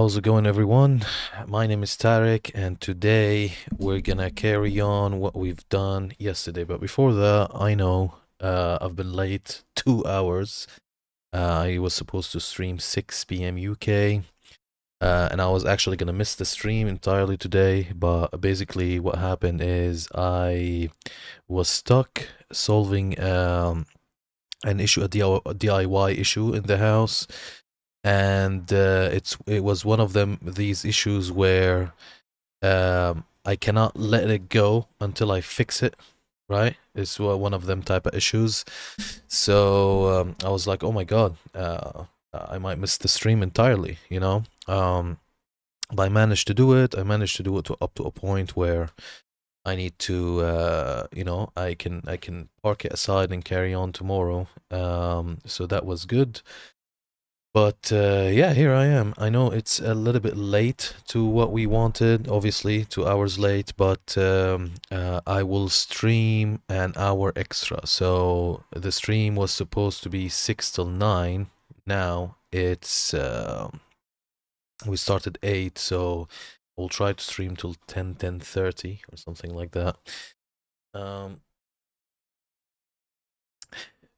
How's it going, everyone? My name is Tarek, and today we're gonna carry on what we've done yesterday. But before that, I know I've been late 2 hours. I was supposed to stream 6 p.m. UK, and I was actually gonna miss the stream entirely today. But basically, what happened is I was stuck solving an issue, a DIY issue in the house. And it was one of these issues where I cannot let it go until I fix it, right? It's one of them type of issues. So I was like, oh my god, I might miss the stream entirely, you know. But I managed to do it. I managed to do it up to a point where I need to, you know, I can park it aside and carry on tomorrow. So that was good. But yeah, here I am. I know it's a little bit late to what we wanted, obviously 2 hours late, but I will stream an hour extra. So the stream was supposed to be 6 till 9. Now it's we started 8, so we'll try to stream till 10:30 or something like that.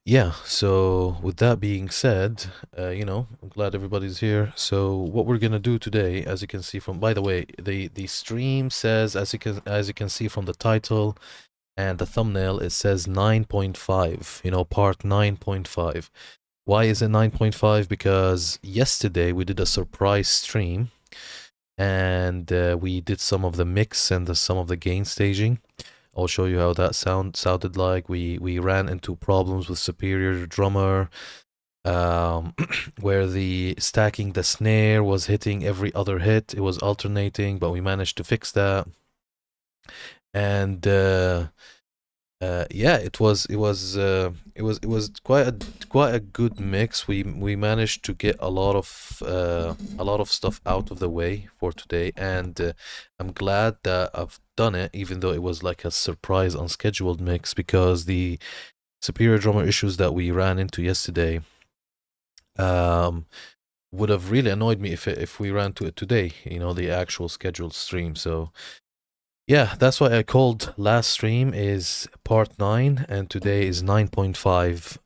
Yeah, so with that being said, you know, I'm glad everybody's here. So what we're gonna do today, as you can see from, by the way, the stream says, as you can see from the title and the thumbnail, it says 9.5, you know, part 9.5. Why is it 9.5? Because yesterday we did a surprise stream, and we did some of the mix and some of the gain staging. I'll show you how that sounded like. We ran into problems with Superior Drummer, where the stacking the snare was hitting every other hit. It was alternating, but we managed to fix that. And yeah, it was quite a good mix. We managed to get a lot of stuff out of the way for today, and I'm glad that I've done it, even though it was like a surprise unscheduled mix, because the Superior Drummer issues that we ran into yesterday would have really annoyed me if we ran to it today, you know, the actual scheduled stream. So yeah, that's why I called last stream is part 9, and today is 9.5.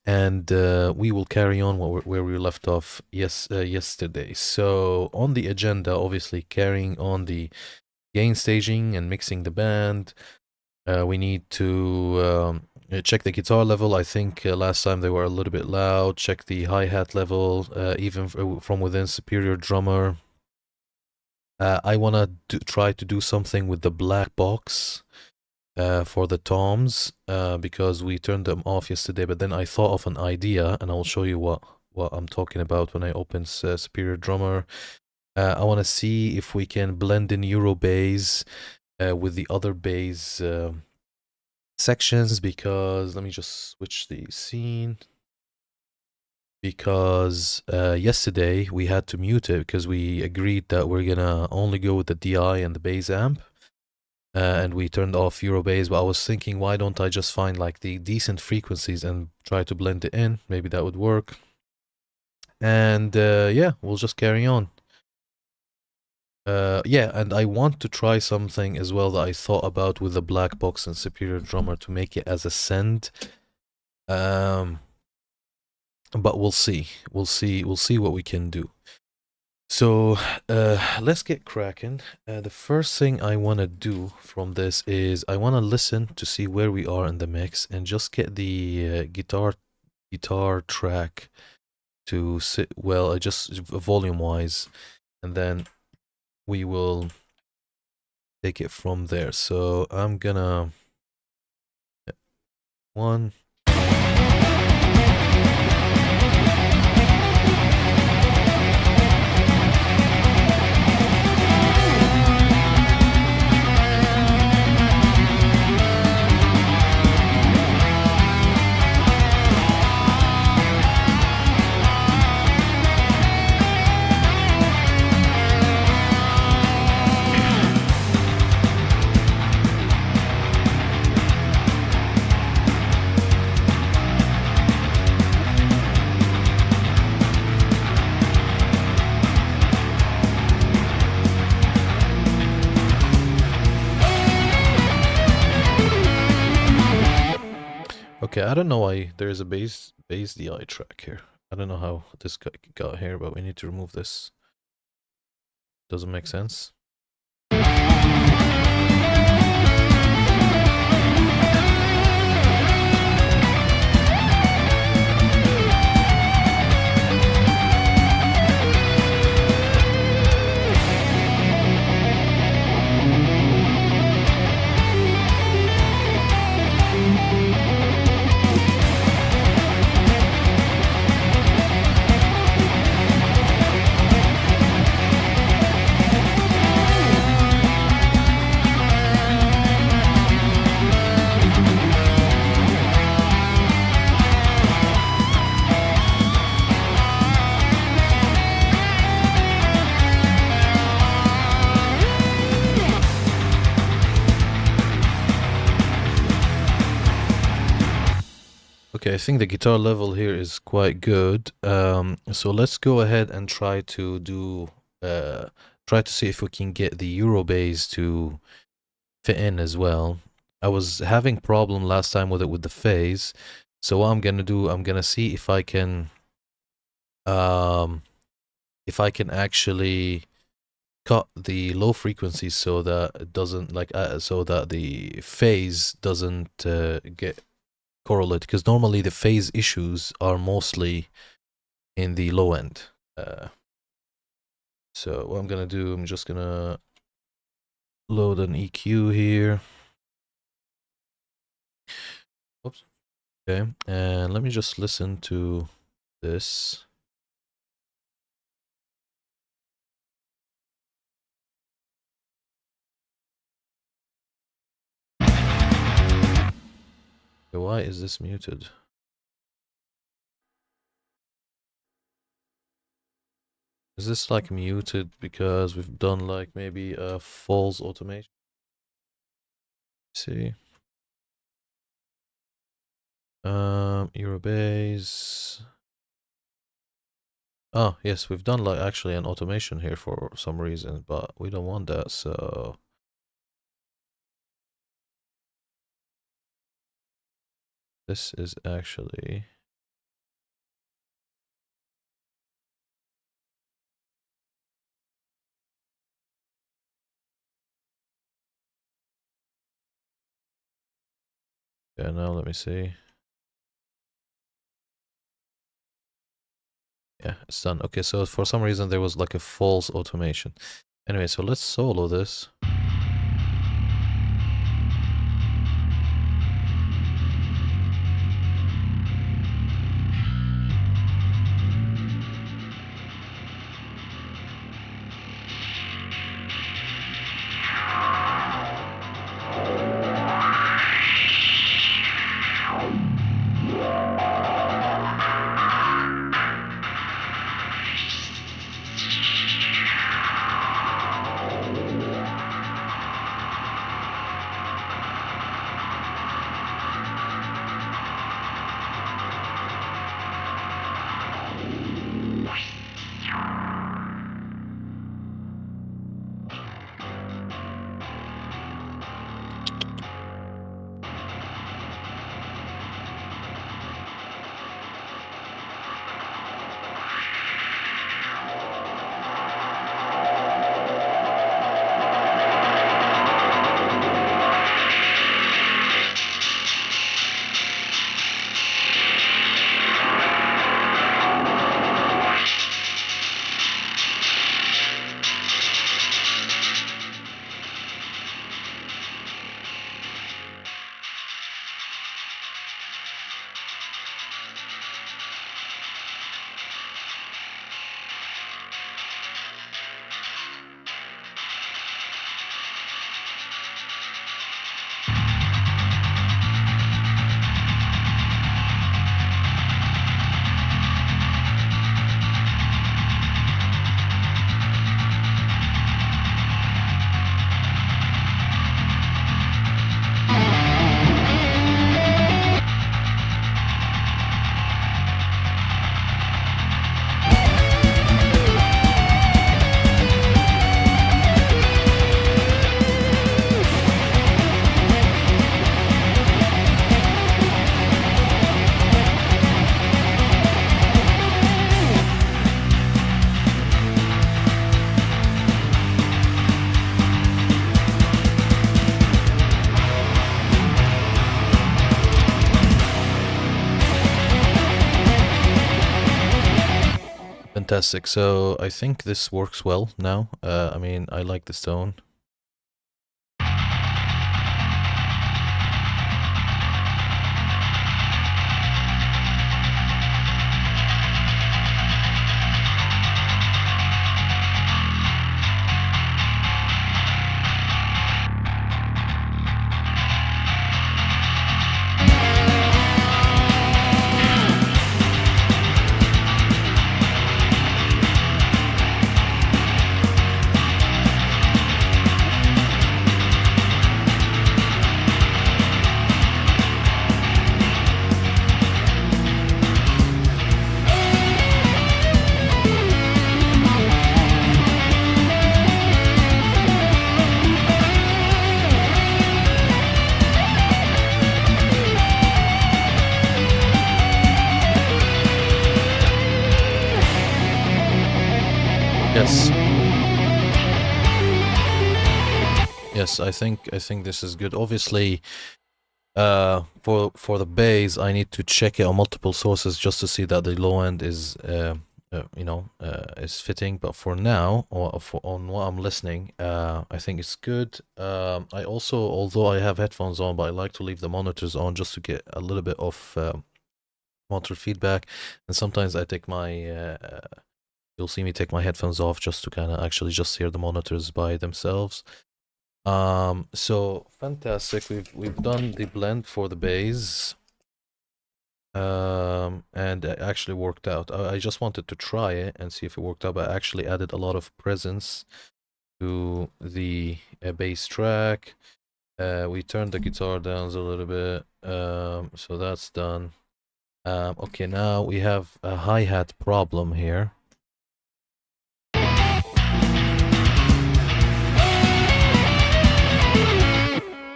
And we will carry on where we left off yesterday. So on the agenda, obviously carrying on the gain staging and mixing the band. We need to check the guitar level. I think last time they were a little bit loud. Check the hi-hat level, even from within Superior Drummer. I want to try to do something with the black box for the toms, because we turned them off yesterday, but then I thought of an idea, and I'll show you what I'm talking about when I open Superior Drummer. I want to see if we can blend in Euro bass with the other bass sections, because let me just switch the scene. Because yesterday we had to mute it because we agreed that we're gonna only go with the DI and the bass amp, and we turned off Eurobass. But I was thinking, why don't I just find like the decent frequencies and try to blend it in? Maybe that would work. And yeah, we'll just carry on. Yeah, and I want to try something as well that I thought about with the black box and Superior Drummer to make it as a send. But we'll see what we can do. So let's get cracking. The first thing I want to do from this is I want to listen to see where we are in the mix, and just get the guitar track to sit well, just volume wise, and then we will take it from there. So I'm gonna one. Okay, I don't know why there is a bass DI track here. I don't know how this got here, but we need to remove this. Doesn't make sense. Okay, I think the guitar level here is quite good. So let's go ahead and try to do, try to see if we can get the Euro bass to fit in as well. I was having problem last time with it with the phase. So what I'm gonna do, I'm gonna see if I can actually cut the low frequencies so that it doesn't like so that the phase doesn't get correlate, because normally the phase issues are mostly in the low end. So what I'm gonna do, I'm just gonna load an EQ here. Oops. Okay, and let me just listen to this. Okay, why is this muted? Is this like muted because we've done like maybe a false automation? See. Eurobase. Oh, yes, we've done like actually an automation here for some reason, but we don't want that, so this is actually yeah, now let me see. Yeah, it's done. Okay, so for some reason there was like a false automation. Anyway, so let's solo this. fantastic. So I think this works well now. I mean, I like this tone. Yes. Yes, I think this is good. Obviously, for the bass, I need to check it on multiple sources just to see that the low end is is fitting. But for now, or on what I'm listening, I think it's good. I also, although I have headphones on, but I like to leave the monitors on just to get a little bit of monitor feedback. And sometimes I take my you'll see me take my headphones off just to kind of actually just hear the monitors by themselves. So fantastic. We've done the blend for the bass, and it actually worked out. I just wanted to try it and see if it worked out, but I actually added a lot of presence to the bass track. We turned the guitar down a little bit, so that's done. Okay, now we have a hi-hat problem here.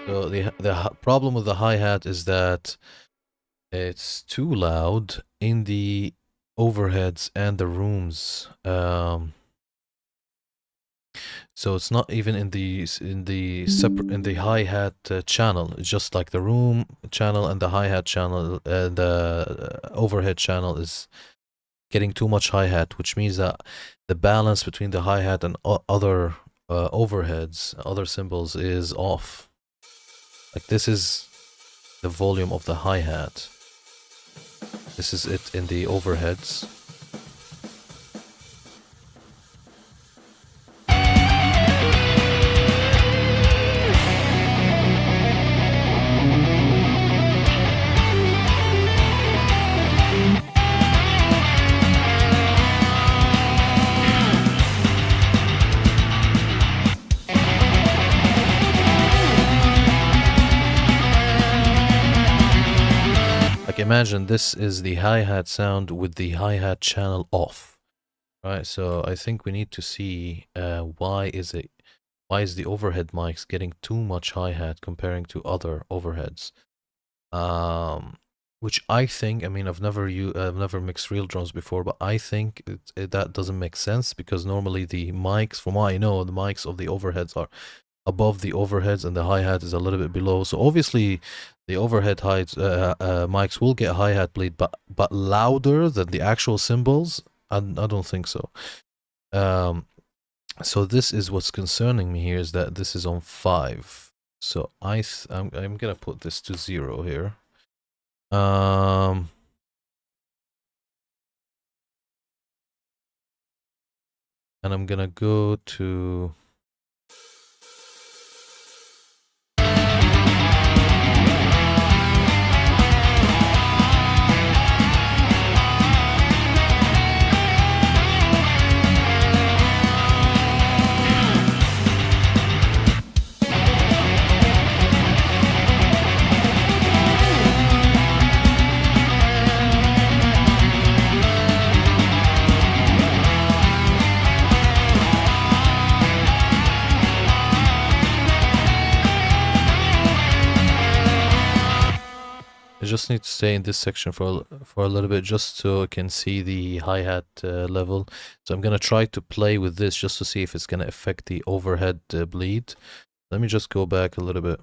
So the problem with the hi-hat is that it's too loud in the overheads and the rooms. So it's not even in the hi-hat channel. It's just like the room channel and the hi-hat channel, and the overhead channel is getting too much hi-hat, which means that the balance between the hi-hat and other overheads, other cymbals, is off. Like, this is the volume of the hi-hat. This is it in the overheads. Imagine this is the hi-hat sound with the hi-hat channel off, right? So I think we need to see why is the overhead mics getting too much hi-hat comparing to other overheads, which I think, I mean, I've never mixed real drums before, but I think that doesn't make sense, because normally the mics, from what I know, the mics of the overheads are above the overheads and the hi-hat is a little bit below. So obviously the overhead mics will get hi-hat bleed, but louder than the actual cymbals, I don't think so. So this is what's concerning me here, is that this is on 5. So I'm gonna put this to 0 here. And I'm gonna go to just need to stay in this section for a little bit, just so I can see the hi-hat level. So I'm gonna try to play with this just to see if it's gonna affect the overhead bleed. Let me just go back a little bit.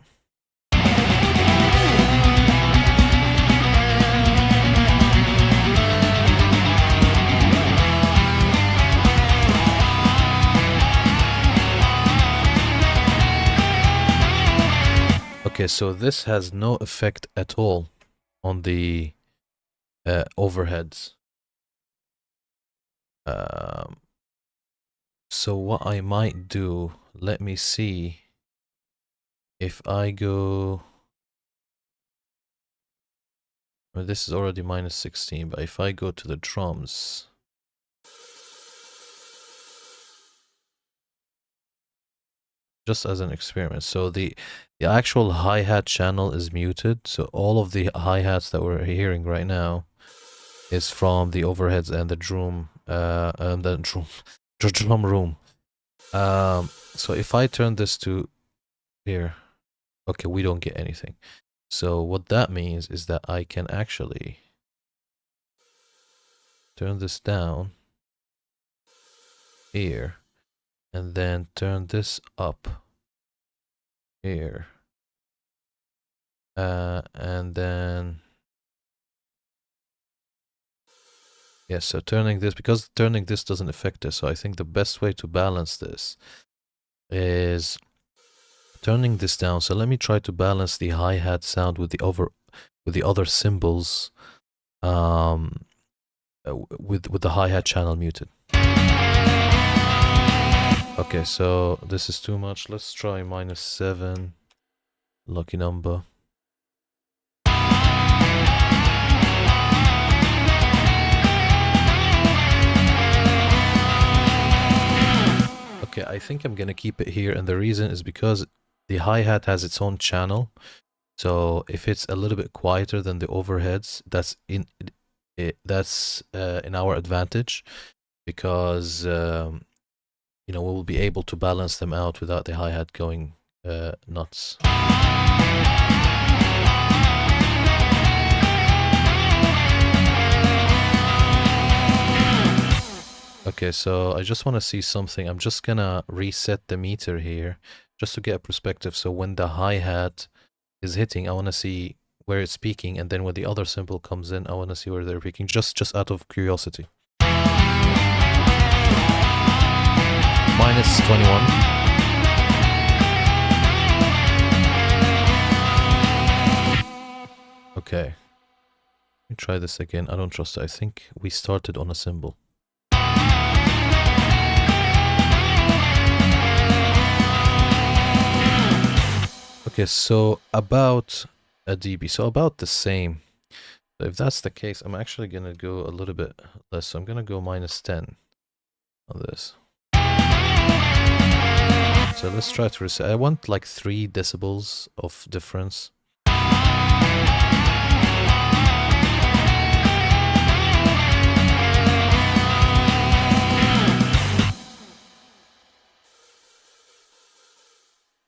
Okay, so this has no effect at all on the overheads. So what I might do, let me see if I go, well, this is already minus 16, but if I go to the drums, just as an experiment. So the actual hi-hat channel is muted, so all of the hi-hats that we're hearing right now is from the overheads and the drum, the drum room. So if I turn this to here, okay, we don't get anything. So what that means is that I can actually turn this down here, and then turn this up here, and then yeah, so turning this, because turning this doesn't affect this, so I think the best way to balance this is turning this down. So let me try to balance the hi-hat sound with the other cymbals, with the hi-hat channel muted. Okay, so this is too much. Let's try -7. Lucky number. Okay, I think I'm gonna keep it here, and the reason is because the hi-hat has its own channel. So if it's a little bit quieter than the overheads, that's in our advantage, because you know, we'll be able to balance them out without the hi-hat going nuts. Okay, so I just want to see something. I'm just gonna reset the meter here just to get a perspective. So when the hi-hat is hitting, I want to see where it's peaking, and then when the other cymbal comes in, I want to see where they're peaking, just out of curiosity. -21. Okay. Let me try this again. I don't trust it. I think we started on a cymbal. Okay, so about a dB. So about the same. So if that's the case, I'm actually going to go a little bit less. So I'm going to go -10 on this. So let's try to reset. I want like 3 decibels of difference.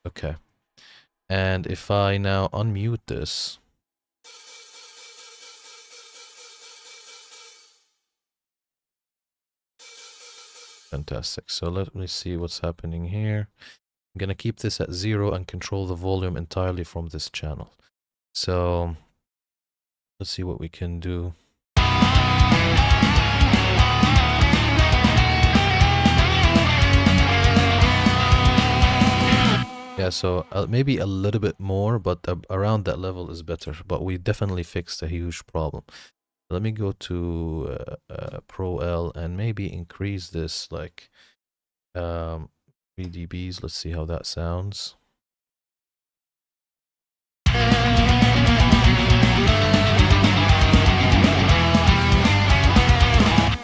Okay. And if I now unmute this, fantastic. So let me see what's happening here. I'm going to keep this at 0 and control the volume entirely from this channel. So let's see what we can do. Yeah, so maybe a little bit more, but around that level is better. But we definitely fixed a huge problem. Let me go to Pro L and maybe increase this like 3 dBs. Let's see how that sounds.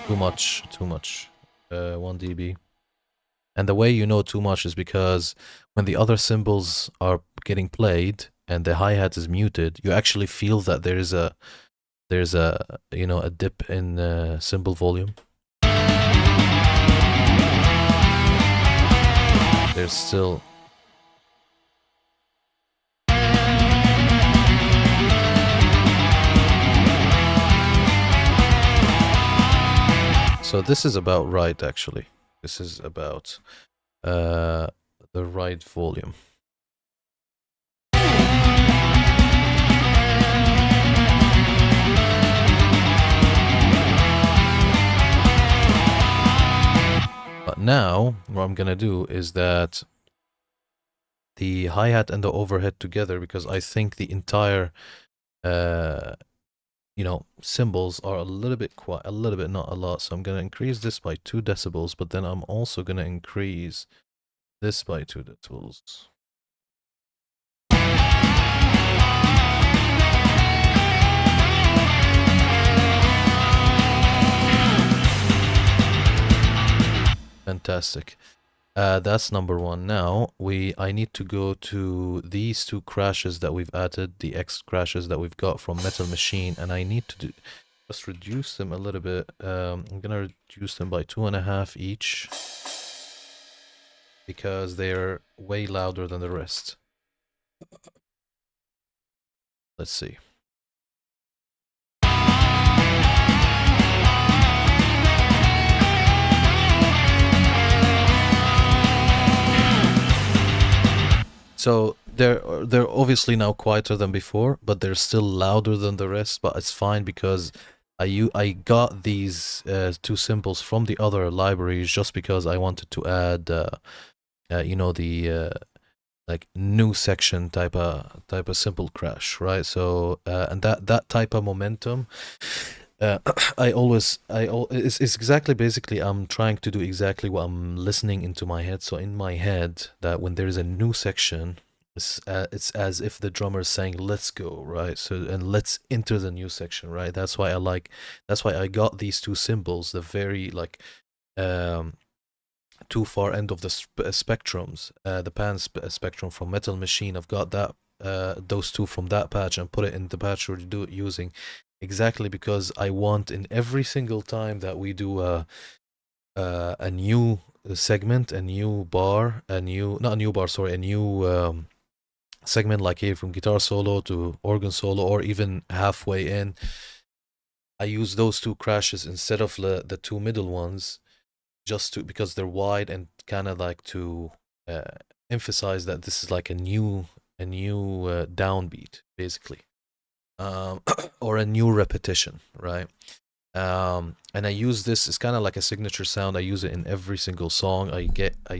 Too much. 1 dB. And the way you know too much is because when the other cymbals are getting played and the hi-hat is muted, you actually feel that there's a you know, a dip in cymbal volume. There's still so this is about right, actually. This is about the right volume. But now, what I'm gonna do is that the hi-hat and the overhead together, because I think the entire you know, cymbals are a little bit quiet, a little bit, not a lot. So I'm going to increase this by 2 decibels, but then I'm also going to increase this by 2 decibels. Fantastic. That's number one. Now I need to go to these 2 crashes that we've added, the X crashes that we've got from Metal Machine, and I need to just reduce them a little bit. I'm gonna reduce them by 2.5 each because they're way louder than the rest. Let's see. So they're obviously now quieter than before, but they're still louder than the rest. But it's fine because I got these 2 symbols from the other libraries just because I wanted to add you know, the like new section type of simple crash, right? So and that type of momentum. It's exactly, basically, I'm trying to do exactly what I'm listening into my head. So in my head, that when there is a new section, it's as if the drummer is saying, let's go, right? So, and let's enter the new section, right? That's why I got these 2 symbols, the very, like, too far end of the spectrums, the pan spectrum from Metal Machine. I've got that, those 2 from that patch, and put it in the patch we're using. Exactly, because I want in every single time that we do a new segment, a new bar, not a new bar, sorry, a new segment, like here from guitar solo to organ solo, or even halfway in, I use those 2 crashes instead of the 2 middle ones, just to, because they're wide, and kind of like to emphasize that this is like a new downbeat, basically. Or a new repetition, right? And I use this, it's kind of like a signature sound. I use it in every single song. I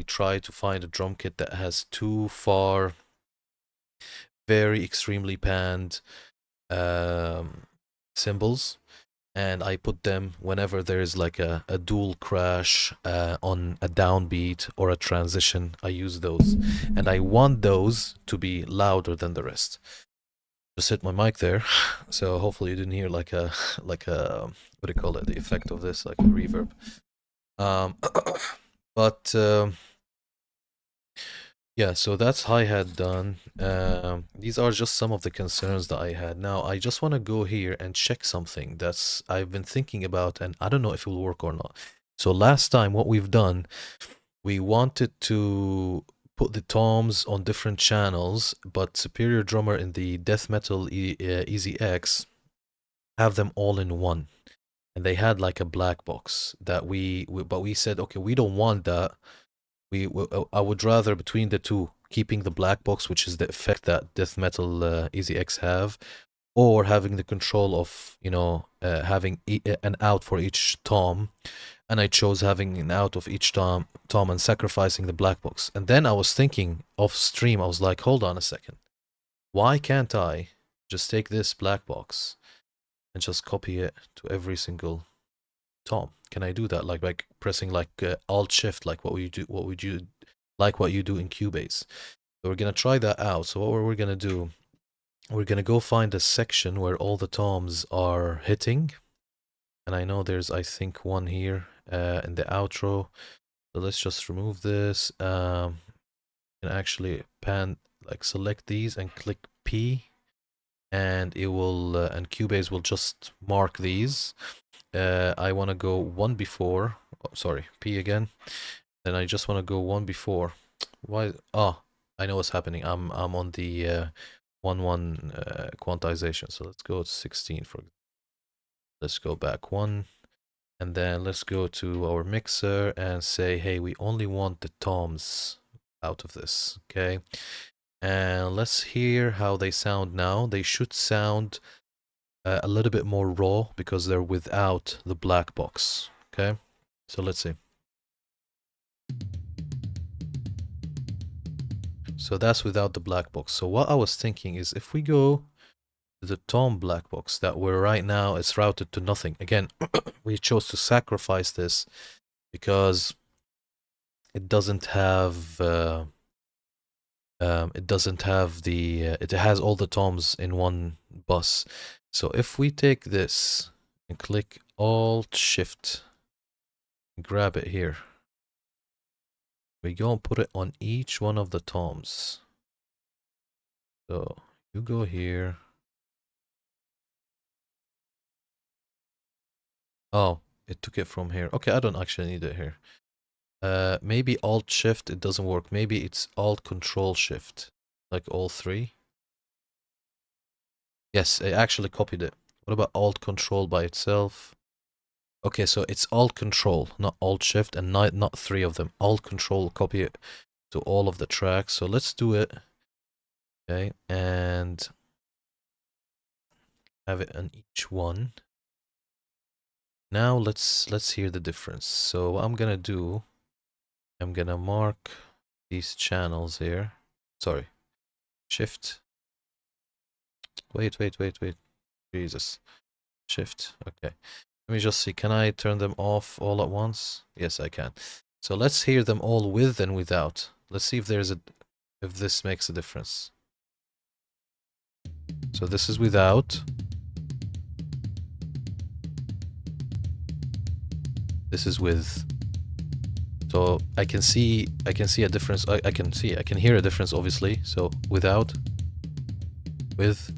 try to find a drum kit that has 2 far, very extremely panned cymbals, and I put them whenever there's like a dual crash on a downbeat or a transition. I use those, and I want those to be louder than the rest. Just hit my mic there, so hopefully you didn't hear like a what do you call it, the effect of this, like a reverb. But yeah, so that's hi-hat done. These are just some of the concerns that I had. Now I just want to go here and check something that's I've been thinking about, and I don't know if it will work or not. So last time what we've done, we wanted to put the toms on different channels, but Superior Drummer in the Death Metal Easy X have them all in one, and they had like a black box that but we said, okay, we don't want that. I would rather, between the 2, keeping the black box, which is the effect that Death Metal Easy X have, or having the control of, you know, having an out for each tom. And I chose having an out of each tom and sacrificing the black box. And then I was thinking off stream, I was like, hold on a second. Why can't I just take this black box and just copy it to every single tom? Can I do that, like by pressing like Alt Shift, like what you do in Cubase? So we're gonna try that out. So what we're gonna do, we're gonna go find a section where all the toms are hitting, and I know there's, I think, one here in the outro. So let's just remove this. And actually select these and click P, and it will and Cubase will just mark these. I want to go one before. Oh, sorry, P again. Then I just want to go one before. Why? Oh, I know what's happening. I'm on the 1-1 quantization. So let's go to 16 for. Let's go back 1, and then let's go to our mixer and say, hey, we only want the toms out of this, okay? And let's hear how they sound now. They should sound a little bit more raw because they're without the black box, okay? So let's see. So that's without the black box. So what I was thinking is if we go to the tom black box that we're right now, it's routed to nothing. Again, we chose to sacrifice this because it doesn't have it has all the toms in one bus. So if we take this and click Alt Shift and grab it here, we go and put it on each one of the toms. So you go here. Oh, it took it from here. Okay, I don't actually need it here. Maybe Alt Shift, it doesn't work. Maybe it's Alt Control Shift, like all three. Yes, I actually copied it. What about Alt Control by itself? Okay, so it's Alt Control, not Alt Shift, and not three of them. Alt Control, copy it to all of the tracks. So let's do it. Okay, and have it on each one. Now let's hear the difference. So what I'm gonna do, I'm gonna mark these channels here. Sorry, Shift. Wait. Jesus. Shift. Okay. Let me just see. Can I turn them off all at once? Yes, I can. So let's hear them all with and without. Let's see if if this makes a difference. So this is without. This is with. So I can see a difference. I can hear a difference obviously. So without, with.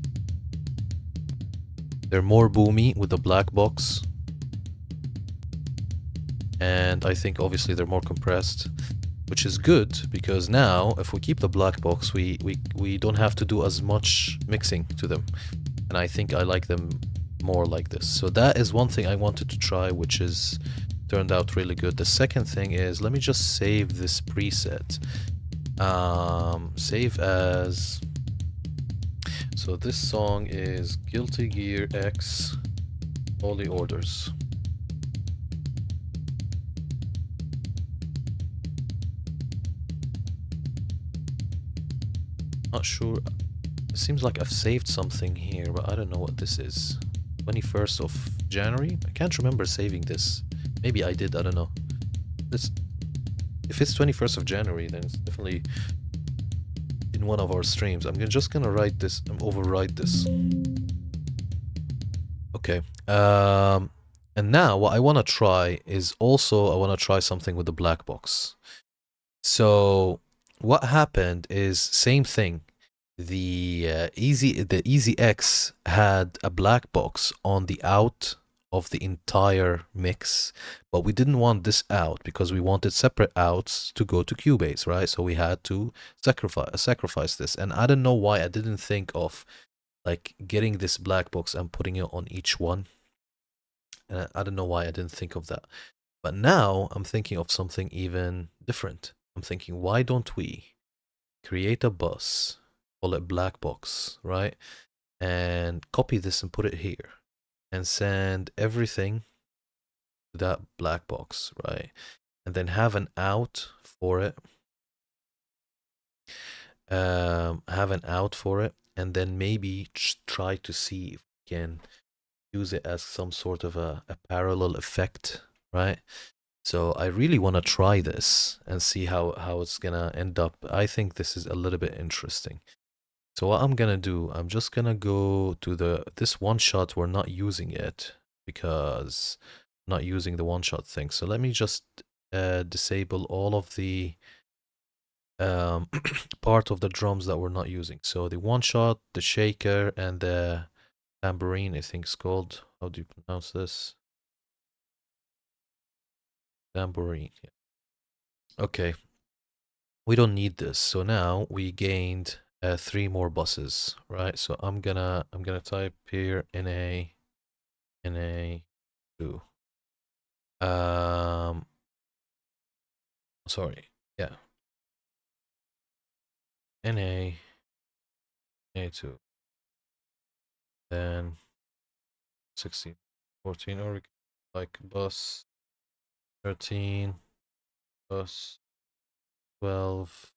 They're more boomy with the black box. And I think obviously they're more compressed, which is good because now if we keep the black box, we don't have to do as much mixing to them. And I think I like them more like this. So that is one thing I wanted to try, which is turned out really good. The second thing is, let me just save this preset. Save as. So this song is GuiltyGear X Holy Orders. Not sure. It seems like I've saved something here, but I don't know what this is. 21st of January? I can't remember saving this. Maybe I did, I don't know. If it's 21st of January, then it's definitely in one of our streams. I'm just gonna write this and overwrite this. Okay. And now what I want to try is also I want to try something with the black box. So what happened is same thing. The Easy X had a black box on the out of the entire mix, but we didn't want this out because we wanted separate outs to go to Cubase, right? So we had to sacrifice this, and I don't know why I didn't think of like getting this black box and putting it on each one. And I don't know why I didn't think of that. But now I'm thinking of something even different. I'm thinking, why don't we create a bus, call it black box, right? And copy this and put it here and send everything to that black box, right? And then have an out for it. And then maybe try to see if we can use it as some sort of a parallel effect, right? So I really want to try this and see how it's gonna end up. I think this is a little bit interesting. So what I'm gonna do, I'm just gonna go to this one shot. We're not using it because I'm not using the one shot thing. So let me just disable all of the part of the drums that we're not using. So the one shot, the shaker, and the tambourine, I think it's called. How do you pronounce this? Tambourine. Yeah. Okay. We don't need this. So now we gained 3 more buses, right? So I'm gonna type here NA2. Sorry. Yeah. NA2. Then 16, 14, or like bus 13, bus 12,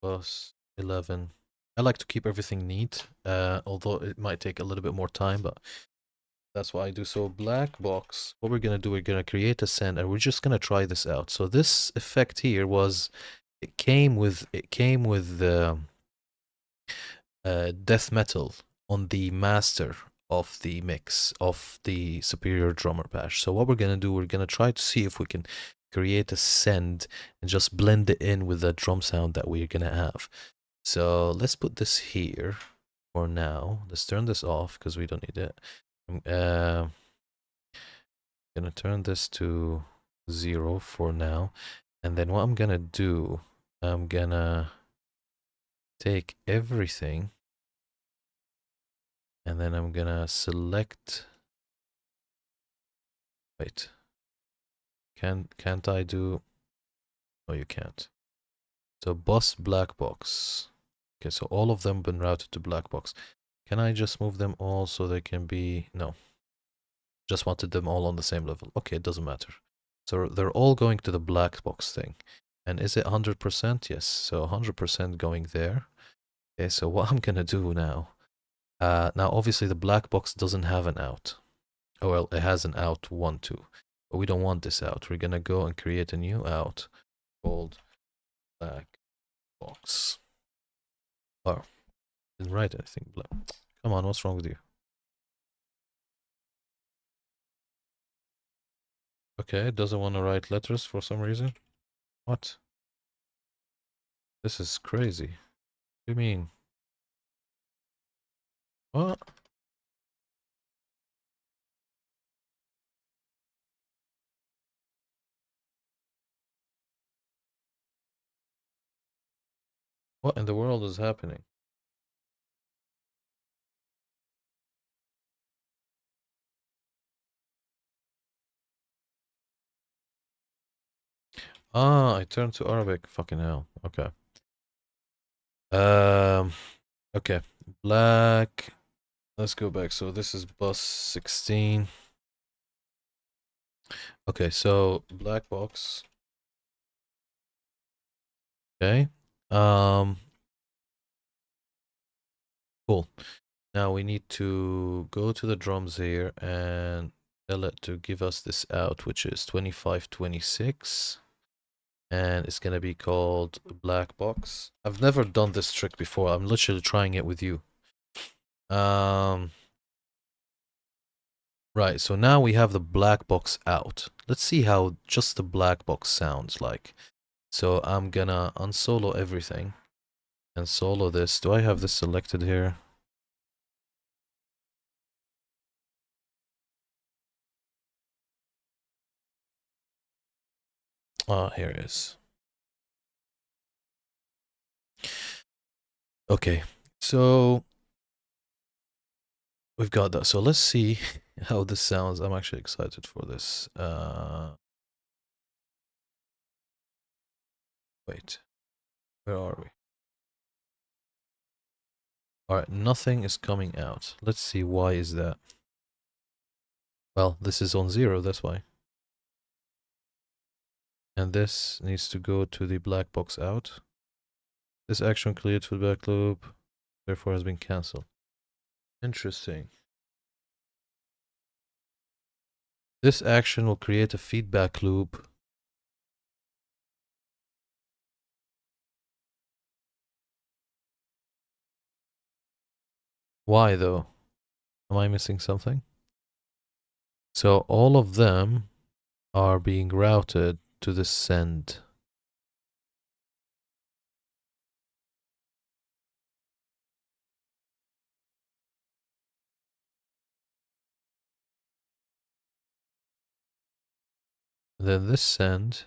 Plus 11. I like to keep everything neat, although it might take a little bit more time, but that's what I do. So black box, what we're gonna do, we're gonna create a send, and we're just gonna try this out. So this effect here was, it came with death metal on the master of the mix of the Superior Drummer patch. So what we're gonna do, we're gonna try to see if we can create a send and just blend it in with the drum sound that we're gonna have. So let's put this here for now. Let's turn this off because we don't need it. I'm gonna turn this to 0 for now. And then what I'm gonna do, I'm gonna take everything and then I'm gonna select, wait, can't I do, oh you can't. So bus black box. Okay, so all of them been routed to black box. Can I just move them all so they can be, no. Just wanted them all on the same level. Okay, it doesn't matter. So they're all going to the black box thing. And is it 100%? Yes, so 100% going there. Okay, so what I'm gonna do now, now obviously the black box doesn't have an out. Oh well, it has an out 1, 2. But we don't want this out. We're gonna go and create a new out called black box. Oh, didn't write anything. Come on, what's wrong with you? Okay, it doesn't want to write letters for some reason. What? This is crazy. What do you mean? What? What in the world is happening? Ah, I turned to Arabic. Fucking hell. Okay. Okay. Black. Let's go back. So this is bus 16. Okay, so black box. Okay. Cool. Now we need to go to the drums here and tell it to give us this out, which is 2526. And it's gonna be called black box. I've never done this trick before. I'm literally trying it with you. Right, so now we have the black box out. Let's see how just the black box sounds like. So I'm gonna unsolo everything and solo this. Do I have this selected here? Ah, here it is. Okay, so we've got that. So let's see how this sounds. I'm actually excited for this. Wait, where are we? All right, nothing is coming out. Let's see, why is that? Well, this is on 0, that's why. And this needs to go to the black box out. This action cleared feedback loop, therefore has been cancelled. Interesting. This action will create a feedback loop. Why though? Am I missing something? So all of them are being routed to the send. And then this send.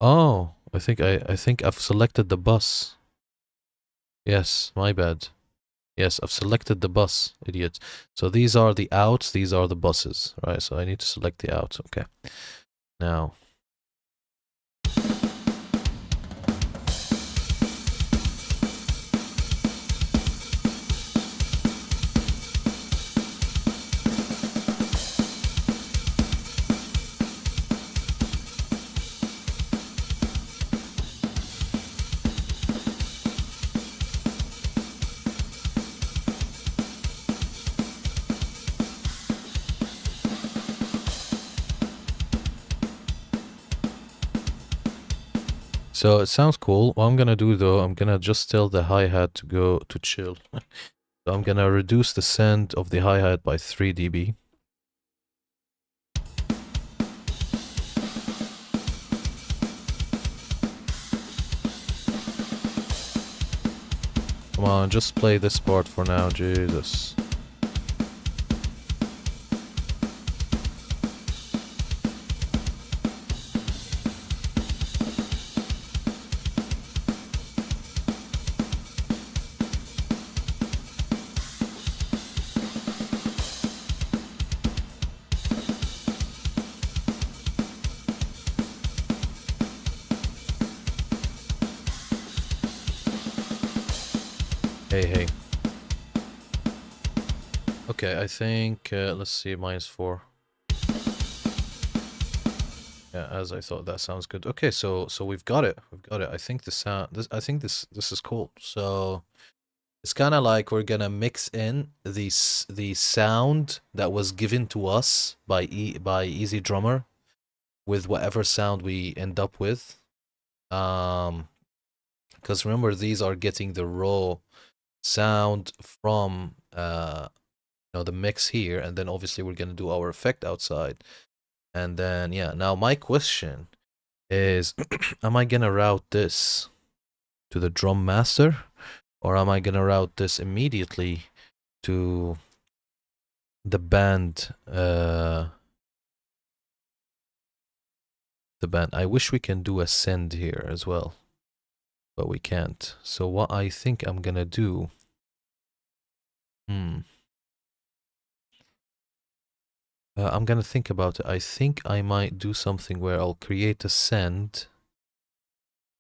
Oh, I think I've selected the bus. Yes, my bad. Yes, I've selected the bus, idiot. So these are the outs, these are the buses, right? So I need to select the outs, okay. Now. So it sounds cool. What I'm gonna do though, I'm gonna just tell the hi-hat to go to chill. So I'm gonna reduce the send of the hi-hat by 3 dB. Come on, just play this part for now, Jesus. Hey. Okay, I think, let's see, -4. Yeah, as I thought, that sounds good. Okay, so we've got it. I think the sound, this is cool. So it's kind of like we're gonna mix in the sound that was given to us by Easy Drummer with whatever sound we end up with. Because remember, these are getting the raw sound from the mix here, and then obviously we're gonna do our effect outside. And then yeah, now my question is am I gonna route this to the drum master, or am I gonna route this immediately to the band? The band. I wish we can do a send here as well, but we can't. So what I think I'm gonna do, I'm gonna think about it. I think I might do something where I'll create a send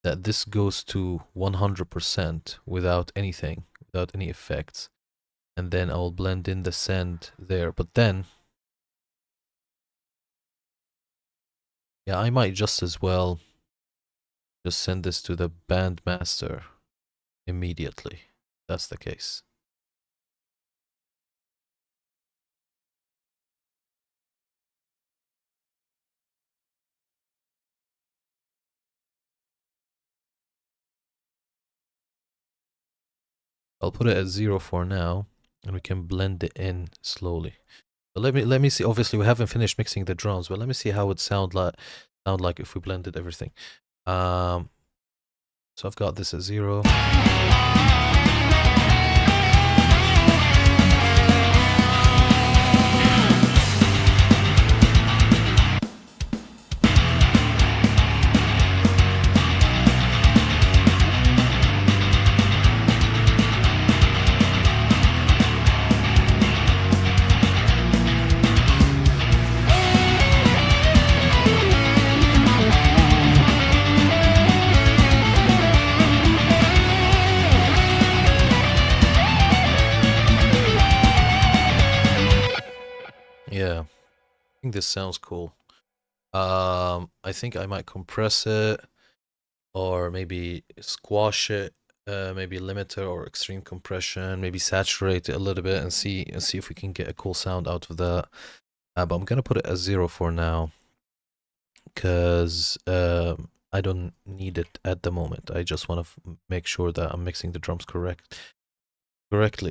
that this goes to 100% without anything, without any effects. And then I'll blend in the send there. But then, yeah, I might just as well just send this to the band master immediately. That's the case. I'll put it at 0 for now, and we can blend it in slowly. So let me see. Obviously, we haven't finished mixing the drums, but let me see how it sound like if we blended everything. So I've got this at 0. Yeah, I think this sounds cool. I think I might compress it, or maybe squash it, maybe limiter or extreme compression, maybe saturate it a little bit and see if we can get a cool sound out of that. But I'm gonna put it at 0 for now, because I don't need it at the moment. I just want to make sure that I'm mixing the drums correctly.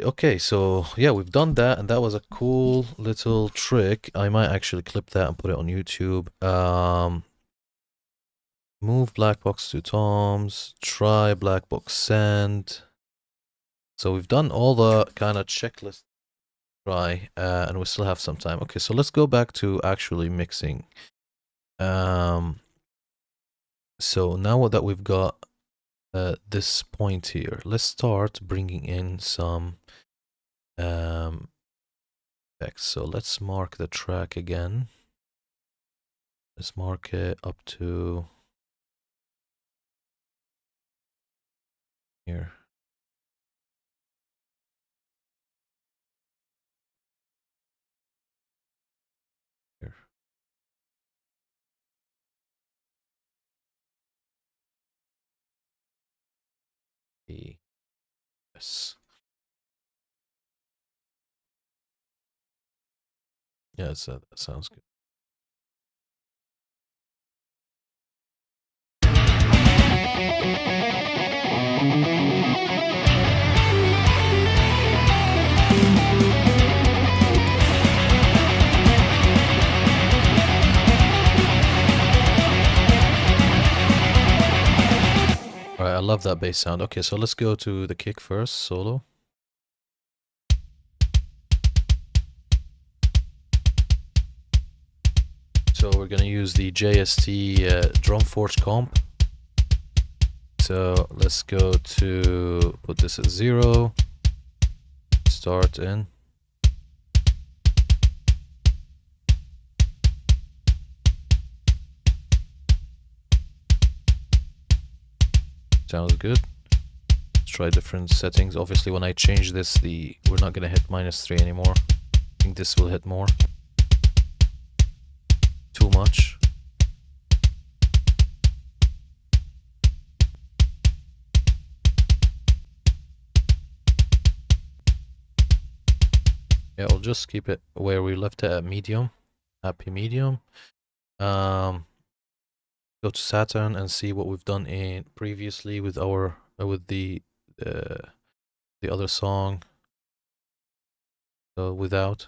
Okay, so yeah, we've done that, and that was a cool little trick. I might actually clip that and put it on YouTube. Move black box to toms, try black box send. So we've done all the kind of checklist try, and we still have some time. Okay, so let's go back to actually mixing. So now that we've got this point here, let's start bringing in some effects. So let's mark the track again. Let's mark it up to here. Here. Yes. Yeah, that sounds good. I love that bass sound. Okay, so let's go to the kick first, solo. So we're gonna use the JST Drumforge comp. So let's go to, put this at 0, start in. Sounds good. Let's try different settings. Obviously when I change this, we're not gonna hit -3 anymore. I think this will hit more. Too much. Yeah, we'll just keep it where we left it at medium. Happy medium. Go to Saturn and see what we've done in previously with our with the other song. So without.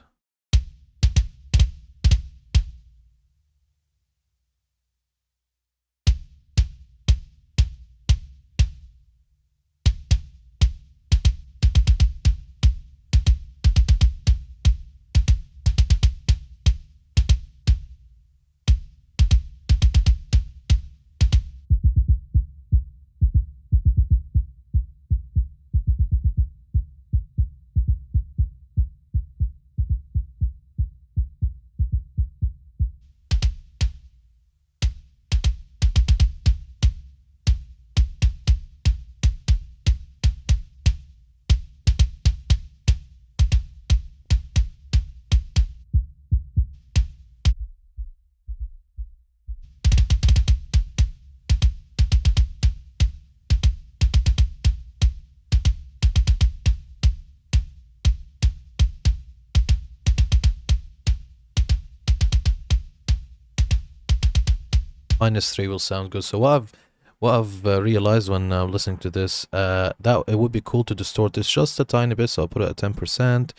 -3 will sound good. So what I've realized when I'm listening to this, that it would be cool to distort this just a tiny bit. So I'll put it at 10%.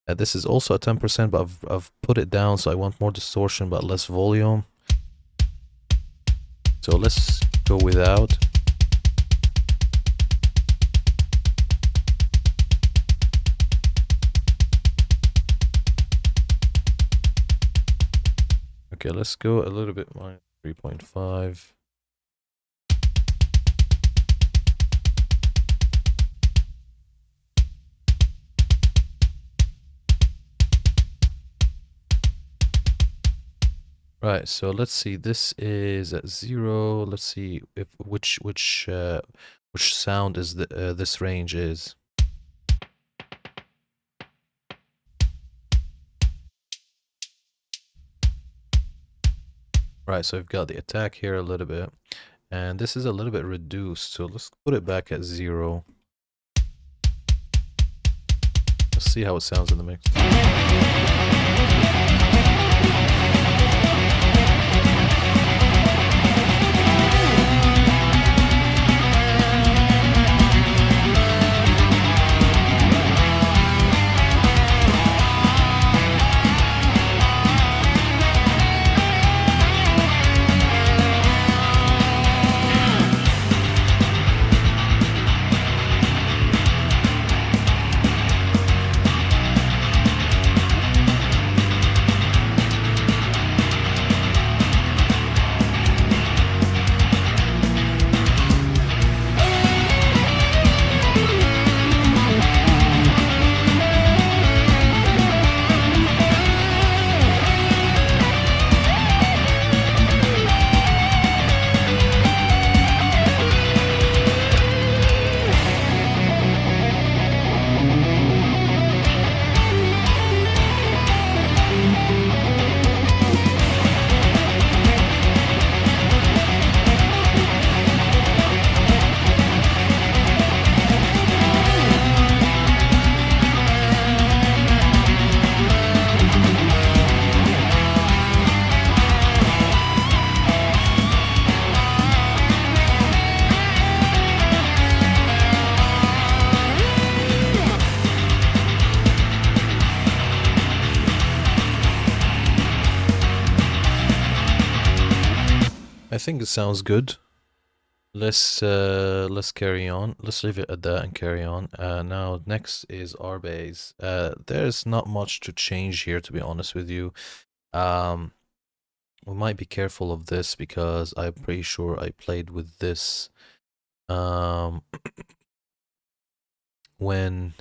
This is also at 10%, but I've put it down so I want more distortion but less volume. So let's go without. Okay, let's go a little bit -3.5. Right, so let's see. This is at 0. Let's see if which sound is this range is. Right, so I've got the attack here a little bit, and this is a little bit reduced, so let's put it back at 0. Let's see how it sounds in the mix. I think it sounds good. let's carry on. Let's leave it at that and carry on. Now next is our bass. There's not much to change here, to be honest with you. We might be careful of this because I'm pretty sure I played with this when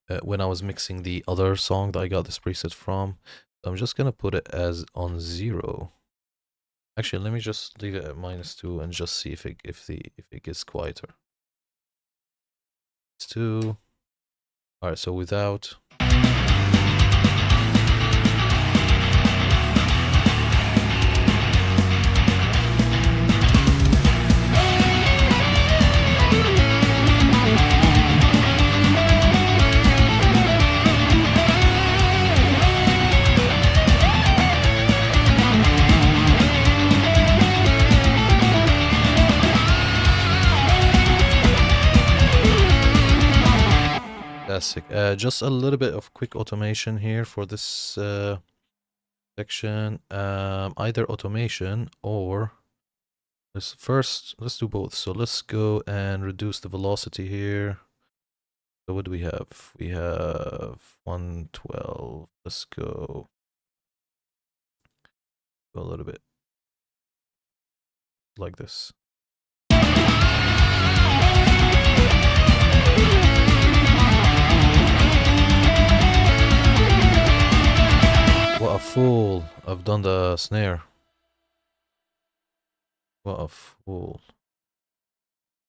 I was mixing the other song that I got this preset from. So I'm just gonna put it as on 0. Actually, let me just leave it at -2 and just see if it gets quieter. It's 2. All right, so without. Fantastic. Just a little bit of quick automation here for this section. Either automation or let's do both. So let's go and reduce the velocity here. So what do we have? We have 112. Let's go a little bit like this. What a fool. I've done the snare. What a fool.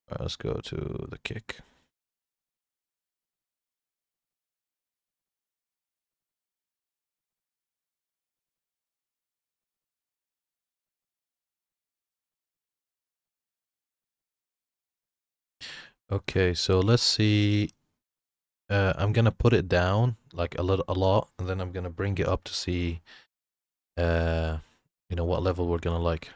Alright, let's go to the kick. Okay, so let's see. I'm gonna put it down like a lot, and then I'm gonna bring it up to see, you know, what level we're gonna like.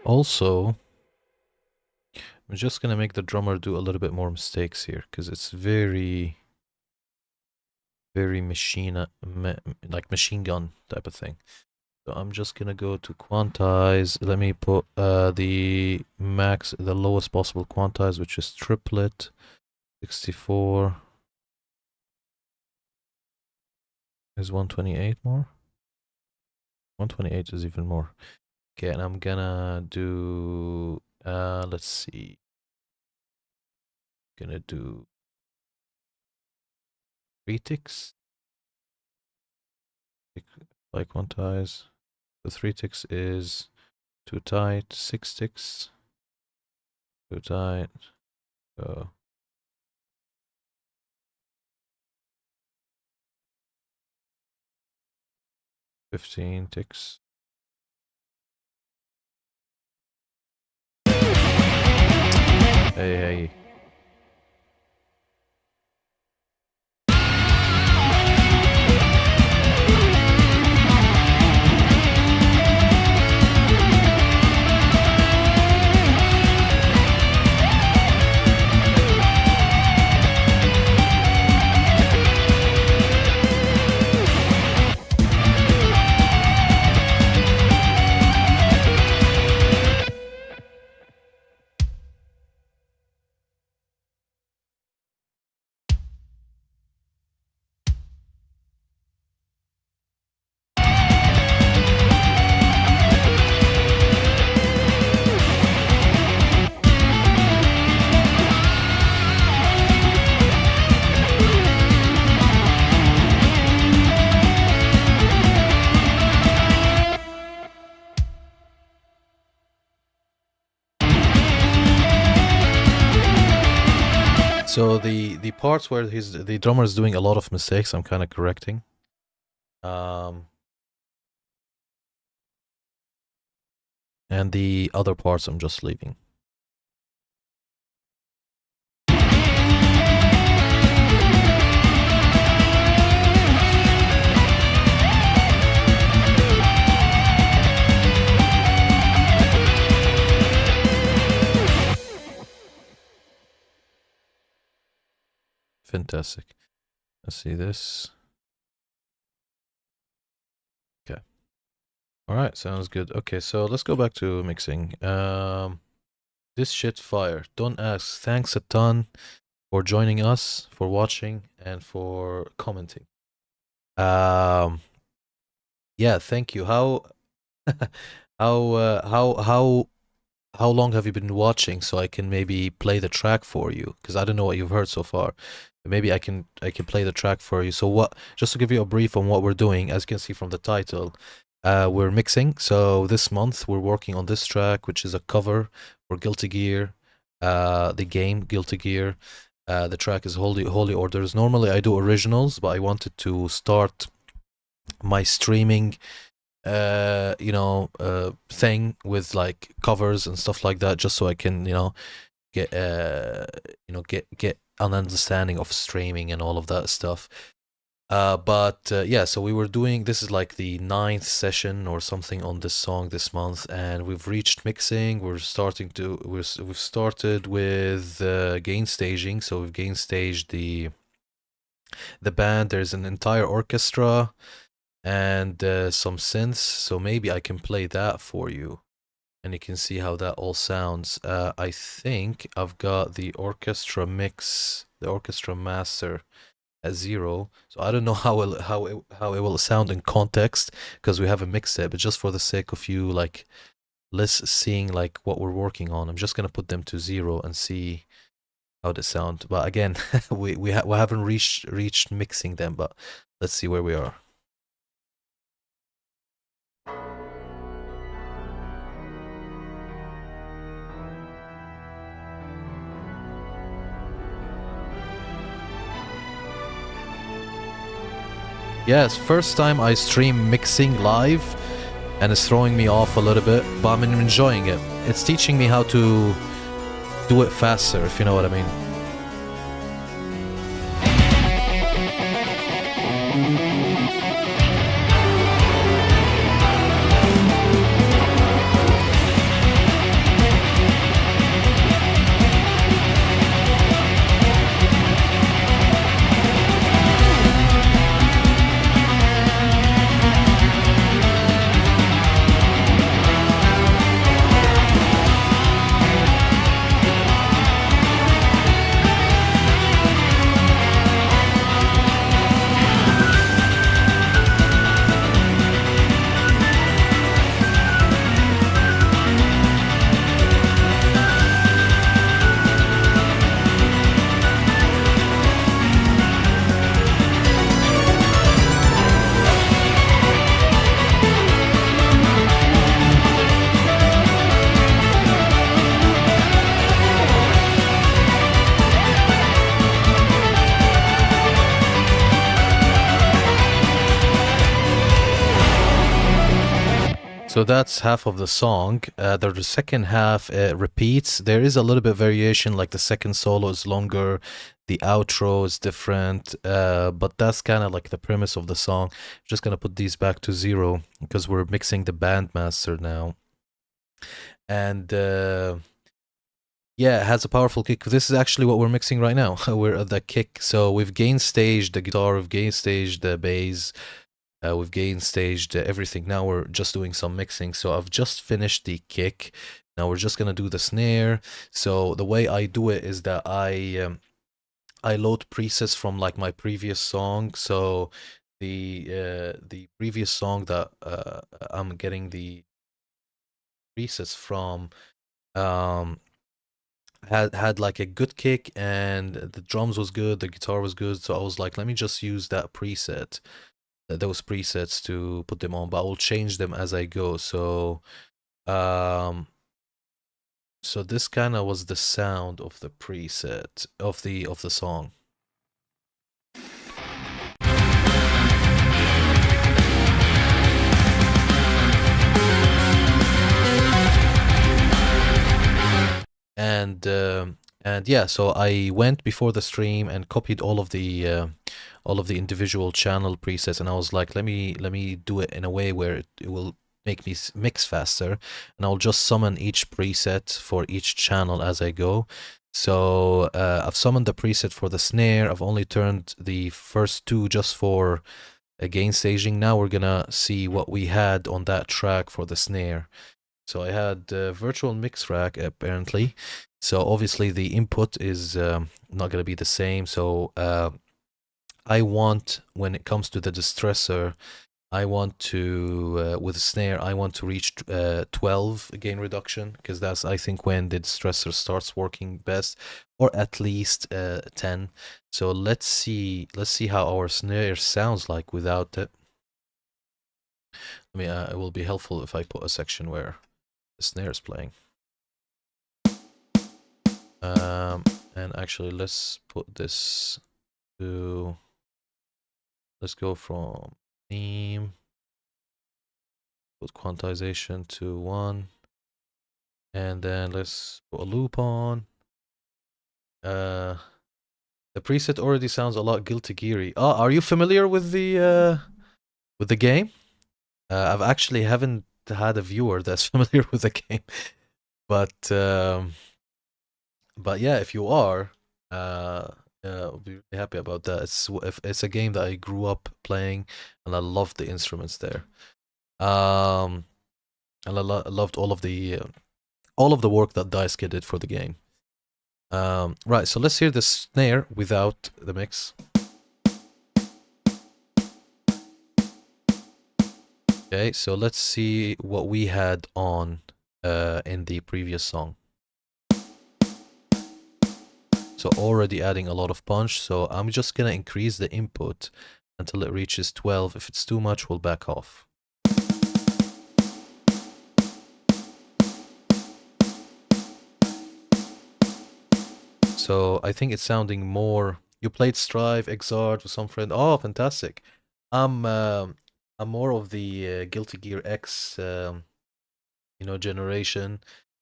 Also, I'm just gonna make the drummer do a little bit more mistakes here because it's very like machine gun type of thing. So I'm just gonna go to quantize. Let me put the lowest possible quantize, which is triplet 64. Is 128 more? 128 is even more. Okay, and I'm gonna do, let's see. Gonna do 3 ticks. Like quantize. The 3 ticks is too tight. 6 ticks. Too tight. Go. $15 ticks. Hey. So the parts where the drummer is doing a lot of mistakes, I'm kind of correcting. And the other parts I'm just leaving. Fantastic. Let's see this. Okay. All right, sounds good. Okay, so let's go back to mixing. This shit fire. Don't ask. Thanks a ton for joining us, for watching, and for commenting. Yeah, thank you. How how how long have you been watching so I can maybe play the track for you? Because I don't know what you've heard so far. Maybe I can play the track for you. So what? Just to give you a brief on what we're doing, as you can see from the title, we're mixing. So this month we're working on this track, which is a cover for Guilty Gear, the game Guilty Gear. The track is Holy Orders. Normally I do originals, but I wanted to start my streaming thing with like covers and stuff like that, just so I can get get an understanding of streaming and all of that stuff. But yeah, so we were doing, this is like the 9th session or something on this song this month, and we've reached mixing. We've started with gain staging. So we've gain staged the band. There's an entire orchestra and some synths, so maybe I can play that for you and you can see how that all sounds. I think I've got the orchestra mix, the orchestra master at 0, so I don't know how it will sound in context because we haven't mixed it, but just for the sake of you like seeing like what we're working on, I'm just gonna put them to 0 and see how they sound. But again, we haven't reached mixing them, but let's see where we are. Yes, first time I stream mixing live, and it's throwing me off a little bit, but I'm enjoying it. It's teaching me how to do it faster, if you know what I mean. So that's half of the song. The second half repeats. There is a little bit of variation, like the second solo is longer, the outro is different, but that's kind of like the premise of the song. I'm just gonna put these back to 0 because we're mixing the bandmaster now. And yeah, it has a powerful kick. This is actually what we're mixing right now. We're at the kick. So we've gain staged the guitar, we've gain staged the bass, we've gain staged everything. Now we're just doing some mixing. So I've just finished the kick. Now we're just gonna do the snare. So the way I do it is that I load presets from like my previous song. So the previous song that I'm getting the presets from had like a good kick and the drums was good, the guitar was good. So I was like, let me just use that preset, those presets to put them on, but I will change them as I go. So So this kind of was the sound of the preset of the song. And yeah, so I went before the stream and copied all of the individual channel presets, and I was like, let me do it in a way where it will make me mix faster, and I'll just summon each preset for each channel as I go. So I've summoned the preset for the snare. I've only turned the first two just for gain staging. Now we're gonna see what we had on that track for the snare. So I had virtual mix rack apparently. So obviously the input is not going to be the same. So I want, when it comes to the distressor, I want to, with the snare, I want to reach 12 gain reduction, because that's, I think, when the distressor starts working best, or at least 10. So let's see how our snare sounds like without it. I mean, it will be helpful if I put a section where the snare is playing. And actually, let's put this to, let's go from theme, put quantization to 1, and then let's put a loop on. The preset already sounds a lot GuiltyGeary. Oh, are you familiar with the game? I've actually haven't had a viewer that's familiar with the game, but yeah, if you are, I'll be really happy about that. It's a game that I grew up playing, and I loved the instruments there. And I loved all of the work that Daisuke did for the game. Right, so let's hear the snare without the mix. Okay, so let's see what we had on in the previous song. So already adding a lot of punch, so I'm just gonna increase the input until it reaches 12. If it's too much, we'll back off. So I think it's sounding more. You played Strive, Exart with some friend. Oh, fantastic! I'm more of the Guilty Gear X, generation.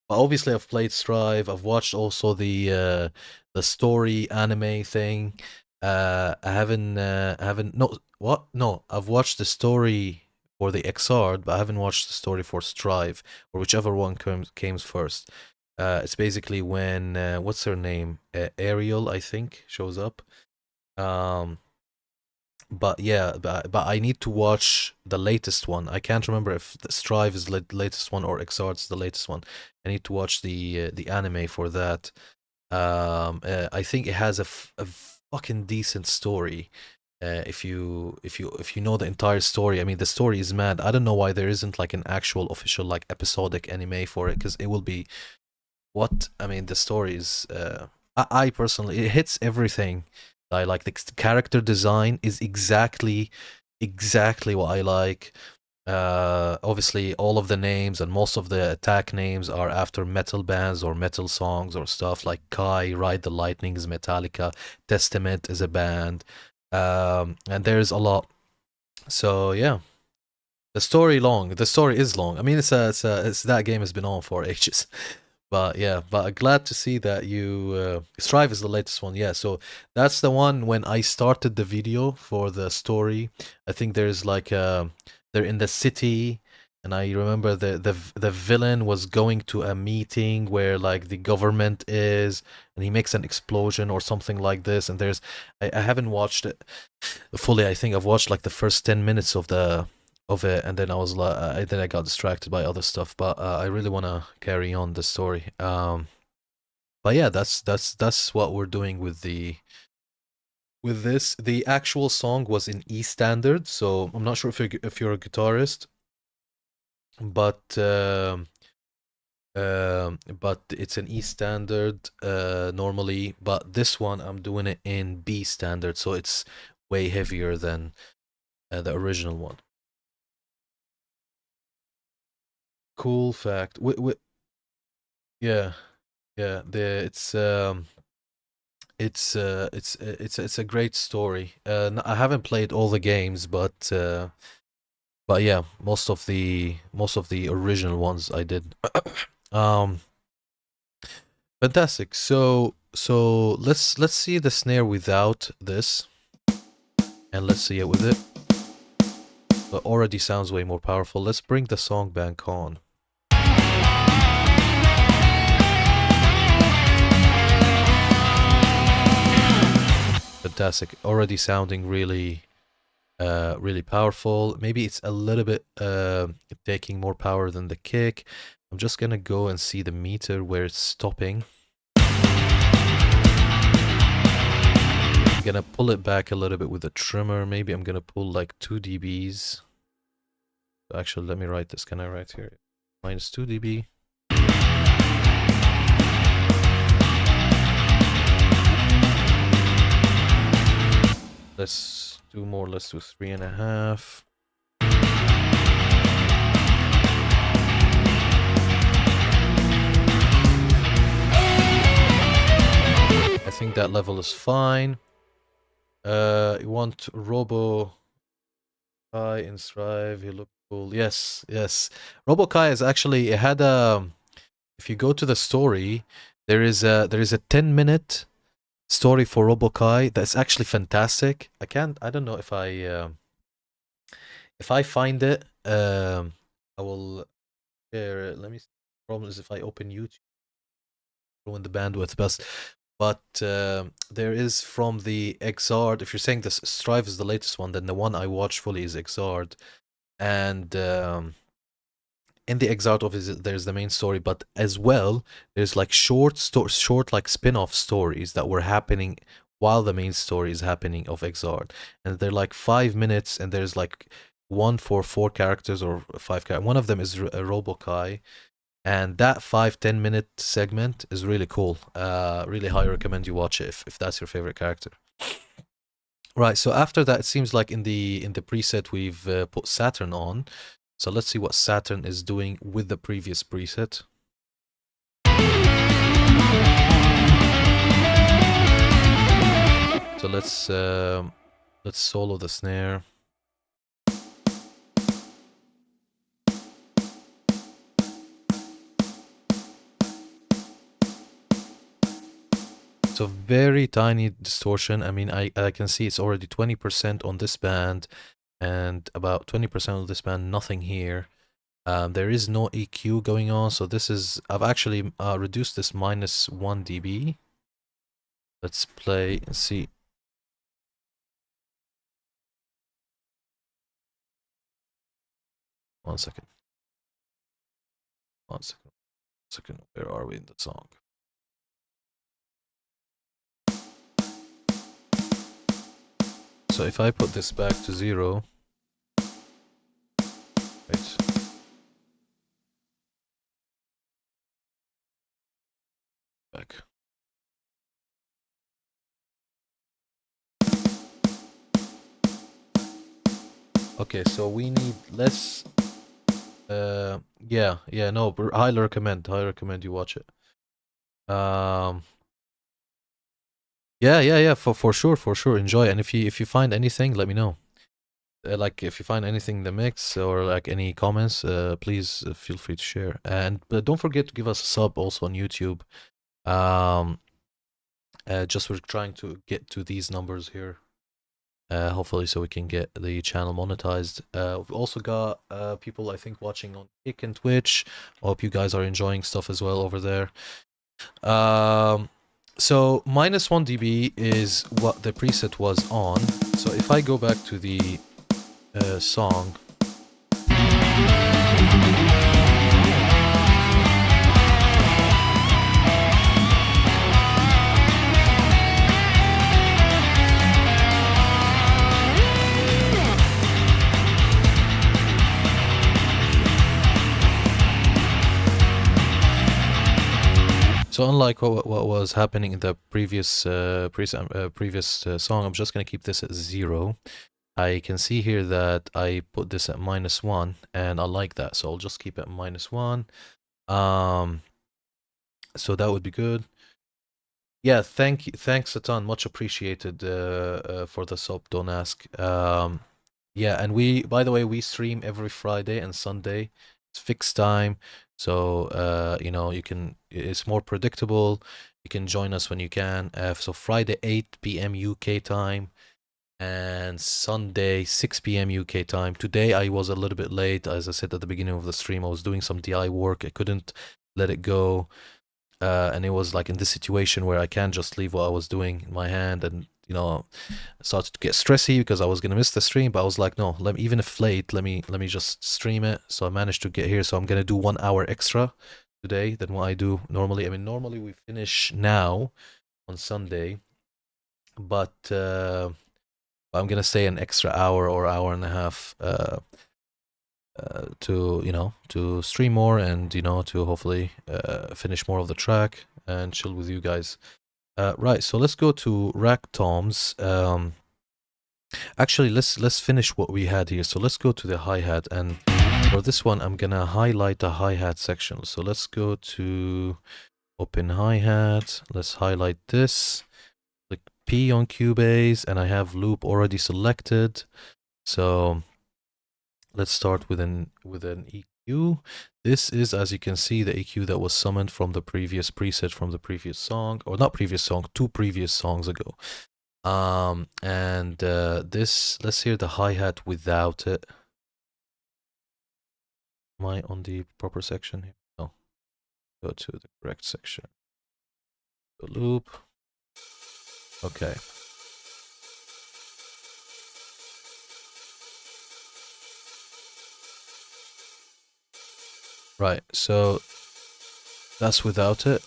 But obviously, I've played Strive. I've watched also the story anime thing. I haven't. No, what? No, I've watched the story for the Xrd, but I haven't watched the story for Strive, or whichever one came first. It's basically when what's her name? Ariel, I think, shows up. But yeah, but I need to watch the latest one. I can't remember if the Strive is the latest one or Exart's the latest one. I need to watch the anime for that. I think it has a fucking decent story. If you know the entire story, I mean the story is mad. I don't know why there isn't like an actual official like episodic anime for it, because it will be what I mean. The story is I personally, it hits everything. I like the character design is exactly what I like. Obviously, all of the names and most of the attack names are after metal bands or metal songs or stuff like Kai, Ride the Lightning is Metallica, Testament is a band, and there's a lot. So yeah, the story long. The story is long. I mean, it's that game has been on for ages. But yeah, but glad to see that you Strive is the latest one. Yeah, so that's the one when I started the video for the story. I think there's like they're in the city, and I remember the villain was going to a meeting where like the government is, and he makes an explosion or something like this. And I haven't watched it fully. I think I've watched like the first 10 minutes of it, and then I was like, then I got distracted by other stuff. But I really want to carry on the story. But yeah, that's what we're doing with this. The actual song was in E standard, so I'm not sure if you're a guitarist, but it's an E standard normally. But this one I'm doing it in B standard, so it's way heavier than the original one. Cool fact. Yeah. Yeah, it's a great story. I haven't played all the games, but yeah, most of the original ones I did. Um, Fantastic. So let's see the snare without this, and let's see it with it. It already sounds way more powerful. Let's bring the song back on. Fantastic. Already sounding really really powerful. Maybe it's a little bit taking more power than the kick. I'm just gonna go and see the meter where it's stopping. I'm gonna pull it back a little bit with a trimmer. Maybe I'm gonna pull like 2 dBs. Actually, let me write this. Can I write here? Minus 2 dB. Let's do more. Let's do 3.5. I think that level is fine. You want Robo Kai in Strive? You look cool. Yes, yes. Robo Kai is actually, it had a. If you go to the story, there is a 10-minute story for Robo Kai that's actually fantastic. I don't know if I find it, I will share it. Let me see. The problem is if I open YouTube, ruin the bandwidth, but there is from the Exard. If you're saying this Strive is the latest one, then the one I watched fully is Exard, and in the Exard office there's the main story, but as well there's like short like spin-off stories that were happening while the main story is happening of Exard, and they're like 5 minutes, and there's like one for 4 characters or 5 characters. One of them is Robokai, and that 5-10 minute segment is really cool. Really highly recommend you watch it if that's your favorite character. Right, so after that, it seems like in the preset we've put Saturn on. So let's see what Saturn is doing with the previous preset. So let's solo the snare. So very tiny distortion. I mean, I can see it's already 20% on this band, and about 20% of this band, nothing here. There is no EQ going on, so this is, I've actually reduced this minus 1 dB. Let's play and see. One second. Where are we in the song? So if I put this back to 0, wait. Back. Okay, so we need less. Yeah, no, highly recommend you watch it. Yeah, for sure, enjoy. And if you find anything, let me know. Like if you find anything in the mix or like any comments, please feel free to share. And don't forget to give us a sub also on YouTube. Just we're trying to get to these numbers here. Hopefully so we can get the channel monetized. We've also got people, I think, watching on Kick and Twitch. Hope you guys are enjoying stuff as well over there. So minus 1 dB is what the preset was on. So if I go back to the song, so unlike what was happening in the previous song, I'm just gonna keep this at 0. I can see here that I put this at minus 1, and I like that, so I'll just keep it at minus 1. So that would be good. Yeah, thanks a ton, much appreciated for the sub. Don't ask. Yeah, and by the way, we stream every Friday and Sunday. It's fixed time, so you know, it's more predictable. You can join us when you can. So Friday 8 p.m. UK time and Sunday 6 p.m. UK time. Today I was a little bit late, as I said at the beginning of the stream. I was doing some DI work. I couldn't let it go. And it was like in this situation where I can't just leave what I was doing in my hand, and you know, I started to get stressy because I was gonna miss the stream. But I was like, no, even if late, let me just stream it. So I managed to get here. So I'm gonna do 1 hour extra today than what I do normally. I mean, normally we finish now on Sunday, but I'm gonna stay an extra hour or hour and a half to stream more, and to hopefully finish more of the track and chill with you guys. Right, so let's go to rack toms. Actually, let's finish what we had here. So let's go to the hi-hat, and for this one I'm gonna highlight the hi-hat section. So let's go to open hi-hat. Let's highlight this. Click P on Cubase, and I have loop already selected. So let's start with an EQ. This is, as you can see, the EQ that was summoned from the previous preset from the previous song, or not previous song, 2 previous songs ago. And this, let's hear the hi-hat without it. Am I on the proper section here? No. Go to the correct section. The loop. Okay. Right, so that's without it.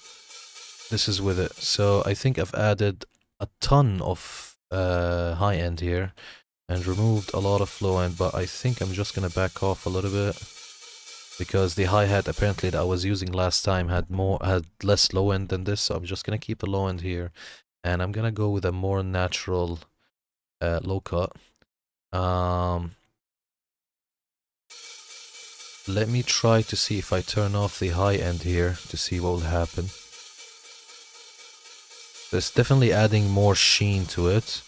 This is with it. So I think I've added a ton of high end here and removed a lot of low end, but I think I'm just gonna back off a little bit because the hi-hat apparently that I was using last time had less low end than this, so I'm just gonna keep the low end here, and I'm gonna go with a more natural low cut. Let me try to see if I turn off the high end here to see what will happen. It's definitely adding more sheen to it.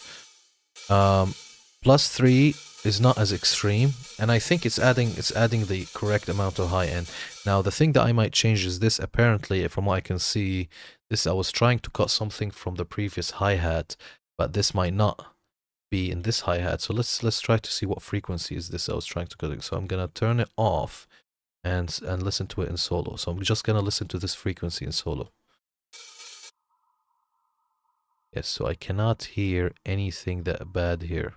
+3 is not as extreme, and I think it's adding the correct amount of high end. Now the thing that I might change is this. Apparently, from what I can see, this, I was trying to cut something from the previous hi-hat, but this might not be in this hi-hat. So let's try to see what frequency is this I was trying to cut. So I'm gonna turn it off and listen to it in solo. So I'm just gonna listen to this frequency in solo. Yes, so I cannot hear anything that bad here.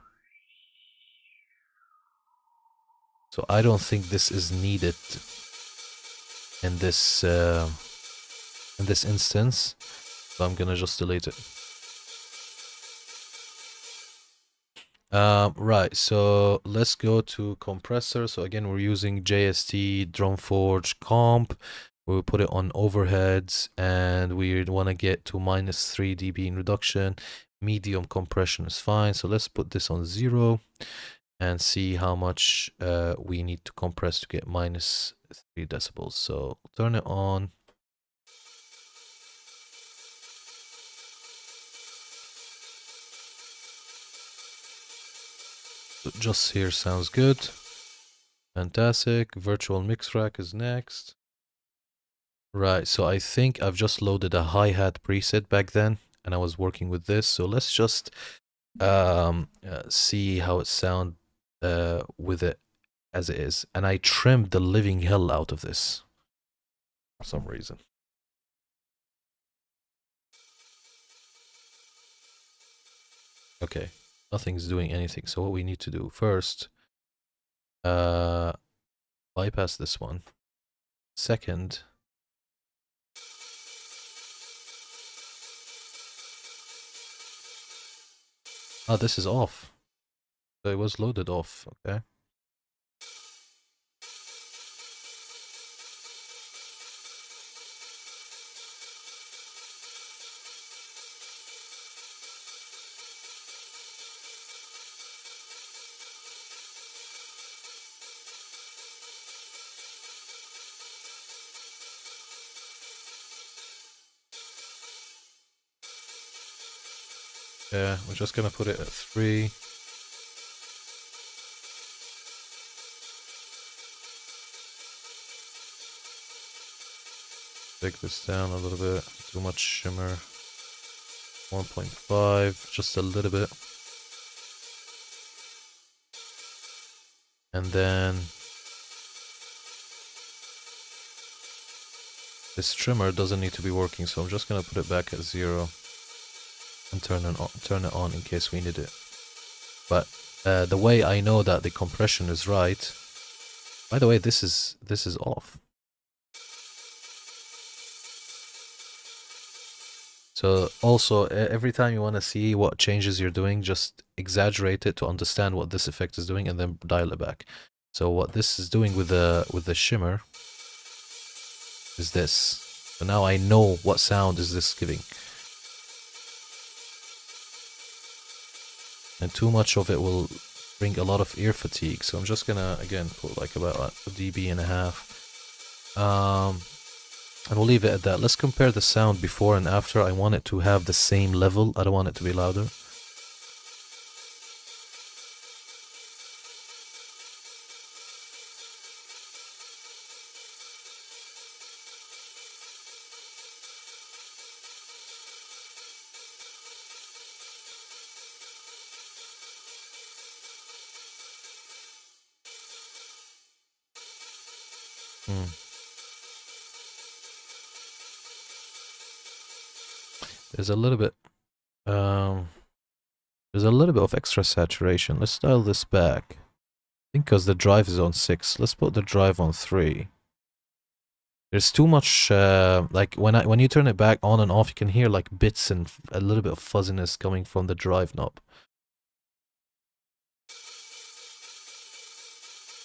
So I don't think this is needed in this instance. So I'm gonna just delete it. Right, so let's go to compressor. So again, we're using JST Drumforge comp. We'll put it on overheads, and we want to get to -3 dB in reduction. Medium compression is fine. So let's put this on 0 and see how much we need to compress to get -3 decibels. So turn it on. So just here sounds good. Fantastic. Virtual mix rack is next. Right, so I think I've just loaded a hi-hat preset back then, and I was working with this. So let's just see how it sounds with it as it is. And I trimmed the living hell out of this for some reason. Okay, nothing's doing anything. So what we need to do first, bypass this one. Second, this is off. So it was loaded off, okay. Yeah, we're just gonna put it at 3. Take this down a little bit. Too much shimmer. 1.5, just a little bit. And then this trimmer doesn't need to be working, so I'm just gonna put it back at 0 and turn it on in case we need it. But the way I know that the compression is right. By the way, this is off. So also, every time you want to see what changes you're doing, just exaggerate it to understand what this effect is doing, and then dial it back. So what this is doing with the shimmer is this. So now I know what sound is this giving. And too much of it will bring a lot of ear fatigue. So I'm just gonna again put like about a dB and a half. And we'll leave it at that. Let's compare the sound before and after. I want it to have the same level. I don't want it to be louder. There's a little bit of extra saturation. Let's dial this back. I think because the drive is on 6. Let's put the drive on 3. There's too much like when you turn it back on and off, you can hear like bits and a little bit of fuzziness coming from the drive knob.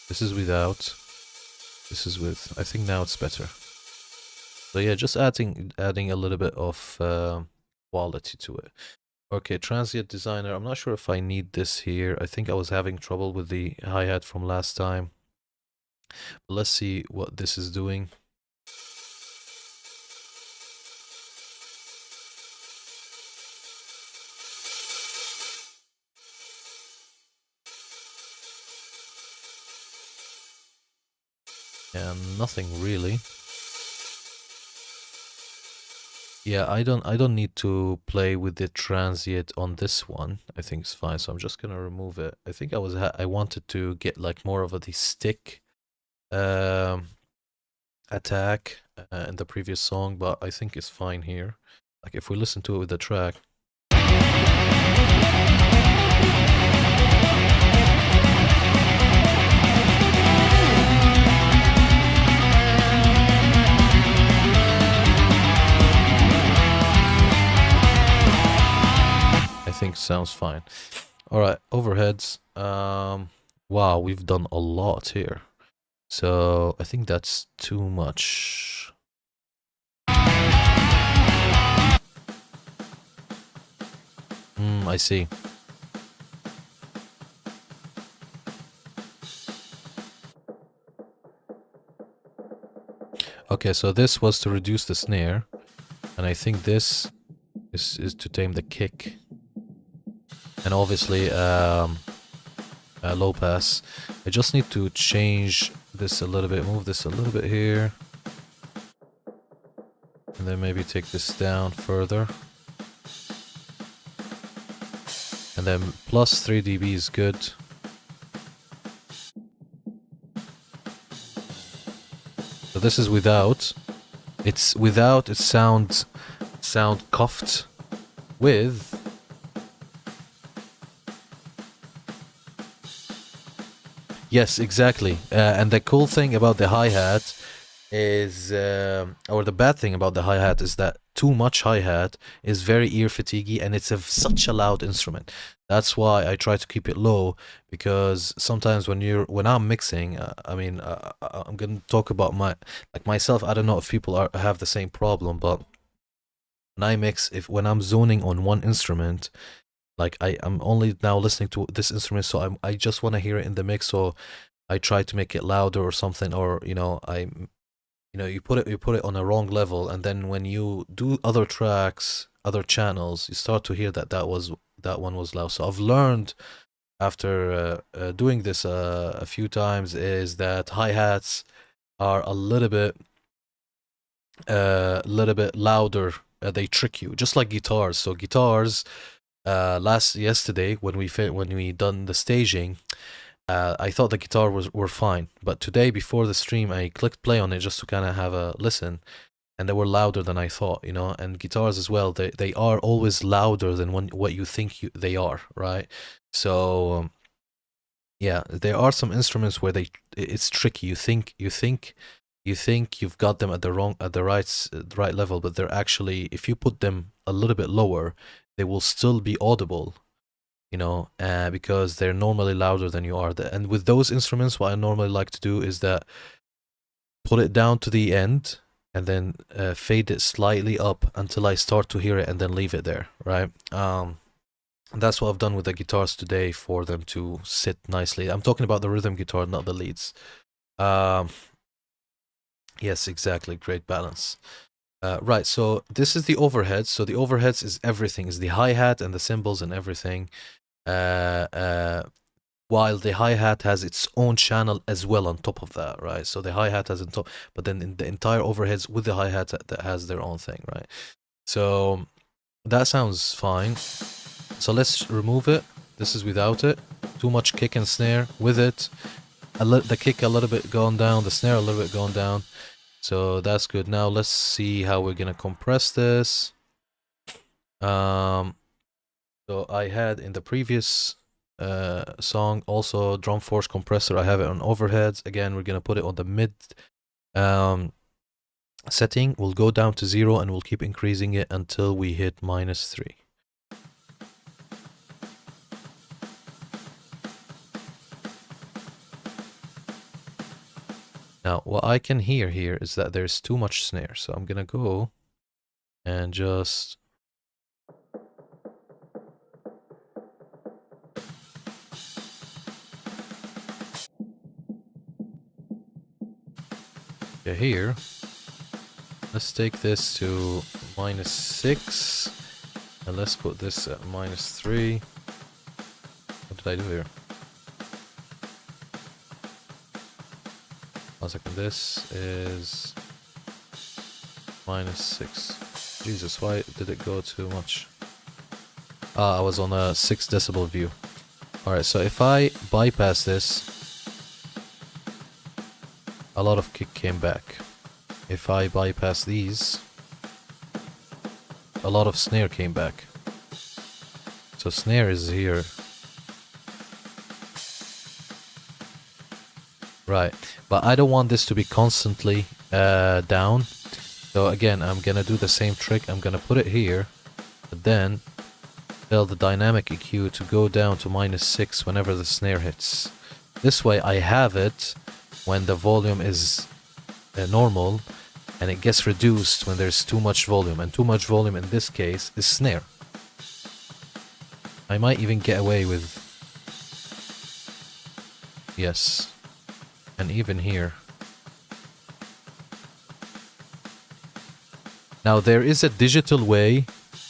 This is without. This is with. I think now it's better. So yeah, just adding a little bit of quality to it. Okay, transient designer. I'm not sure if I need this here. I think I was having trouble with the hi-hat from last time. But let's see what this is doing. And nothing really. Yeah, I don't need to play with the transient on this one. I think it's fine, so I'm just gonna remove it. I think I wanted to get like more of the stick attack in the previous song, but I think it's fine here. Like if we listen to it with the track. I think sounds fine. All right, overheads. Wow, we've done a lot here. So I think that's too much. I see. Okay, so this was to reduce the snare, and I think this is to tame the kick. And obviously low pass. I just need to change this a little bit, move this a little bit here, and then maybe take this down further, and then plus 3 dB is good. So this is without. It's without. It sound cuffed. With yes, exactly. And the cool thing about the hi-hat is, or the bad thing about the hi-hat is that too much hi-hat is very ear fatiguey, and it's such a loud instrument. That's why I try to keep it low, because sometimes when I'm mixing, I mean, I'm gonna talk about myself. I don't know if people have the same problem, but when I mix, when I'm zoning on one instrument, like I'm only now listening to this instrument, so I just want to hear it in the mix, so I try to make it louder or something, or you put it on a wrong level, and then when you do other tracks, other channels, you start to hear that that one was loud. So I've learned after doing this a few times is that hi-hats are a little bit louder. They trick you, just like guitars. So guitars, yesterday when we done the staging, I thought the guitar were fine, but today before the stream I clicked play on it just to kind of have a listen, and they were louder than I thought, you know. And guitars as well, they are always louder than what you think they are, right? So yeah, there are some instruments where it's tricky. You think you've got them at the right level, but they're actually, if you put them a little bit lower, they will still be audible, you know, because they're normally louder than you are. And with those instruments, what I normally like to do is that put it down to the end and then fade it slightly up until I start to hear it, and then leave it there, right? That's what I've done with the guitars today for them to sit nicely. I'm talking about the rhythm guitar, not the leads. Yes, exactly. Great balance. Right, so this is the overheads. So the overheads is everything, is the hi-hat and the cymbals and everything. While the hi-hat has its own channel as well on top of that, right? So the hi-hat has on top, but then in the entire overheads with the hi-hat that has their own thing, right? So that sounds fine. So let's remove it. This is without it. Too much kick and snare. With it, the kick a little bit going down, the snare a little bit going down. So that's good. Now let's see how we're gonna compress this. So I had in the previous song also drum force compressor. I have it on overheads. Again, we're gonna put it on the mid setting. We'll go down to 0 and we'll keep increasing it until we hit -3. Now, what I can hear here is that there's too much snare, so I'm gonna go and just here. Let's take this to -6, and let's put this at -3. What did I do here? 1 second. This is -6. Jesus, why did it go too much? Ah, I was on a 6 decibel view. Alright, so if I bypass this, a lot of kick came back. If I bypass these, a lot of snare came back. So snare is here. Right, but I don't want this to be constantly down. So again, I'm gonna do the same trick. I'm gonna put it here, but then tell the dynamic EQ to go down to -6 whenever the snare hits. This way I have it when the volume is normal, and it gets reduced when there's too much volume. And too much volume in this case is snare. I might even get away with... Yes. And even here. Now there is a digital way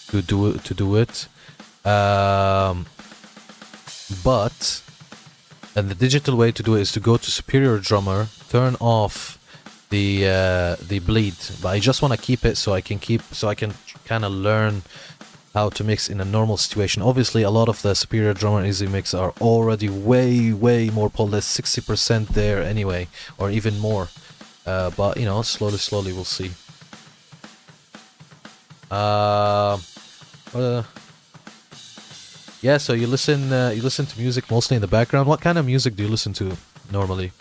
to do it, but the digital way to do it is to go to Superior Drummer, turn off the bleed. But I just want to keep it so I can kind of learn how to mix in a normal situation. Obviously, a lot of the Superior Drummer Easy Mix are already way more polished, 60% there anyway, or even more. But you know, slowly we'll see. Yeah, so you listen to music mostly in the background. What kind of music do you listen to normally?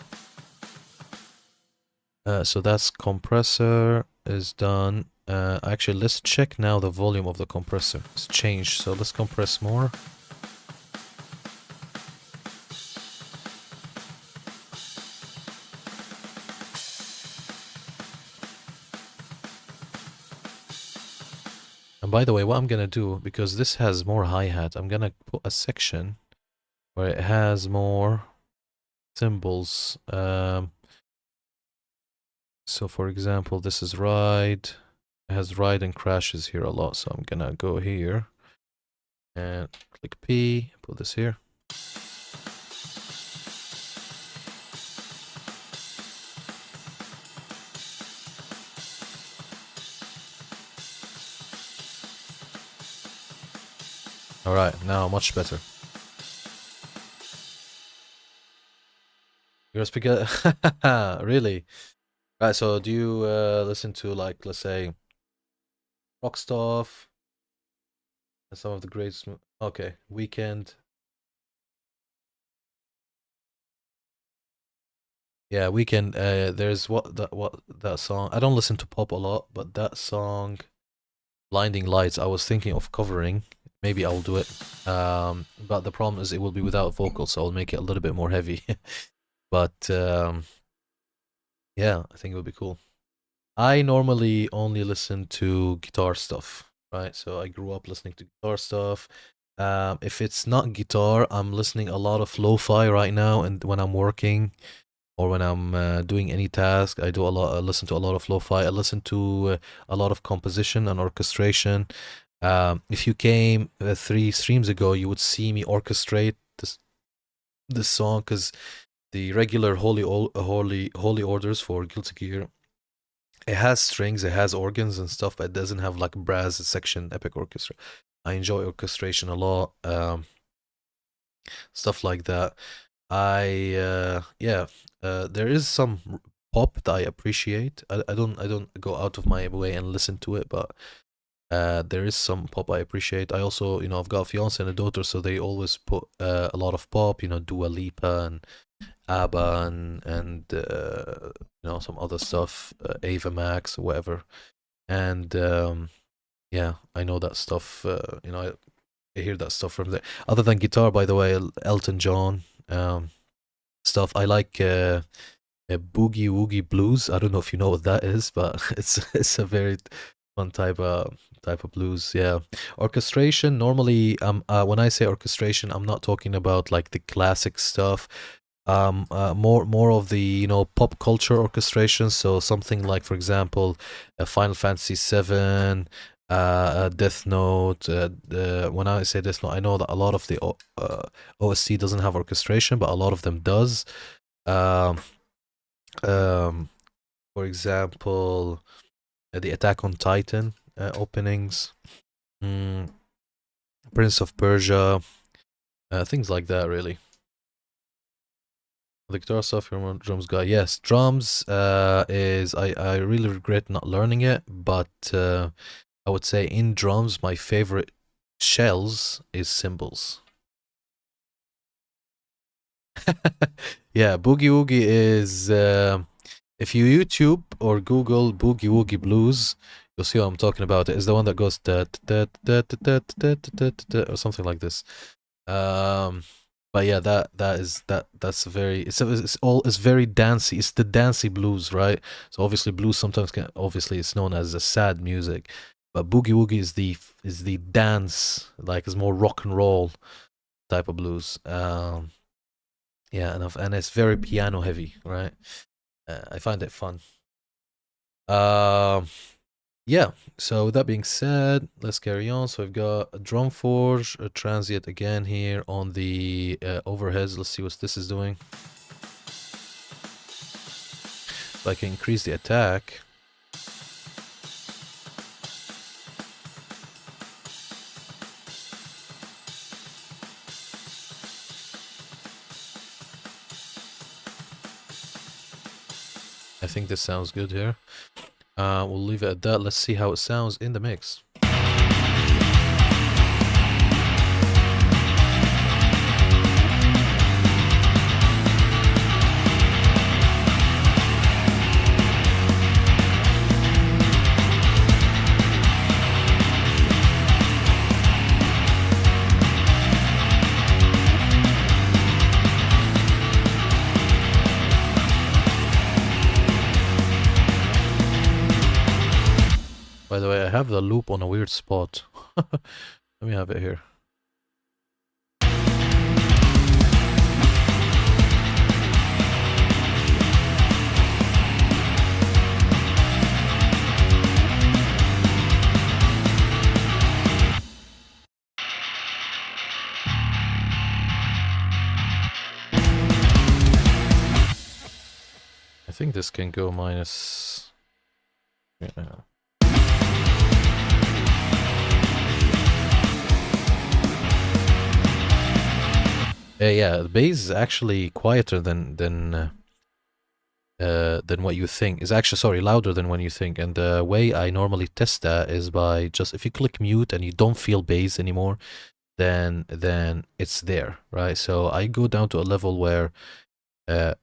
So that's compressor is done. Actually, let's check now the volume of the compressor. It's changed, so let's compress more. And by the way, what I'm gonna do, because this has more hi-hat, I'm gonna put a section where it has more cymbals. So for example, this is ride. It has ride and crashes here a lot, so I'm gonna go here And click P, put this here. All right, now much better. You're a speaker? Really? Right, so do you listen to, like, let's say, rock stuff? And some of the greatest... Okay, Weekend. Yeah, Weekend. There's that song. I don't listen to pop a lot, but that song, Blinding Lights, I was thinking of covering. Maybe I'll do it. But the problem is it will be without vocals, so I'll make it a little bit more heavy. But yeah, I think it would be cool. I normally only listen to guitar stuff, right? So I grew up listening to guitar stuff. If it's not guitar, I'm listening a lot of lo-fi right now, and when I'm working or when I'm doing any task, I listen to a lot of lo-fi. I listen to a lot of composition and orchestration. If you came 3 streams ago, you would see me orchestrate this song, because the regular holy orders for GuiltyGear, it has strings, it has organs and stuff, but it doesn't have like brass section, epic orchestra. I enjoy orchestration a lot, stuff like that. There is some pop that I appreciate. I don't go out of my way and listen to it, but there is some pop I appreciate. I also, I've got a fiance and a daughter, so they always put a lot of pop, Dua Lipa and ABBA and some other stuff, Ava Max or whatever. And yeah, I know that stuff. I hear that stuff from there. Other than guitar, by the way, Elton John stuff. I like Boogie Woogie Blues. I don't know if you know what that is, but it's a very fun type of blues. Yeah, orchestration. Normally, when I say orchestration, I'm not talking about like the classic stuff. More of the pop culture orchestration. So something like, for example, Final Fantasy VII, Death Note. When I say Death Note, I know that a lot of the OST doesn't have orchestration, but a lot of them does. For example, the Attack on Titan openings, Prince of Persia, things like that, really. The guitar stuff, you're a drums guy. Yes, drums is, I really regret not learning it, but I would say in drums, my favorite shells is cymbals. Yeah, Boogie Woogie is, if you YouTube or Google Boogie Woogie Blues, you'll see what I'm talking about. It's the one that goes da da da da da da da da or something like this. But yeah, that's very, it's very dancey. It's the dancey blues, right? So obviously blues sometimes it's known as a sad music, but Boogie Woogie is the dance, like it's more rock and roll type of blues. Yeah, and it's very piano heavy, right? I find it fun. Yeah, so with that being said, let's carry on. So we've got a drum forge, a transient again here on the overheads. Let's see what this is doing. If I can increase the attack. I think this sounds good here. We'll leave it at that. Let's see how it sounds in the mix. By the way, I have the loop on a weird spot. Let me have it here. think this can go minus... Yeah. Yeah, the bass is actually quieter than what you think. Is actually, sorry, louder than when you think. And the way I normally test that is by just, if you click mute and you don't feel bass anymore, then it's there, right? So I go down to a level where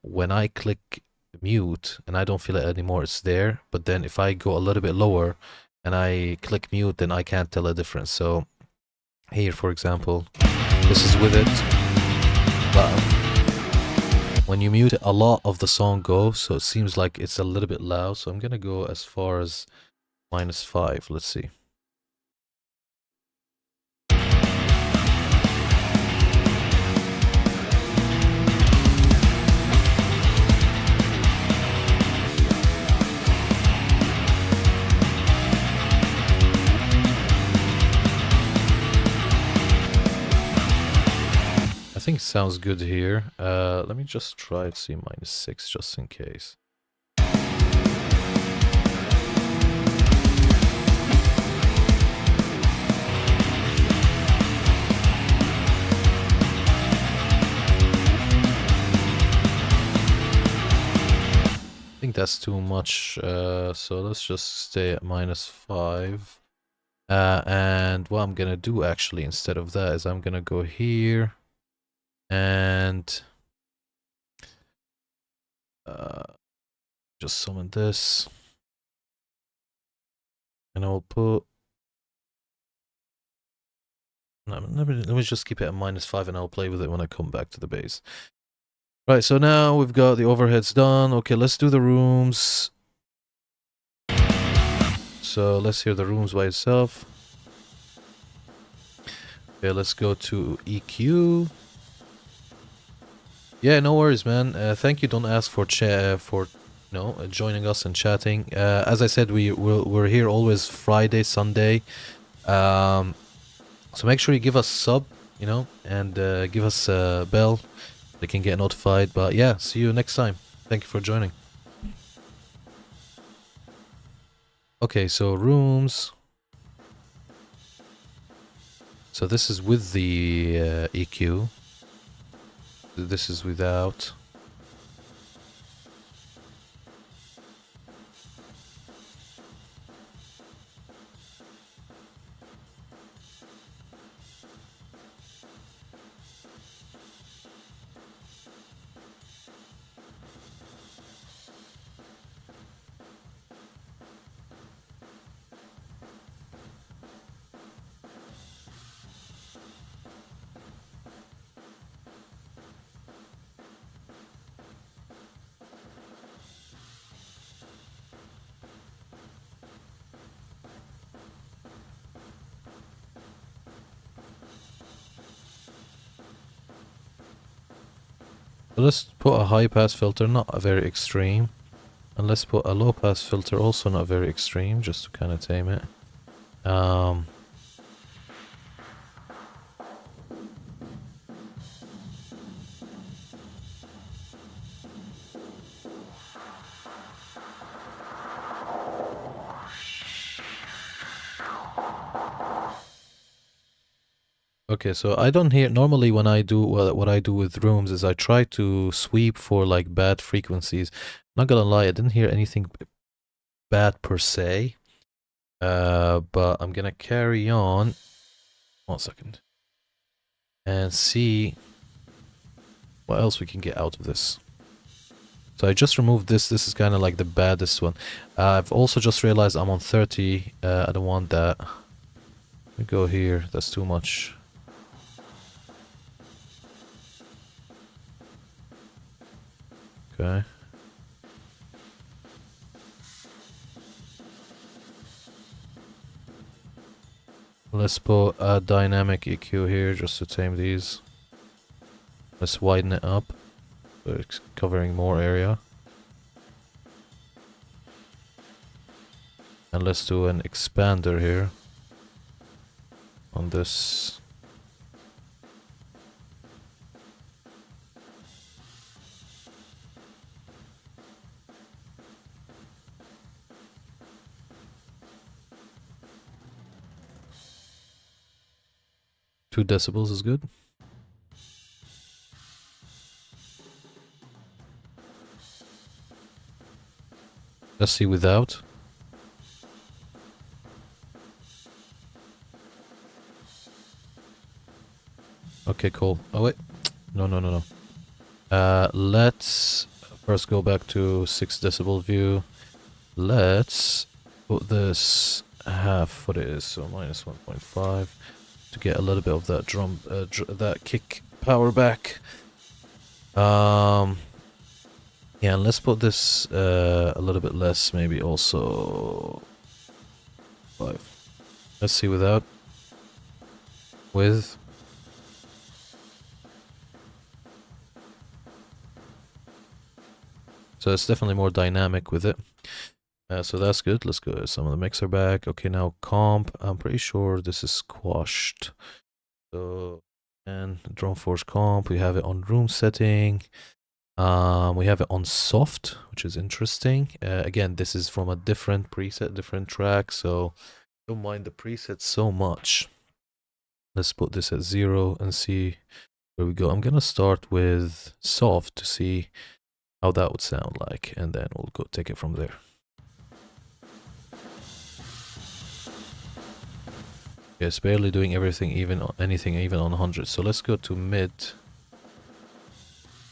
when I click mute and I don't feel it anymore, it's there. But then if I go a little bit lower and I click mute, then I can't tell a difference. So here, for example, this is with it. But when you mute it, a lot of the song goes, so it seems like it's a little bit loud. So I'm gonna go as far as -5. Let's see. I think it sounds good here. Let me just try to see -6 just in case. I think that's too much, so let's just stay at -5. And what I'm gonna do actually instead of that is I'm gonna go here and just summon this, and I'll put, no, let me just keep it at -5 and I'll play with it when I come back to the bass. Right, so now we've got the overheads done. Okay, let's do the rooms. So let's hear the rooms by itself. Okay, let's go to EQ. Yeah, no worries, man. Thank you. Don't ask for joining us and chatting. As I said, we're here always Friday, Sunday. So make sure you give us sub, and give us a bell. They can get notified. But yeah, see you next time. Thank you for joining. Okay, so rooms. So this is with the EQ. This is without. So let's put a high pass filter, not a very extreme. And let's put a low pass filter, also not very extreme, just to kind of tame it. Okay, so I don't hear, normally when I do, what I do with rooms is I try to sweep for like bad frequencies. Not gonna lie, I didn't hear anything bad per se. But I'm gonna carry on. 1 second. And see what else we can get out of this. So I just removed this. This is kind of like the baddest one. I've also just realized I'm on 30. I don't want that. Let me go here. That's too much. Okay. Let's put a dynamic EQ here just to tame these. Let's widen it up so it's covering more area. And let's do an expander here on this. 2 decibels is good. Let's see without. Okay, cool. Oh wait, no. Let's first go back to 6 decibel view. Let's put this half what it is, so minus 1.5 to get a little bit of that drum, that kick power back. Yeah, and let's put this a little bit less, maybe also 5. Let's see without. With. So it's definitely more dynamic with it. So that's good. Let's go some of the mixer back. Okay, now comp. I'm pretty sure this is squashed. So, and drum force comp. We have it on room setting. We have it on soft, which is interesting. Again, this is from a different preset, different track. So don't mind the preset so much. Let's put this at 0 and see where we go. I'm gonna start with soft to see how that would sound like, and then we'll go take it from there. Okay, it's barely doing everything, anything even on 100. So let's go to mid.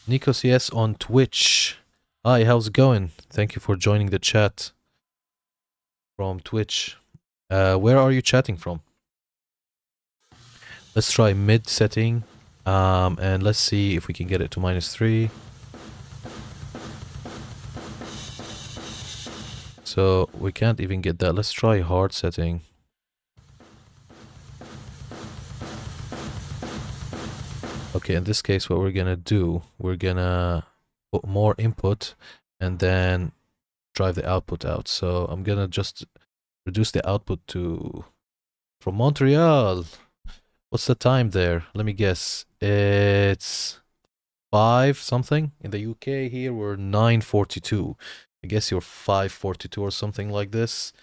NikoCsYou on Twitch. Hi, how's it going? Thank you for joining the chat from Twitch. Where are you chatting from? Let's try mid setting, and let's see if we can get it to -3. So we can't even get that. Let's try hard setting. Okay, in this case, what we're gonna do, we're gonna put more input and then drive the output out. So I'm gonna just reduce the output to, from Montreal. What's the time there? Let me guess. It's 5 something. In the UK here, we're 9:42. I guess you're 5:42 or something like this.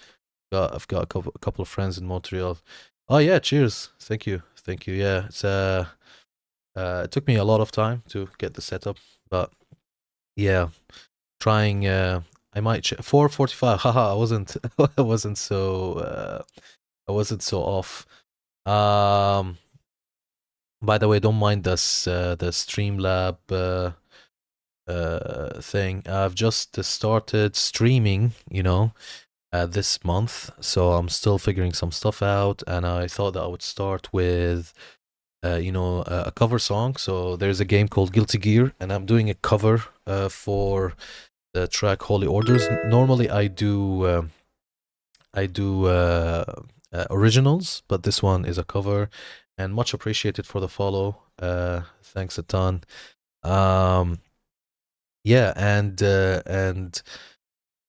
I've got a couple of friends in Montreal. Oh yeah, cheers. Thank you. Yeah, it's it took me a lot of time to get the setup, but yeah, trying. I might 4:45. Haha, I wasn't. I wasn't so. I wasn't so off. By the way, don't mind this the Streamlab thing. I've just started streaming, this month, so I'm still figuring some stuff out, and I thought that I would start with a cover song. So there's a game called GuiltyGear, and I'm doing a cover for the track Holy Orders. Normally I do originals, but this one is a cover, and much appreciated for the follow. Thanks a ton. Yeah, and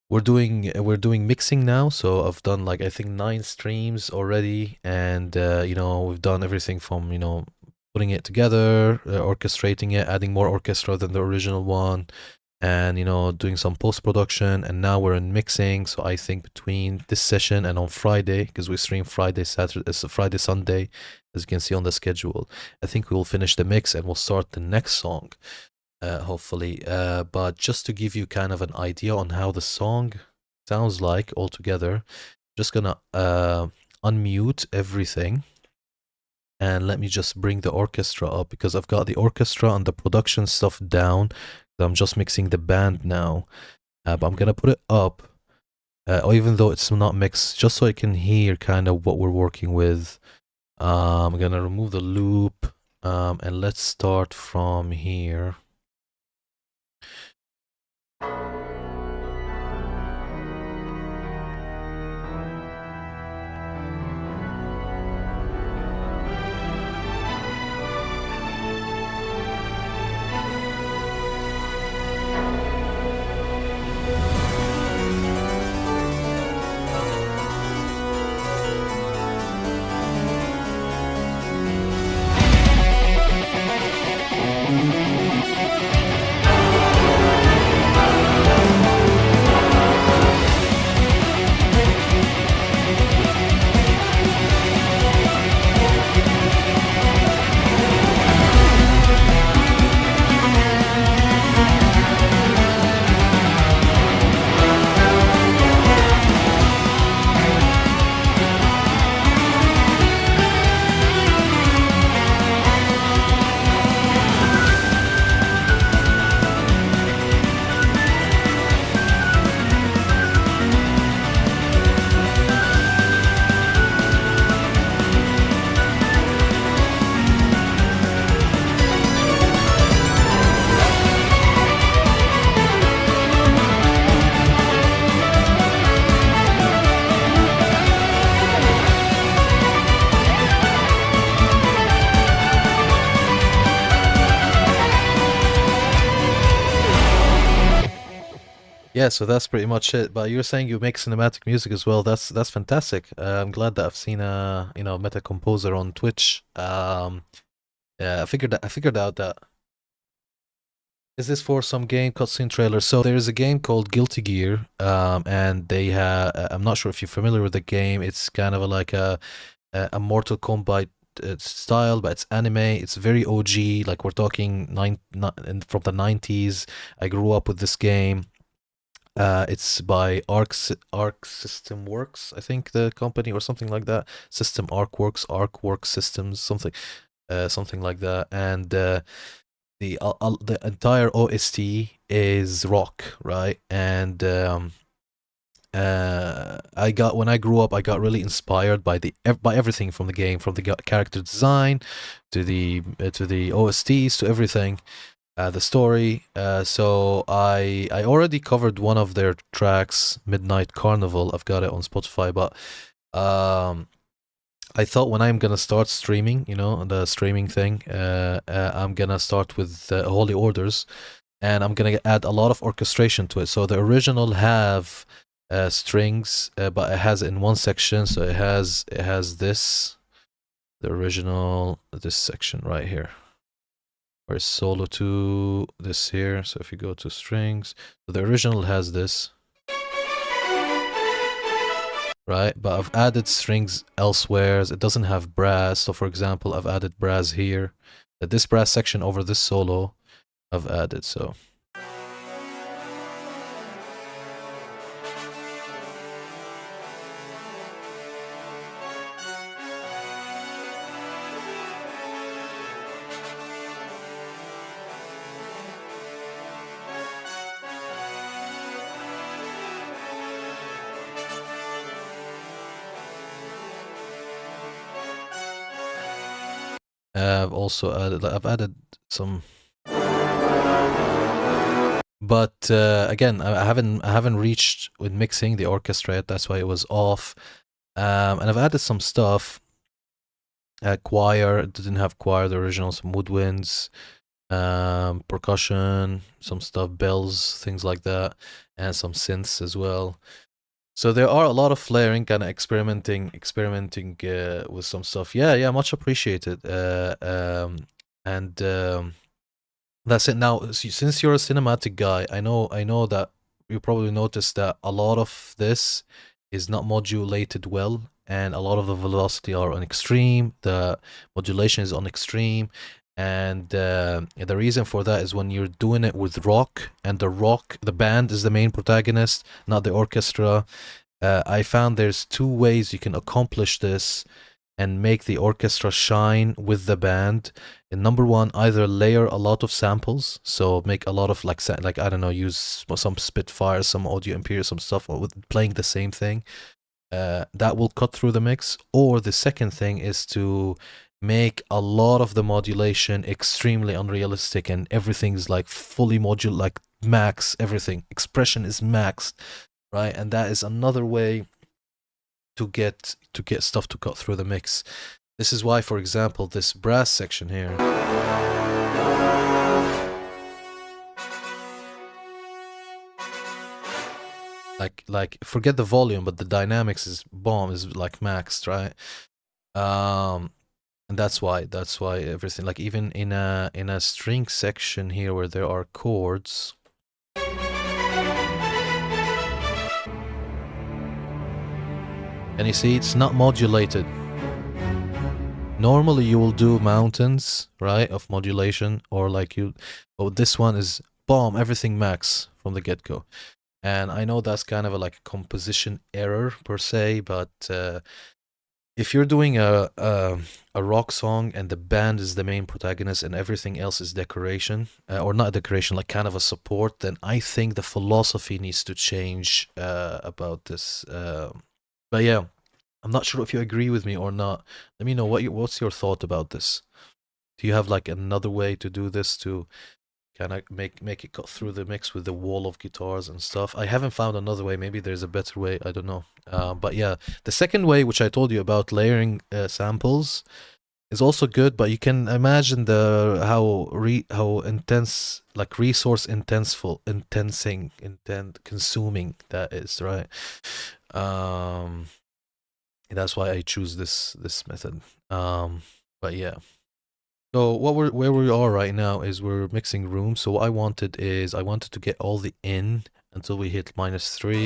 we're doing mixing now. So I've done like I think 9 streams already, and we've done everything from putting it together, orchestrating it, adding more orchestra than the original one, and doing some post-production, and now we're in mixing. So I think between this session and on Friday, because we stream Friday, Saturday, Friday, Sunday, as you can see on the schedule, I think we'll finish the mix and we'll start the next song, hopefully. But just to give you kind of an idea on how the song sounds like altogether, just gonna unmute everything. And let me just bring the orchestra up, because I've got the orchestra and the production stuff down. I'm just mixing the band now, but I'm gonna put it up, even though it's not mixed, just so I can hear kind of what we're working with. I'm gonna remove the loop, and let's start from here. Yeah, so that's pretty much it. But you're saying you make cinematic music as well. That's fantastic. I'm glad that I've seen a meta composer on Twitch. Yeah, I figured out that. Is this for some game cutscene trailer? So there is a game called Guilty Gear, and they have. I'm not sure if you're familiar with the game. It's kind of like a Mortal Kombat style, but it's anime. It's very OG. Like we're talking from the 90s. I grew up with this game. It's by Arc System Works, I think the company or something like that. System Arcworks Systems, something like that. And the entire OST is rock, right? And when I grew up, I got really inspired by by everything from the game, from the character design to the OSTs to everything. The story. So I already covered one of their tracks, Midnight Carnival. I've got it on Spotify, but I thought when I'm gonna start streaming, the streaming thing, I'm gonna start with Holy Orders, and I'm gonna add a lot of orchestration to it. So the original have strings, but it has in one section. So it has the original, this section right here. Where's solo 2, this here. So if you go to strings, so the original has this, right? But I've added strings elsewhere. It doesn't have brass. So for example, I've added brass here. This brass section over this solo, I've added. So I've added some, but again, I haven't reached with mixing the orchestra yet. That's why it was off. And I've added some stuff. Choir, it didn't have choir, the original, some woodwinds, percussion, some stuff, bells, things like that, and some synths as well. So there are a lot of flaring, kind of experimenting with some stuff. Yeah, much appreciated. And that's it. Now, since you're a cinematic guy, I know that you probably noticed that a lot of this is not modulated well, and a lot of the velocity are on extreme. The modulation is on extreme, and the reason for that is when you're doing it with rock, and the band is the main protagonist, not the orchestra. I found there's two ways you can accomplish this and make the orchestra shine with the band. And number one, either layer a lot of samples, so make a lot of like I don't know, use some Spitfire, some Audio Imperial, some stuff with playing the same thing. That will cut through the mix. Or the second thing is to make a lot of the modulation extremely unrealistic, and everything's like fully like max, everything expression is maxed, right? And that is another way to get stuff to cut through the mix. This is why, for example, this brass section here, like forget the volume, but the dynamics is bomb, is like maxed, right? And that's why everything, like even in a string section here where there are chords, and you see it's not modulated. Normally you will do mountains, right, of modulation, or like this one is bomb, everything max from the get-go. And I know that's kind of like a composition error per se, but if you're doing a rock song and the band is the main protagonist and everything else is decoration, or not decoration, like kind of a support, then I think the philosophy needs to change about this. But yeah, I'm not sure if you agree with me or not. Let me know what's your thought about this. Do you have like another way to do this to kind of make it cut through the mix with the wall of guitars and stuff? I haven't found another way. Maybe there's a better way. I don't know. But yeah, the second way, which I told you about, layering samples, is also good, but you can imagine how intense, like resource consuming that is, right? That's why I choose this method. But yeah. So where we are right now is we're mixing rooms. So what I wanted to get all the in until we hit -3.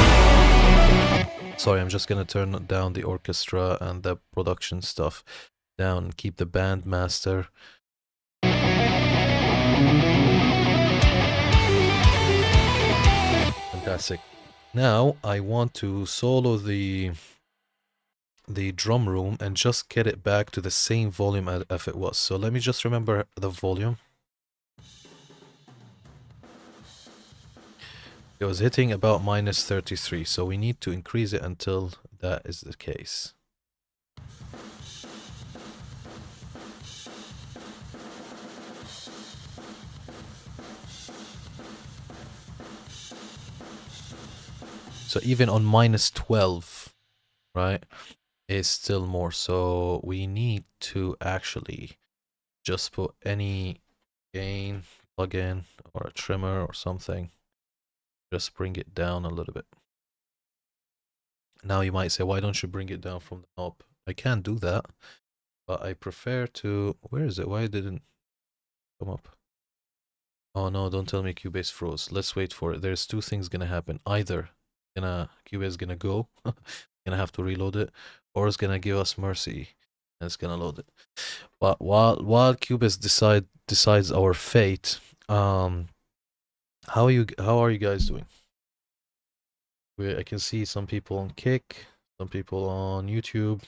Sorry, I'm just gonna turn down the orchestra and the production stuff down and keep the band master. Fantastic. Now I want to solo the drum room and just get it back to the same volume as it was. So let me just remember the volume. It was hitting about -33, so we need to increase it until that is the case. So even on -12, right, is still more. So we need to actually just put any gain plugin or a trimmer or something. Just bring it down a little bit. Now you might say, why don't you bring it down from the knob? I can do that, but I prefer to... Where is it? Why didn't it come up? Oh no, don't tell me Cubase froze. Let's wait for it. There's two things gonna happen. Either Cubase is gonna go, gonna have to reload it, or it's gonna give us mercy and it's gonna load it. But while Cubase decides our fate, how are you guys doing? I can see some people on Kick, some people on YouTube,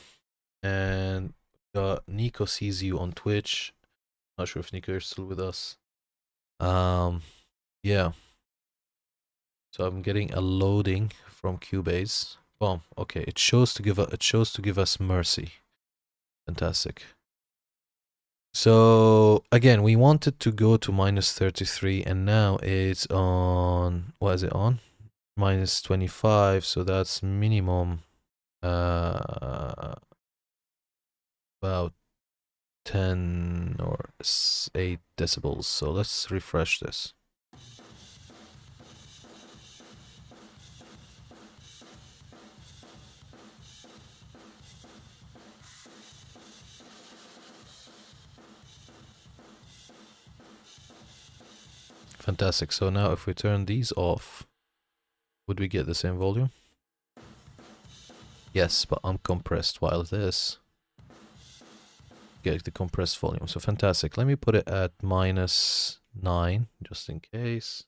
and got NikoCsYou on Twitch. Not sure if Nico is still with us. Yeah. So I'm getting a loading from Cubase. Boom. Okay, it chose to give us mercy. Fantastic. So again, we wanted to go to -33, and now it's on. What is it on? -25. So that's minimum. About 10 or 8 decibels. So let's refresh this. Fantastic. So now if we turn these off, would we get the same volume? Yes, but uncompressed, while this get the compressed volume. So fantastic. Let me put it at -9 just in case.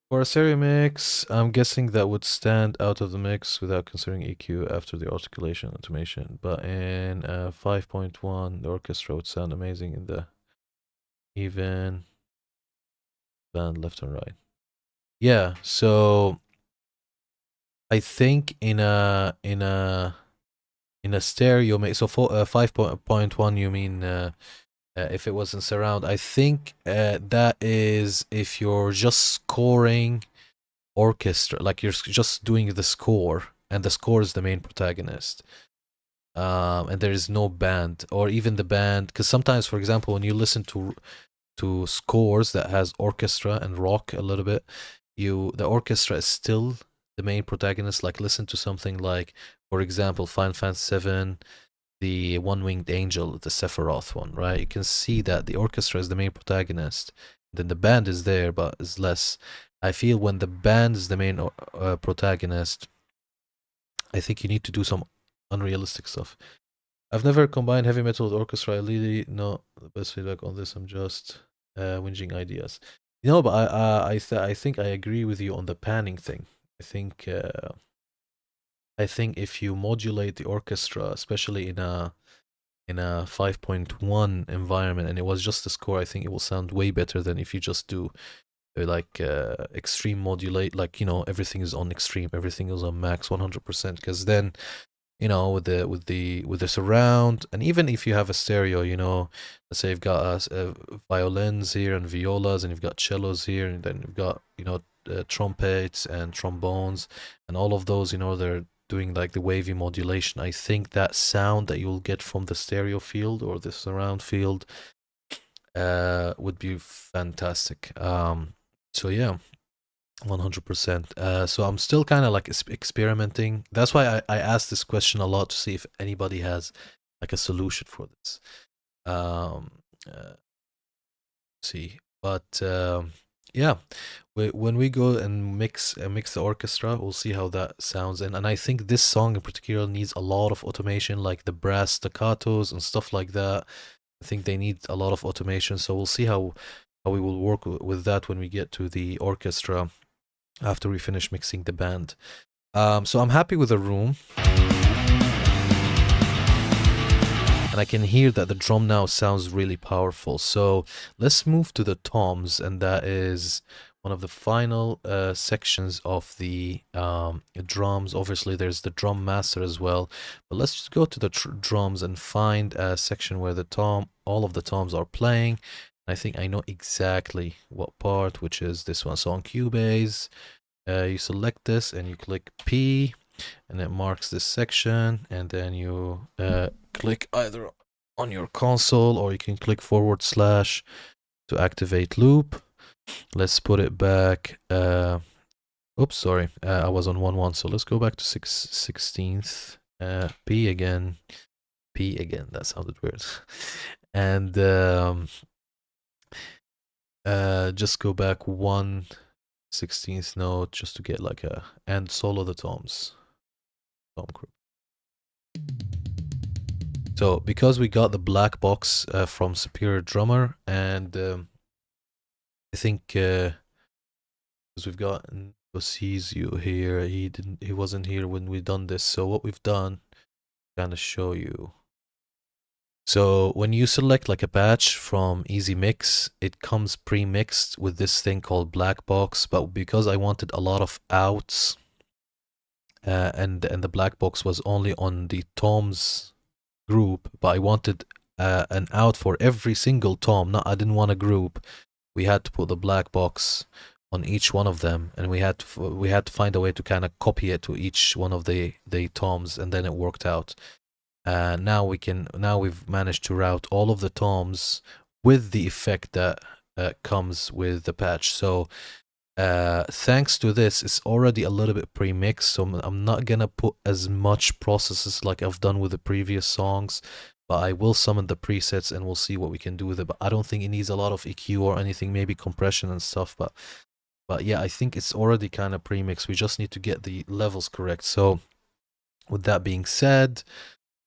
For a stereo mix, I'm guessing that would stand out of the mix without considering EQ after the articulation automation. But in 5.1, the orchestra would sound amazing in the even band left and right. Yeah, so I think in a stereo mix, so for 5.1, you mean if it was in surround? I think that is if you're just scoring orchestra, like you're just doing the score, and the score is the main protagonist. And there is no band, or even the band, because sometimes, for example, when you listen to scores that has orchestra and rock a little bit, the orchestra is still the main protagonist. Like listen to something like, for example, Final Fantasy VII, the One-Winged Angel, the Sephiroth one, right? You can see that the orchestra is the main protagonist. Then the band is there, but is less. I feel when the band is the main protagonist, I think you need to do some unrealistic stuff. I've never combined heavy metal with orchestra. I really know the best feedback on this. I'm just whinging ideas. You know, but I think I agree with you on the panning thing. I think if you modulate the orchestra, especially in a 5.1 environment, and it was just a score, I think it will sound way better than if you just do like extreme modulate, like, you know, everything is on extreme, everything is on max 100%, because then, you know, with the surround, and even if you have a stereo, you know, let's say you've got violins here and violas, and you've got cellos here, and then you've got, you know, trumpets and trombones, and all of those, you know, they're doing like the wavy modulation, I think that sound that you'll get from the stereo field or the surround field would be fantastic. So yeah, 100%. So I'm still kind of like experimenting. That's why I asked this question a lot to see if anybody has like a solution for this. See, but yeah, when we go and mix the orchestra, we'll see how that sounds. And I think this song in particular needs a lot of automation, like the brass staccatos and stuff like that. I think they need a lot of automation. So we'll see how we will work with that when we get to the orchestra after we finish mixing the band. So I'm happy with the room. And I can hear that the drum now sounds really powerful. So let's move to the toms, and that is one of the final sections of the drums. Obviously, there's the drum master as well. But let's just go to the drums and find a section where all of the toms are playing. I think I know exactly what part, which is this one. So on Cubase, you select this and you click P, and it marks this section, and then you click either on your console, or you can click / to activate loop. Let's put it back. Oops, sorry, I was on 1/1, so let's go back to 16th. P again. That sounded weird. And just go back 1/16th note just to get like and solo the toms. Tom group. So because we got the black box from Superior Drummer, and I think because we've got NikoCsYou here, he wasn't here when we done this. So what we've done, kind of show you. So when you select like a patch from Easy Mix, it comes pre-mixed with this thing called black box. But because I wanted a lot of outs, and the black box was only on the toms group, but I wanted an out for every single tom. I didn't want a group. We had to put the black box on each one of them, and we had to find a way to kind of copy it to each one of the toms, and then it worked out. Now we've managed to route all of the toms with the effect that comes with the patch. So thanks to this, it's already a little bit pre-mixed, so I'm not gonna put as much processes like I've done with the previous songs, but I will summon the presets and we'll see what we can do with it. But I don't think it needs a lot of EQ or anything, maybe compression and stuff, but yeah, I think it's already kind of pre-mixed. We just need to get the levels correct. So with that being said,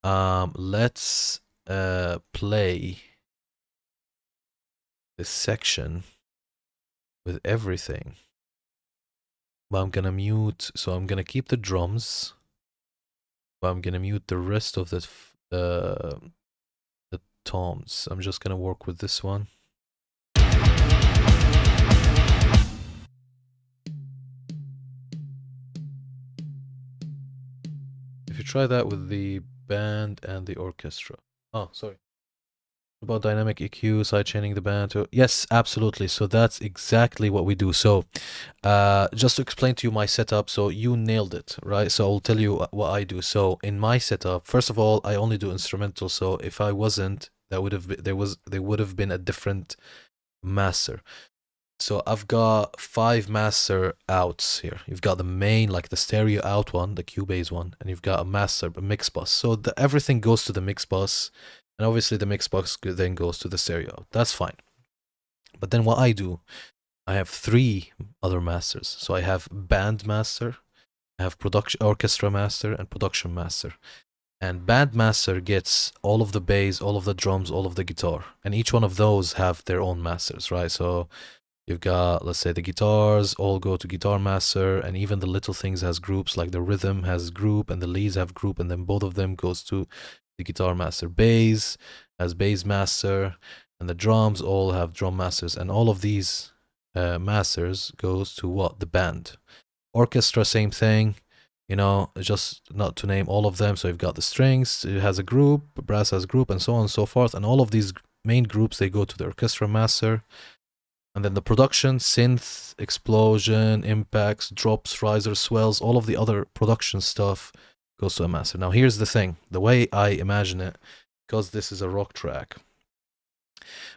let's play this section with everything. But I'm gonna mute, so I'm gonna keep the drums, but I'm gonna mute the rest of the toms. I'm just gonna work with this one. If you try that with the band and the orchestra. Oh, sorry. About dynamic EQ, sidechaining the band. Yes, absolutely. So that's exactly what we do. So just to explain to you my setup, so you nailed it, right? So I'll tell you what I do. So in my setup, first of all, I only do instrumental. So if I wasn't, there would have been a different master. So I've got 5 master outs here. You've got the main, like the stereo out one, the Cubase one, and you've got a master, a mix bus. So everything goes to the mix bus. And obviously the mix box then goes to the stereo. That's fine. But then what I do, I have 3 other masters. So I have band master, I have orchestra master, and production master. And band master gets all of the bass, all of the drums, all of the guitar. And each one of those have their own masters, right? So you've got, let's say, the guitars all go to guitar master, and even the little things has groups, like the rhythm has group and the leads have group, and then both of them goes to the guitar master. Bass has bass master, and the drums all have drum masters, and all of these masters goes to what? The band. Orchestra, same thing, you know, just not to name all of them. So you've got the strings, it has a group, brass has a group, and so on and so forth, and all of these main groups, they go to the orchestra master. And then the production, synth, explosion, impacts, drops, risers, swells, all of the other production stuff goes to a master. Now here's the thing, the way I imagine it, because this is a rock track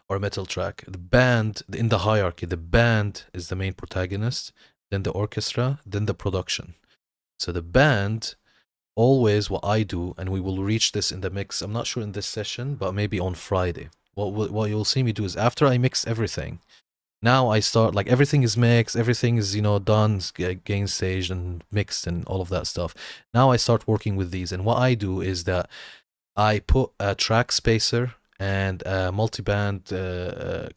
or a metal track, the band, in the hierarchy, the band is the main protagonist, then the orchestra, then the production. So the band, always what I do, and we will reach this in the mix, I'm not sure in this session, but maybe on Friday. What you'll see me do is after I mix everything, now I start, like, everything is mixed, everything is, you know, done, gain staged and mixed and all of that stuff. Now I start working with these, and what I do is that I put a Trackspacer and a multiband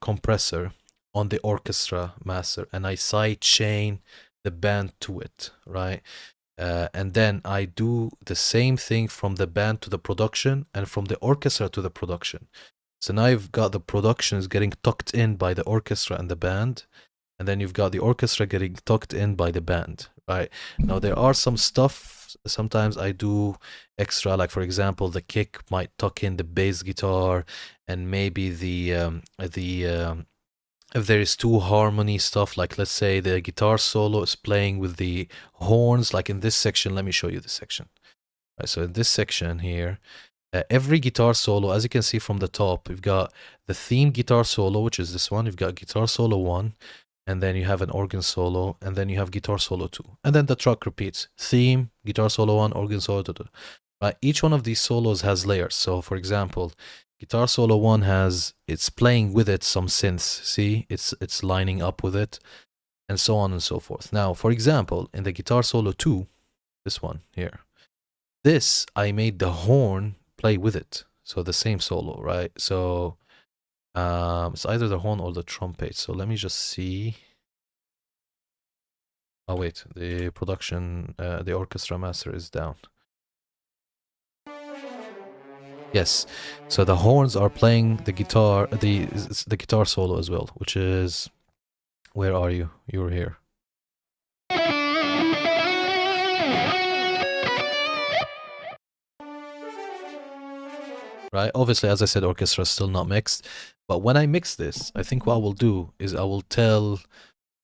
compressor on the orchestra master, and I side chain the band to it, right? And then I do the same thing from the band to the production and from the orchestra to the production. So now you've got the production is getting tucked in by the orchestra and the band, and then you've got the orchestra getting tucked in by the band, right? Now there are some stuff, sometimes I do extra, like for example, the kick might tuck in the bass guitar, and maybe if there is two harmony stuff, like let's say the guitar solo is playing with the horns, like in this section, let me show you this section. Right, so in this section here, every guitar solo, as you can see from the top, we've got the theme guitar solo, which is this one. You've got guitar solo 1, and then you have an organ solo, and then you have guitar solo 2. And then the track repeats. Theme, guitar solo 1, organ solo 2. Right? Each one of these solos has layers. So for example, guitar solo 1 has, it's playing with it some synths. See, it's lining up with it, and so on and so forth. Now, for example, in the guitar solo 2, this one here, this, I made the horn play with it. So the same solo, right? So it's either the horn or the trumpet. So let me just see. Oh wait, the production, the orchestra master is down. Yes, so the horns are playing the guitar, the guitar solo as well, which is, where are you? You're here. Right? Obviously, as I said, orchestra is still not mixed. But when I mix this, I think what I will do is I will tell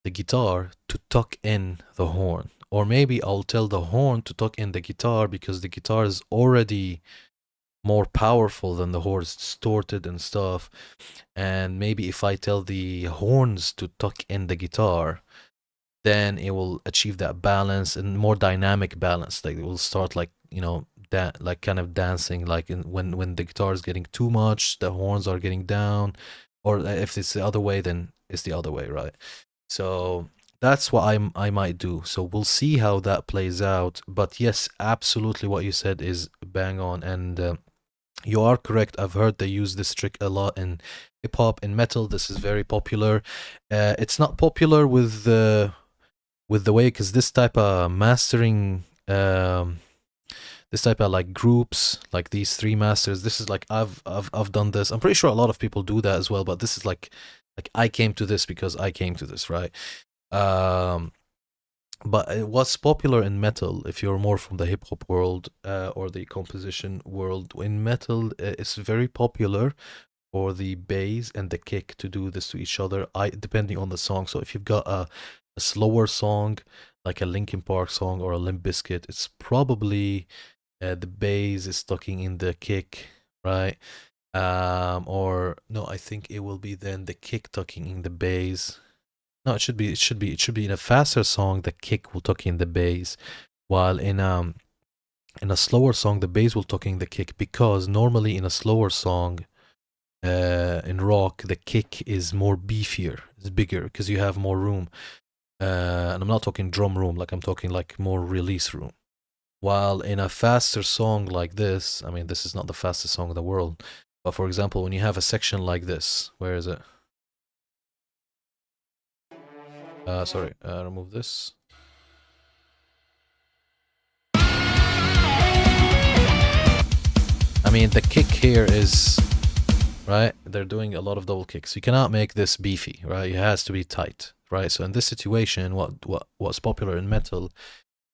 the guitar to tuck in the horn. Or maybe I'll tell the horn to tuck in the guitar, because the guitar is already more powerful than the horn, it's distorted and stuff. And maybe if I tell the horns to tuck in the guitar, then it will achieve that balance and more dynamic balance. Like it will start, like, you know, that, like kind of dancing, like when the guitar is getting too much, the horns are getting down, or if it's the other way, then it's the other way, right? So that's what I might do. So we'll see how that plays out. But yes, absolutely, what you said is bang on, and you are correct. I've heard they use this trick a lot in hip hop, in metal. This is very popular. It's not popular with the way, because this type of mastering, this type of like groups, like these 3 masters, this is like I've done this. I'm pretty sure a lot of people do that as well, but this is like I came to this because I came to this, right? But it was popular in metal. If you're more from the hip hop world or the composition world, in metal, it's very popular for the bass and the kick to do this to each other, depending on the song. So if you've got a slower song, like a Linkin Park song or a Limp Bizkit, it's probably the bass is tucking in the kick, right? Or no, I think it will be then the kick tucking in the bass. No, it should be in a faster song, the kick will tuck in the bass, while in a slower song, the bass will tuck in the kick, because normally in a slower song, in rock, the kick is more beefier, it's bigger, because you have more room. And I'm not talking drum room, like I'm talking like more release room. While in a faster song like this, I mean, this is not the fastest song in the world, but for example, when you have a section like this, where is it? Sorry, remove this. I mean, the kick here is, right, they're doing a lot of double kicks. You cannot make this beefy, right? It has to be tight, right? So in this situation, what's popular in metal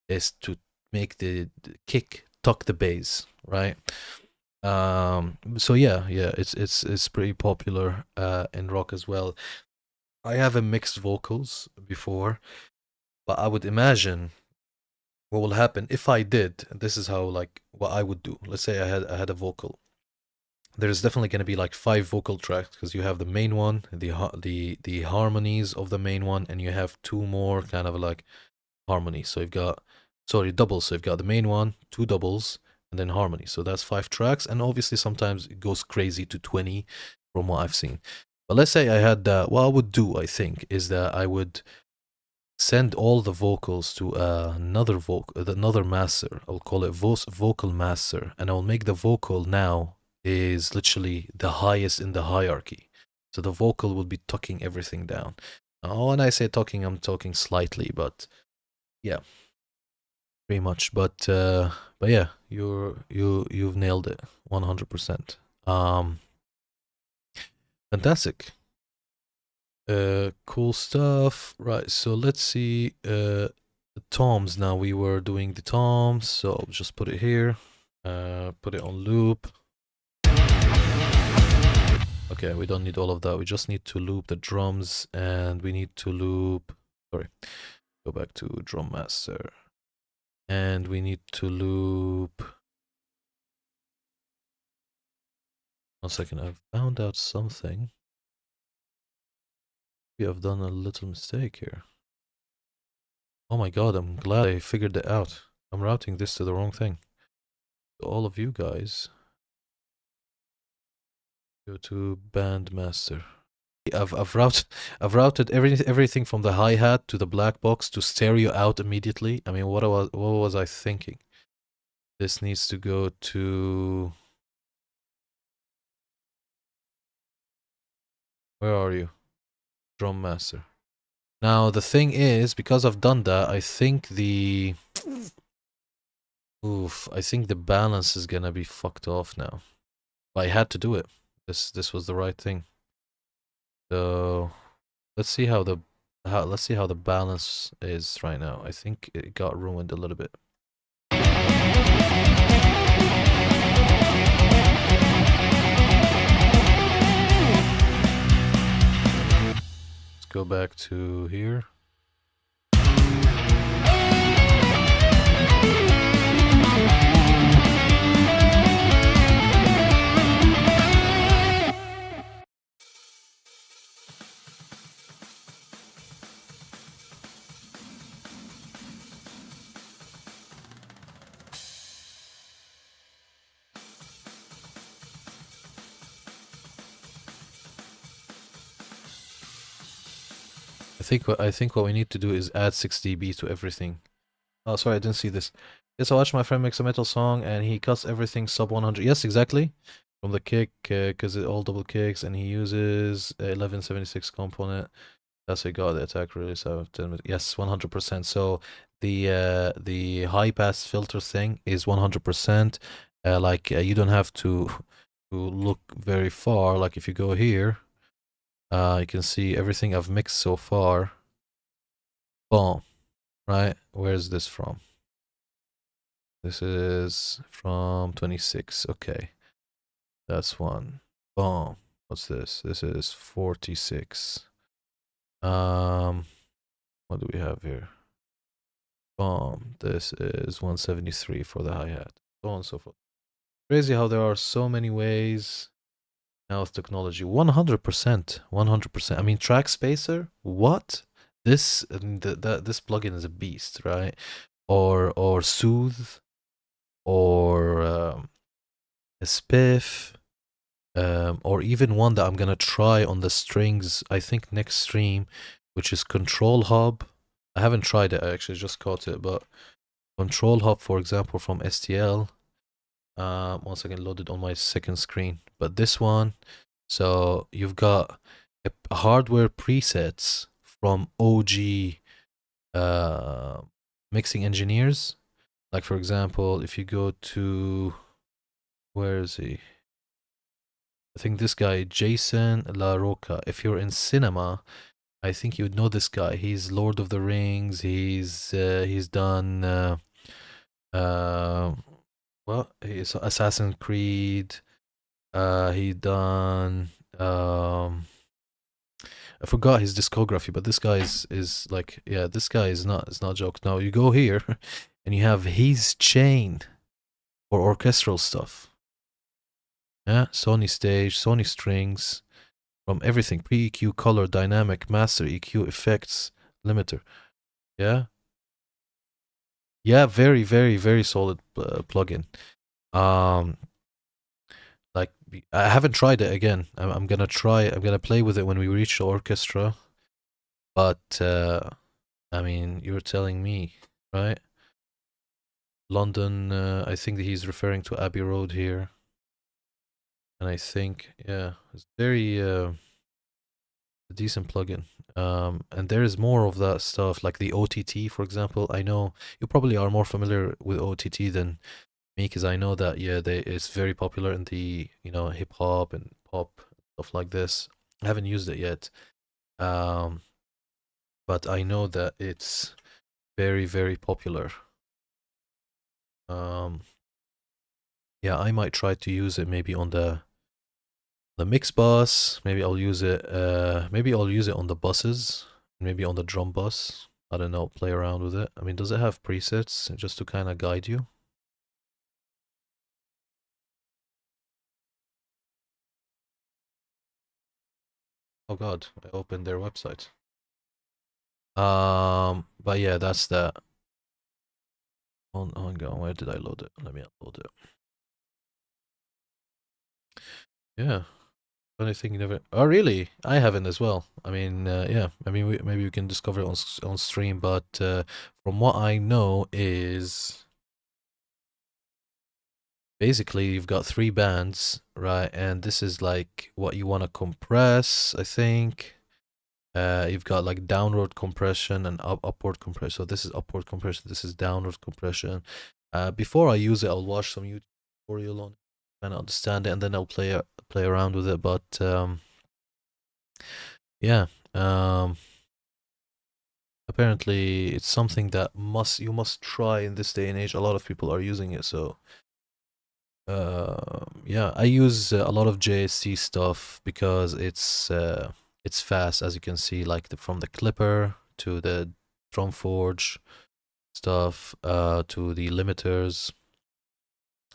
is to make the kick tuck the bass, right? So yeah, it's pretty popular in rock as well. I haven't mixed vocals before, but I would imagine what will happen if I did, this is how, like, what I would do. Let's say I had a vocal. There's definitely going to be like 5 vocal tracks because you have the main one, the harmonies of the main one, and you have 2 more kind of like harmonies. So you've got, sorry, doubles. So you've got the main one, 2 doubles, and then harmony. So that's 5 tracks, and obviously sometimes it goes crazy to 20 from what I've seen. But let's say I had that. What I would do, I think, is that I would send all the vocals to another master. I'll call it vocal master, and I'll make the vocal now is literally the highest in the hierarchy. So the vocal will be tucking everything down. Now, when I say tucking, I'm talking slightly, but yeah, pretty much. But yeah, you've nailed it 100%. Fantastic. Cool stuff. Right, so let's see the toms now. We were doing the toms, so I'll just put it here. Put it on loop. Okay, we don't need all of that. We just need to loop the drums, and we need to loop, sorry, go back to drum master. And we need to loop, 1 second, I've found out something. We have done a little mistake here. Oh my god, I'm glad I figured it out. I'm routing this to the wrong thing. So all of you guys, go to band master. I've routed everything from the hi-hat to the black box to stereo out immediately. I mean, what was I thinking? This needs to go to, where are you? Drum master. Now the thing is, because I've done that, I think the I think the balance is gonna be fucked off now. But I had to do it. This was the right thing. So let's see how the balance is right now. I think it got ruined a little bit. Let's go back to here. I think what we need to do is add 6 dB to everything. Oh, sorry, I didn't see this. Yes, I watched my friend mix a metal song and he cuts everything sub 100. Yes, exactly. From the kick, because it all double kicks, and he uses 1176 component. That's what got the attack release out of 10 minutes. Yes, 100%. So the high pass filter thing is 100%. You don't have to look very far. Like if you go here, you can see everything I've mixed so far. Boom. Right? Where's this from? This is from 26. Okay. That's one. Boom. What's this? This is 46. What do we have here? Boom. This is 173 for the hi-hat. So on and so forth. Crazy how there are so many ways now with technology. 100%. 100%. I mean, Trackspacer? What? This this plugin is a beast, right? Or Soothe, or a Spiff, or even one that I'm gonna try on the strings, I think next stream, which is ControlHub. I haven't tried it, I actually just caught it, but ControlHub, for example, from STL. 1 second, loaded on my second screen. But this one, so you've got a hardware presets from OG mixing engineers. Like for example, if you go to, where is he? I think this guy, Jason La Roca. If you're in cinema, I think you would know this guy. He's Lord of the Rings. He's done well, he's Assassin's Creed. He done I forgot his discography, but this guy is like, yeah, this guy is not, it's not a joke. Now you go here and you have his chain for orchestral stuff. Yeah, Sony stage, Sony strings, from everything, pre-EQ, color, dynamic, master, EQ, effects, limiter. Yeah, yeah, very, very, very solid plugin. Um, like I haven't tried it again. I'm gonna try. I'm gonna play with it when we reach the orchestra. But I mean, you're telling me, right? London. I think that he's referring to Abbey Road here, and I think yeah, it's very a decent plugin. And there is more of that stuff, like the OTT, for example. I know you probably are more familiar with OTT than me, because I know that yeah, it's very popular in the hip hop and pop stuff like this. I haven't used it yet, um, but I know that it's very very popular. Um, yeah, I might try to use it maybe on the mix bus. Maybe I'll use it. Maybe I'll use it on the buses. Maybe on the drum bus. I don't know. Play around with it. I mean, does it have presets just to kind of guide you? Oh God, I opened their website. But yeah, that's that. On go. Where did I load it? Let me upload it. Yeah. Funny thing, you never. Oh, really? I haven't as well. I mean, yeah. I mean, maybe we can discover it on stream. But from what I know is basically you've got three bands, right? And this is like what you want to compress, I think. You've got like downward compression and upward compression. So this is upward compression. This is downward compression. Before I use it, I'll watch some YouTube tutorial on, and understand it, and then I'll play around with it. But yeah, apparently it's something that you must try in this day and age. A lot of people are using it, so yeah, I use a lot of JSC stuff because it's fast, as you can see, like from the clipper to the drum forge stuff to the limiters.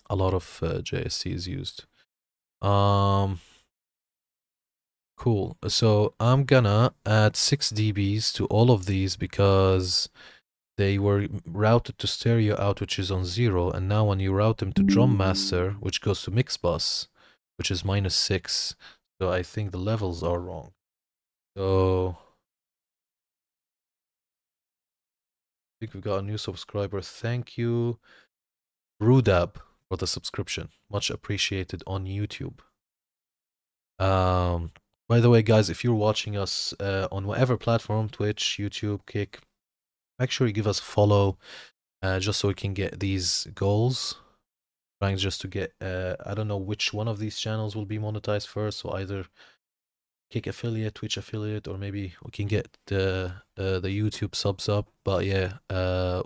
A lot of JSC is used. Cool. So I'm gonna add 6 dBs to all of these because they were routed to stereo out, which is on 0, and now when you route them to drum master, which goes to mix bus, which is -6, so I think the levels are wrong. So I think we've got a new subscriber. Thank you, Rudab, for the subscription. Much appreciated on YouTube. By the way, guys, if you're watching us on whatever platform, Twitch, YouTube, Kick, make sure you give us a follow, just so we can get these goals. Trying just to get, I don't know which one of these channels will be monetized first, so either Kick affiliate, Twitch affiliate, or maybe we can get the YouTube subs up. But yeah,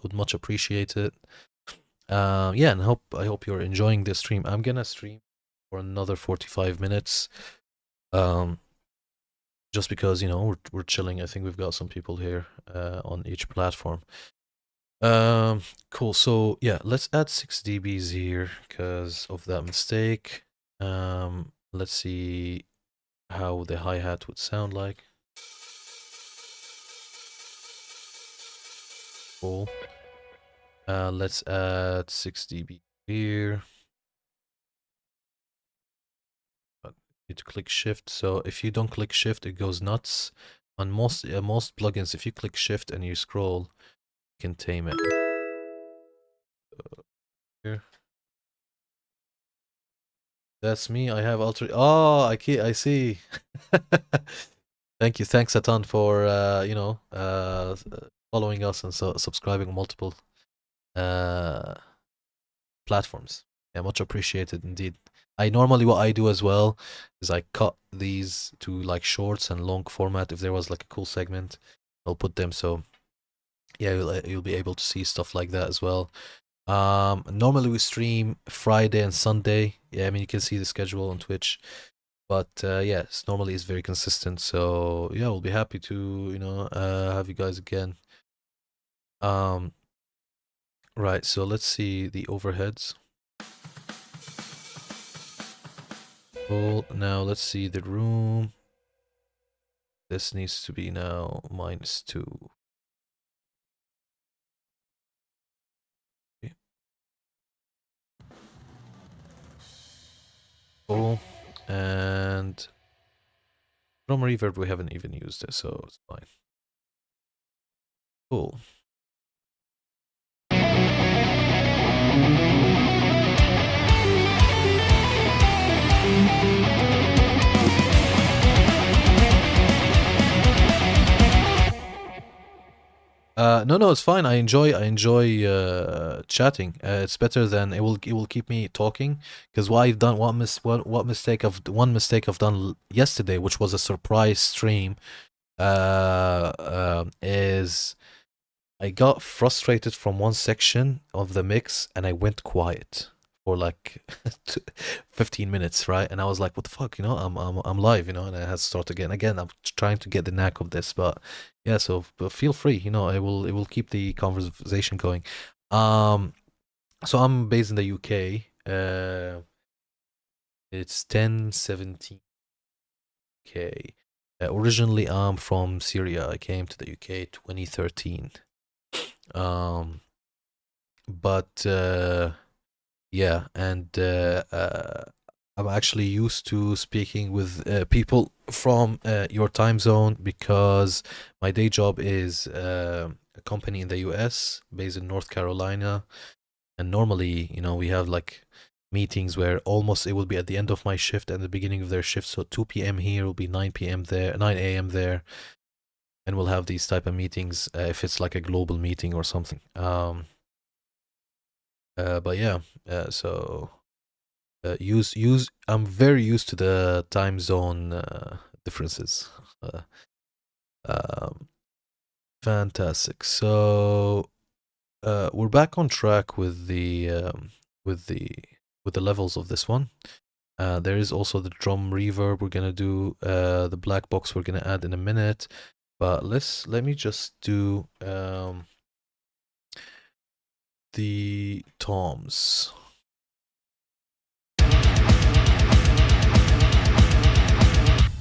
would much appreciate it. Yeah, and I hope you're enjoying this stream. I'm gonna stream for another 45 minutes. Just because we're chilling. I think we've got some people here on each platform. Cool. So yeah, let's add 6 dBs here because of that mistake. Let's see how the hi-hat would sound like. Cool. Let's add 6 dB here. But need to click shift. So if you don't click shift, it goes nuts. On most plugins, if you click shift and you scroll, you can tame it. Here. That's me. I have alter. Oh, I see. Thank you. Thanks a ton for following us and subscribing on multiple platforms. Yeah, much appreciated indeed. What I do as well is I cut these to like shorts and long format. If there was like a cool segment, I'll put them. So yeah, you'll be able to see stuff like that as well. Normally we stream Friday and Sunday. Yeah, I mean you can see the schedule on Twitch, but yeah, normally it's very consistent. So yeah, we'll be happy to have you guys again. Right, so let's see the overheads. Cool. Now let's see the room. This needs to be now -2. Okay. Cool. And drum reverb, we haven't even used it, so it's fine. Cool. No, it's fine. I enjoy chatting. It's better than it will keep me talking. Because what I've done, one mistake I've done yesterday, which was a surprise stream, is I got frustrated from one section of the mix and I went quiet for like 15 minutes, right? And I was like, what the fuck, you know, I'm live, you know, and I had to start again. Again, I'm trying to get the knack of this, but yeah, so but feel free, you know, it will keep the conversation going. So I'm based in the UK. It's 10:17 UK. Originally I'm from Syria. I came to the UK 2013. But yeah, and I'm actually used to speaking with people from your time zone because my day job is a company in the US based in North Carolina, and normally, you know, we have like meetings where almost it will be at the end of my shift and the beginning of their shift. So 2 p.m. here will be 9 p.m. there, 9 a.m. there, and we'll have these type of meetings if it's like a global meeting or something. But yeah, so I'm very used to the time zone differences. Uh, um, Fantastic. So we're back on track with with the with the levels of this one. There is also the drum reverb we're gonna do. The black box we're gonna add in a minute. But let me just do the toms.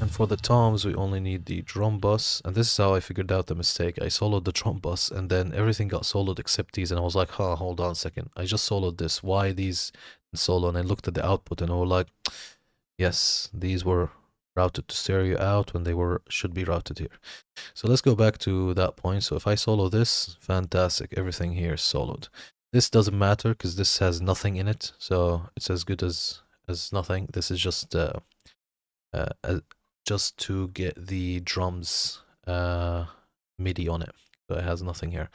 And for the toms, we only need the drum bus. And this is how I figured out the mistake. I soloed the drum bus and then everything got soloed except these. And I was like, huh, hold on a second. I just soloed this. Why these solo? And I looked at the output and I was like, yes, these were routed to stereo out when they should be routed here. So let's go back to that point. So if I solo this, fantastic. Everything here is soloed. This doesn't matter because this has nothing in it. So it's as good as nothing. This is just to get the drums MIDI on it. So it has nothing here.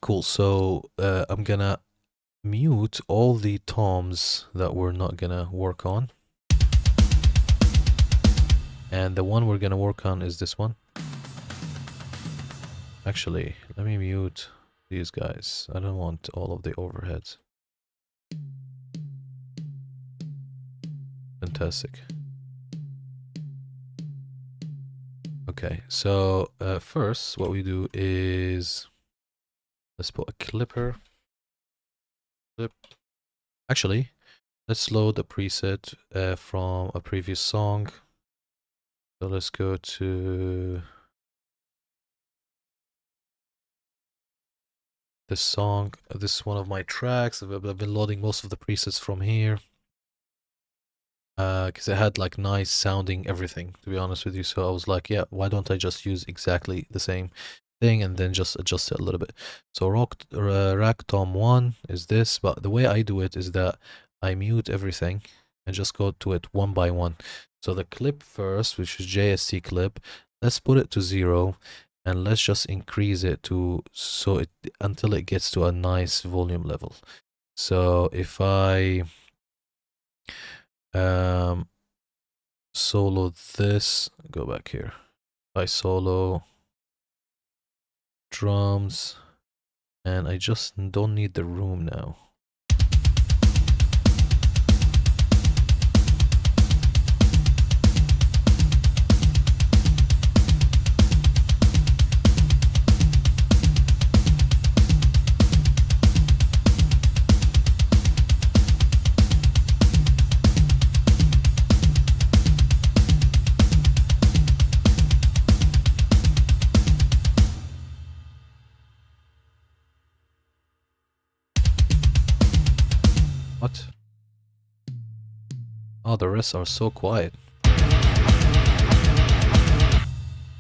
Cool. So I'm gonna mute all the toms that we're not gonna work on. And the one we're gonna work on is this one. Actually, let me mute these guys. I don't want all of the overheads. Fantastic. Okay, so first what we do is let's put a clip. Actually, let's load a preset from a previous song. So let's go to this song. This is one of my tracks. I've been loading most of the presets from here. Because it had like nice sounding everything, to be honest with you. So I was like, yeah, why don't I just use exactly the same thing and then just adjust it a little bit. So rack tom 1 is this, but the way I do it is that I mute everything and just go to it one by one. So the clip first, which is JST clip, let's put it to 0 and let's just increase it to until it gets to a nice volume level. So if I solo this, go back here. I solo drums, and I just don't need the room now. Oh, the rest are so quiet.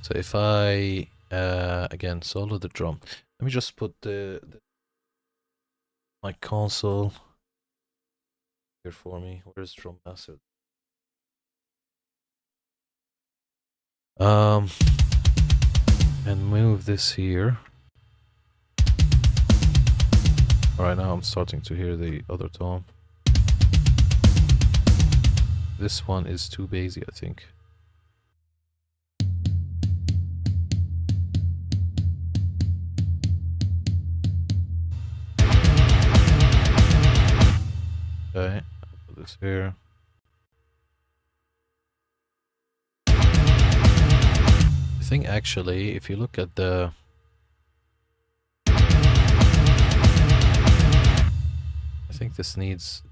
So if I again solo the drum, let me just put my console here for me. Where's drum master? And move this here. Alright, now I'm starting to hear the other tom. This one is too bassy, I think. Okay, put this here. I think actually, if you look at the... I think this needs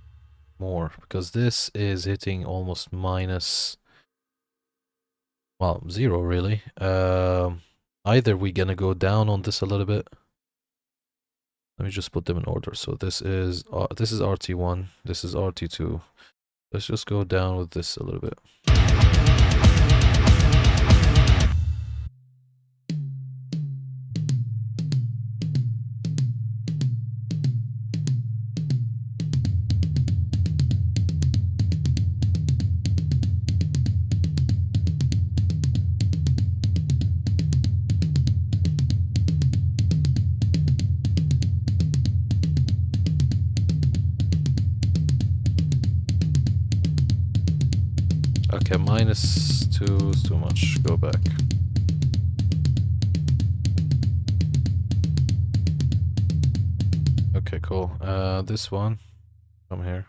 more, because this is hitting almost minus... well, 0 really. Either we're gonna go down on this a little bit. Let me just put them in order. So this is RT1, this is RT2. Let's just go down with this a little bit. Okay, -2 is too much. Go back. Okay, cool. This one, come here.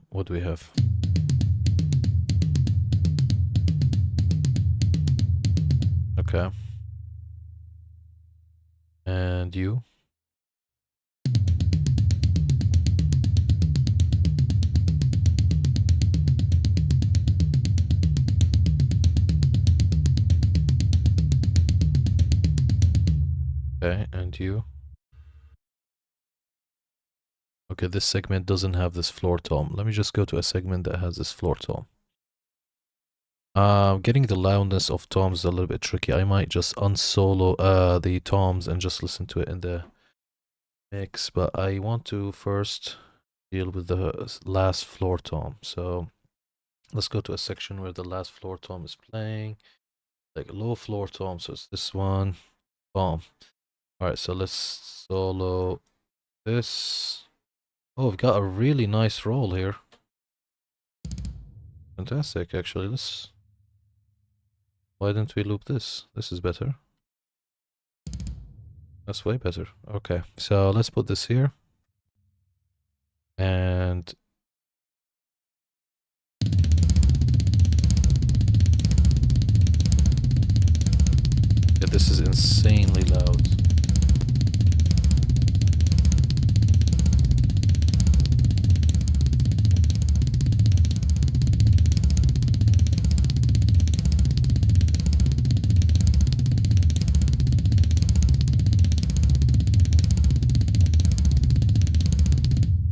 What do we have? Okay. And you? Okay, and you? Okay, this segment doesn't have this floor tom. Let me just go to a segment that has this floor tom. Getting the loudness of toms is a little bit tricky. I might just unsolo the toms and just listen to it in the mix, but I want to first deal with the last floor tom. So let's go to a section where the last floor tom is playing, like a low floor tom. So it's this one, tom. All right, so let's solo this. Oh, we've got a really nice roll here. Fantastic, actually. Why didn't we loop this? This is better. That's way better. Okay, so let's put this here. And yeah, this is insanely loud.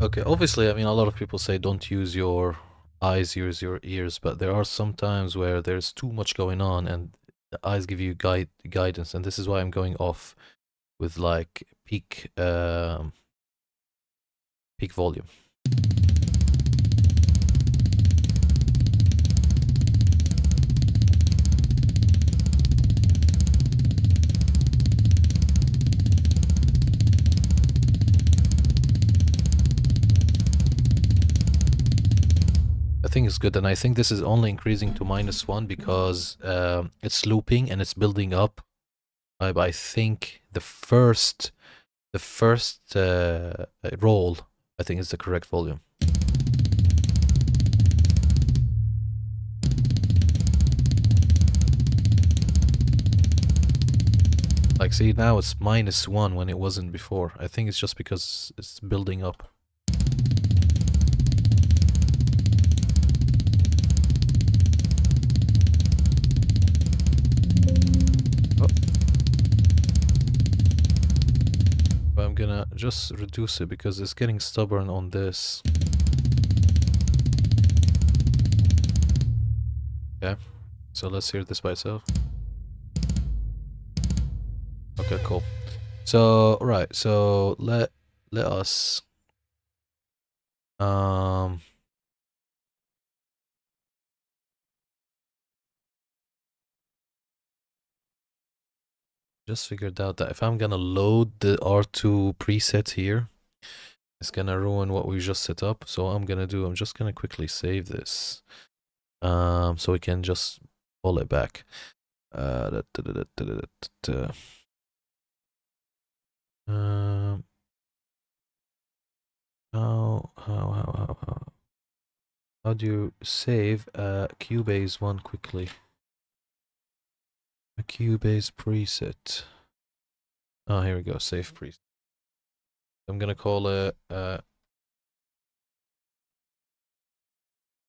Okay, obviously, I mean, a lot of people say don't use your eyes, use your ears, but there are some times where there's too much going on and the eyes give you guidance, and this is why I'm going off with like peak volume. I think it's good, and I think this is only increasing to -1 because it's looping and it's building up. I think the first roll, I think, is the correct volume. Like, see, now it's -1 when it wasn't before. I think it's just because it's building up. I'm gonna just reduce it because it's getting stubborn on this. Okay, so let's hear this by itself. Okay, cool. So right, so let us just figured out that if I'm gonna load the R2 preset here, it's gonna ruin what we just set up. So what I'm just gonna quickly save this. So we can just pull it back. Um, how do you save a Cubase one quickly? A Cubase preset. Oh, here we go. Save preset. I'm gonna call it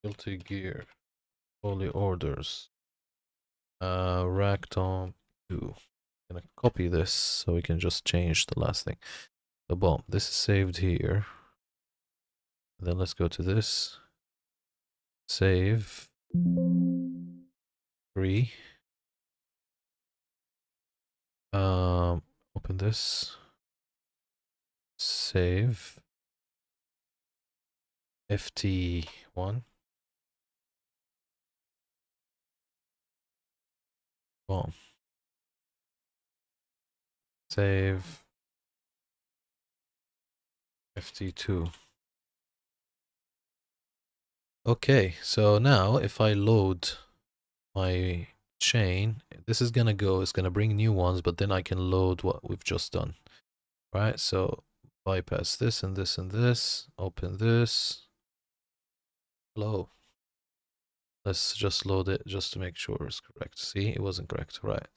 GuiltyGear. Holy orders. Ragtop 2. I'm gonna copy this so we can just change the last thing. So boom, this is saved here. Then let's go to this. Save. 3. Open this. Save. FT1. Boom. Save. FT2. Okay, so now if I load my chain, this is gonna go, it's gonna bring new ones, but then I can load what we've just done. Right, so bypass this and this and this, open this. Hello. Let's just load it just to make sure it's correct. See, it wasn't correct, right?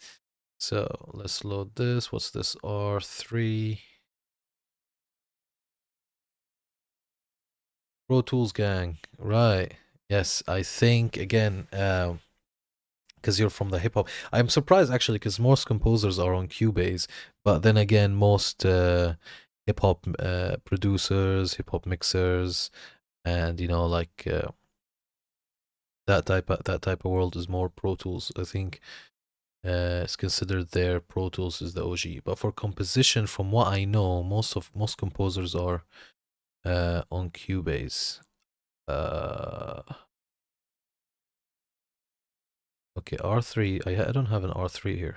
So let's load this. What's this? R3. Pro Tools gang, right? Yes, I think again, because you're from the hip hop. I'm surprised actually, because most composers are on Cubase, but then again, most hip hop producers, hip hop mixers, and you know, like that type of world is more Pro Tools. I think it's considered their Pro Tools is the OG. But for composition, from what I know, most composers are on Cubase. Okay, R3. I don't have an R3 here.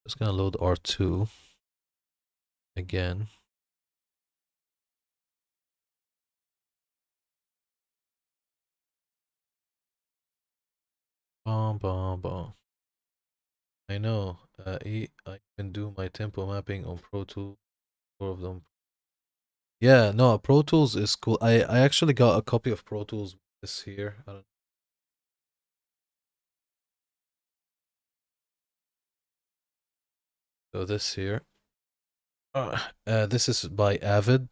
Just gonna load R2 again. Bom, bom, bom. I know. I can do my tempo mapping on Pro Tools. 4 of them. Yeah, no, Pro Tools is cool. I actually got a copy of Pro Tools. This here. I don't. So this here. This is by Avid.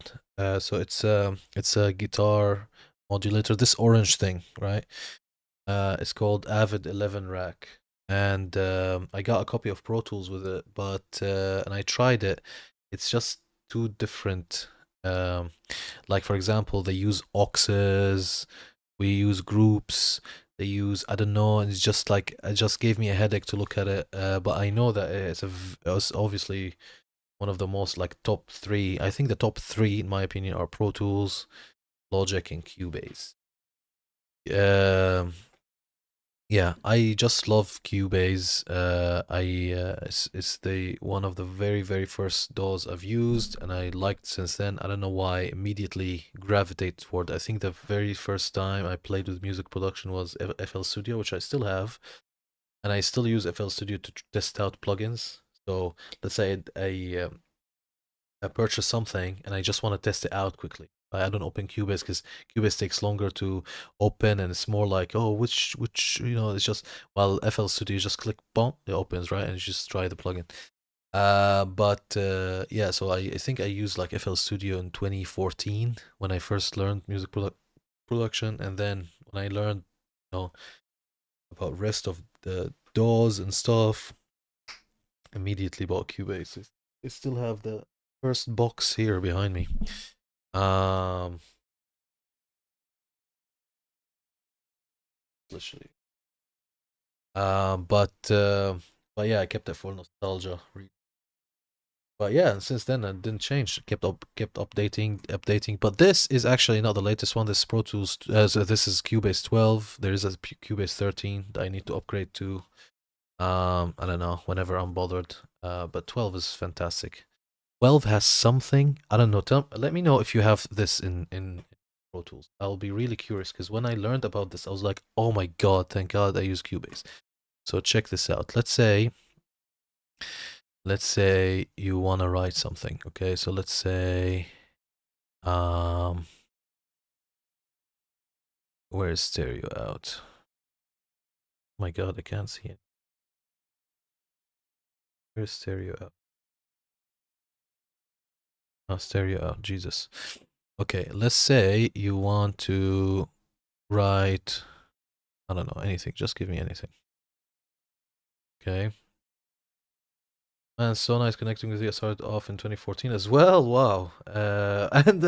So it's a guitar modulator. This orange thing, right? It's called Avid 11 Rack, and I got a copy of Pro Tools with it, but and I tried it. It's just too different. Like for example, they use auxes, we use groups. They use I don't know. It's just like it just gave me a headache to look at it. But I know that it's obviously one of the most like top 3. I think the top 3 in my opinion are Pro Tools, Logic, and Cubase. Um, yeah, I just love Cubase. It's the one of the very first DAWs I've used, and I liked since then. I don't know why. Immediately gravitate toward. I think the very first time I played with music production was FL Studio, which I still have, and I still use FL Studio to test out plugins. So let's say I purchase something and I just want to test it out quickly. I don't open Cubase because Cubase takes longer to open, and it's more like, oh, which it's just, while FL Studio you just click, boom, it opens, right, and you just try the plugin. But yeah, so I think I used like FL Studio in 2014 when I first learned music production, and then when I learned, about rest of the DAWs and stuff, immediately bought Cubase. I still have the first box here behind me. Literally. But yeah, I kept it for nostalgia. But yeah, and since then it didn't change. Kept updating. But this is actually not the latest one. This is Pro Tools. So this is Cubase 12. There is a Cubase 13 that I need to upgrade to. I don't know. Whenever I'm bothered. But 12 is fantastic. 12 has something. I don't know. Let me know if you have this in Pro Tools. I'll be really curious because when I learned about this, I was like, oh my god, thank God I use Cubase. So check this out. Let's say you want to write something. Okay, so let's say where is stereo out? Oh my god, I can't see it. Where's stereo out? Oh, stereo out. Jesus. Okay, let's say you want to write, I don't know, anything. Just give me anything. Okay. Man, so nice connecting with you. I started off in 2014 as well. Wow. And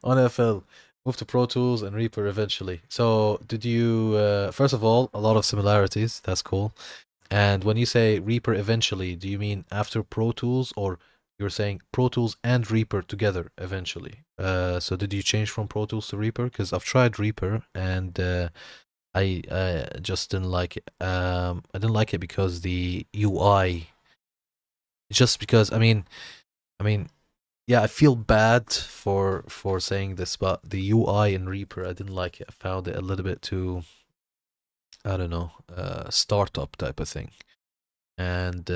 on FL, moved to Pro Tools and Reaper eventually. So did you, first of all, a lot of similarities. That's cool. And when you say Reaper eventually, do you mean after Pro Tools, or you're saying Pro Tools and Reaper together eventually? So did you change from Pro Tools to Reaper? Because I've tried Reaper and I just didn't like it. I didn't like it because the UI, just because I mean, yeah, I feel bad for saying this, but the UI in Reaper, I didn't like it. I found it a little bit too, I don't know, startup type of thing. And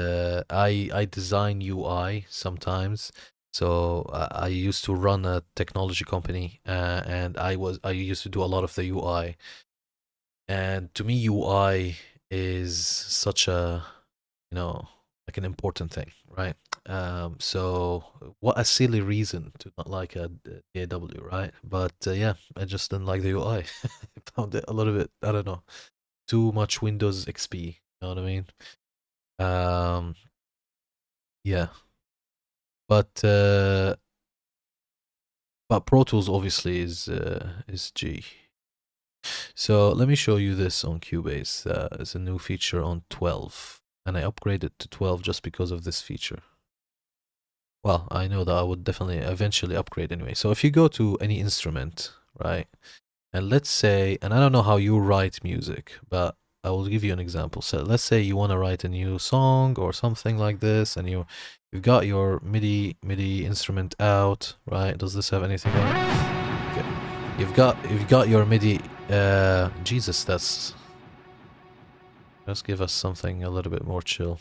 I design UI sometimes. So I used to run a technology company, and I used to do a lot of the UI. And to me, UI is such a, you know, like an important thing, right? So what a silly reason to not like a DAW, right? But yeah, I just didn't like the UI. I found it a little bit, I don't know, too much Windows XP. You know what I mean? Um, yeah, but Pro Tools obviously is G. So let me show you this on Cubase. It's a new feature on 12, and I upgraded to 12 just because of this feature. Well, I know that I would definitely eventually upgrade anyway. So if you go to any instrument, right, and let's say, and I don't know how you write music, but I will give you an example. So let's say you want to write a new song or something like this, and you've got your MIDI instrument out, right? Does this have anything on it? Okay. You've got your MIDI. Jesus, let's give us something a little bit more chill.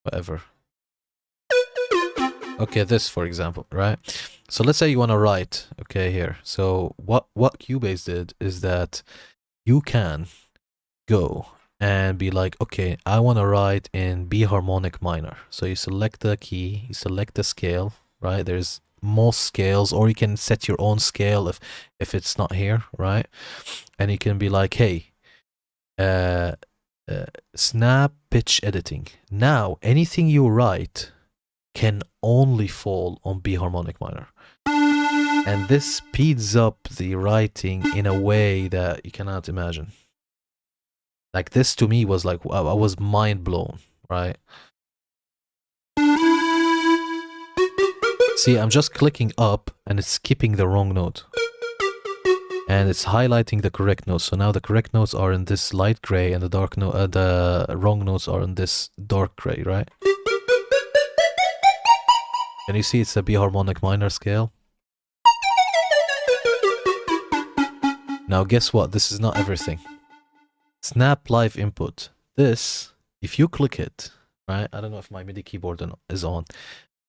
Whatever. Okay, this for example, right? So let's say you want to write, okay, here. So what Cubase did is that you can go and be like, okay, I want to write in B harmonic minor. So you select the key, you select the scale, right? There's most scales, or you can set your own scale if it's not here, right? And you can be like, hey, snap pitch editing. Now anything you write can only fall on B harmonic minor. And this speeds up the writing in a way that you cannot imagine. Like this to me was like, I was mind blown, right? See, I'm just clicking up and it's skipping the wrong note. And it's highlighting the correct notes. So now the correct notes are in this light gray and the wrong notes are in this dark gray, right? Can you see it's a B harmonic minor scale? Now guess what? This is not everything. Snap live input. This, if you click it, right? I don't know if my MIDI keyboard is on,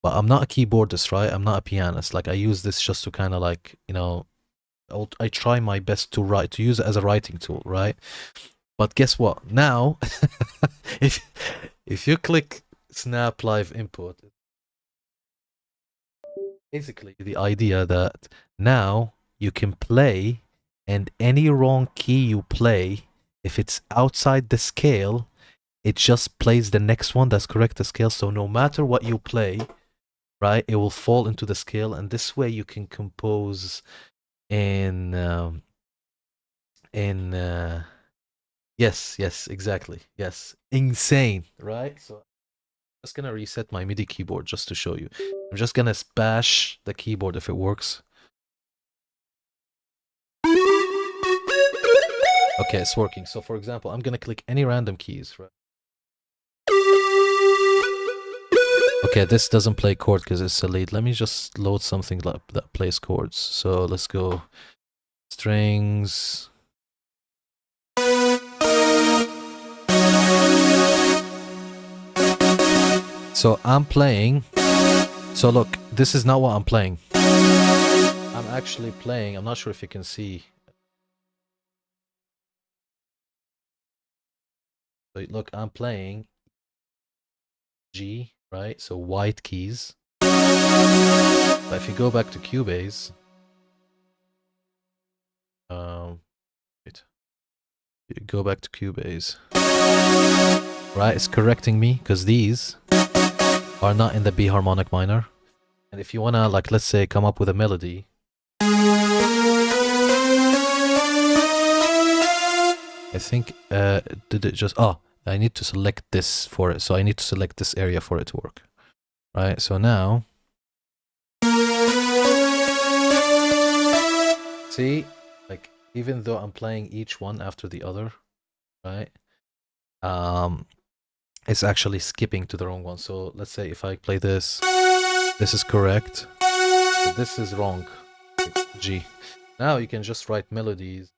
but I'm not a keyboardist, right? I'm not a pianist. Like I use this just to kind of like, you know, I try my best to use it as a writing tool, right? But guess what? Now, if you click snap live input, basically the idea that now you can play and any wrong key you play, if it's outside the scale, it just plays the next one that's correct the scale. So no matter what you play, right, it will fall into the scale, and this way you can compose in yes, exactly, yes, insane, right? So I'm just gonna reset my MIDI keyboard just to show you. I'm just gonna bash the keyboard if it works. Okay, it's working. So for example, I'm gonna click any random keys, right? Okay, this doesn't play chord because it's a lead. Let me just load something that plays chords. So let's go strings. So I'm playing. So look, this is not what I'm playing. I'm actually playing. I'm not sure if you can see. But look, I'm playing G, right? So white keys. But if you go back to Cubase, wait. You go back to Cubase, right? It's correcting me because these are not in the B harmonic minor. And if you wanna, like, let's say, come up with a melody, I think, did it just, I need to select this for it. So I need to select this area for it to work, right? So now, see, like, even though I'm playing each one after the other, right? It's actually skipping to the wrong one. So let's say if I play this, this is correct, but this is wrong, G. Now you can just write melodies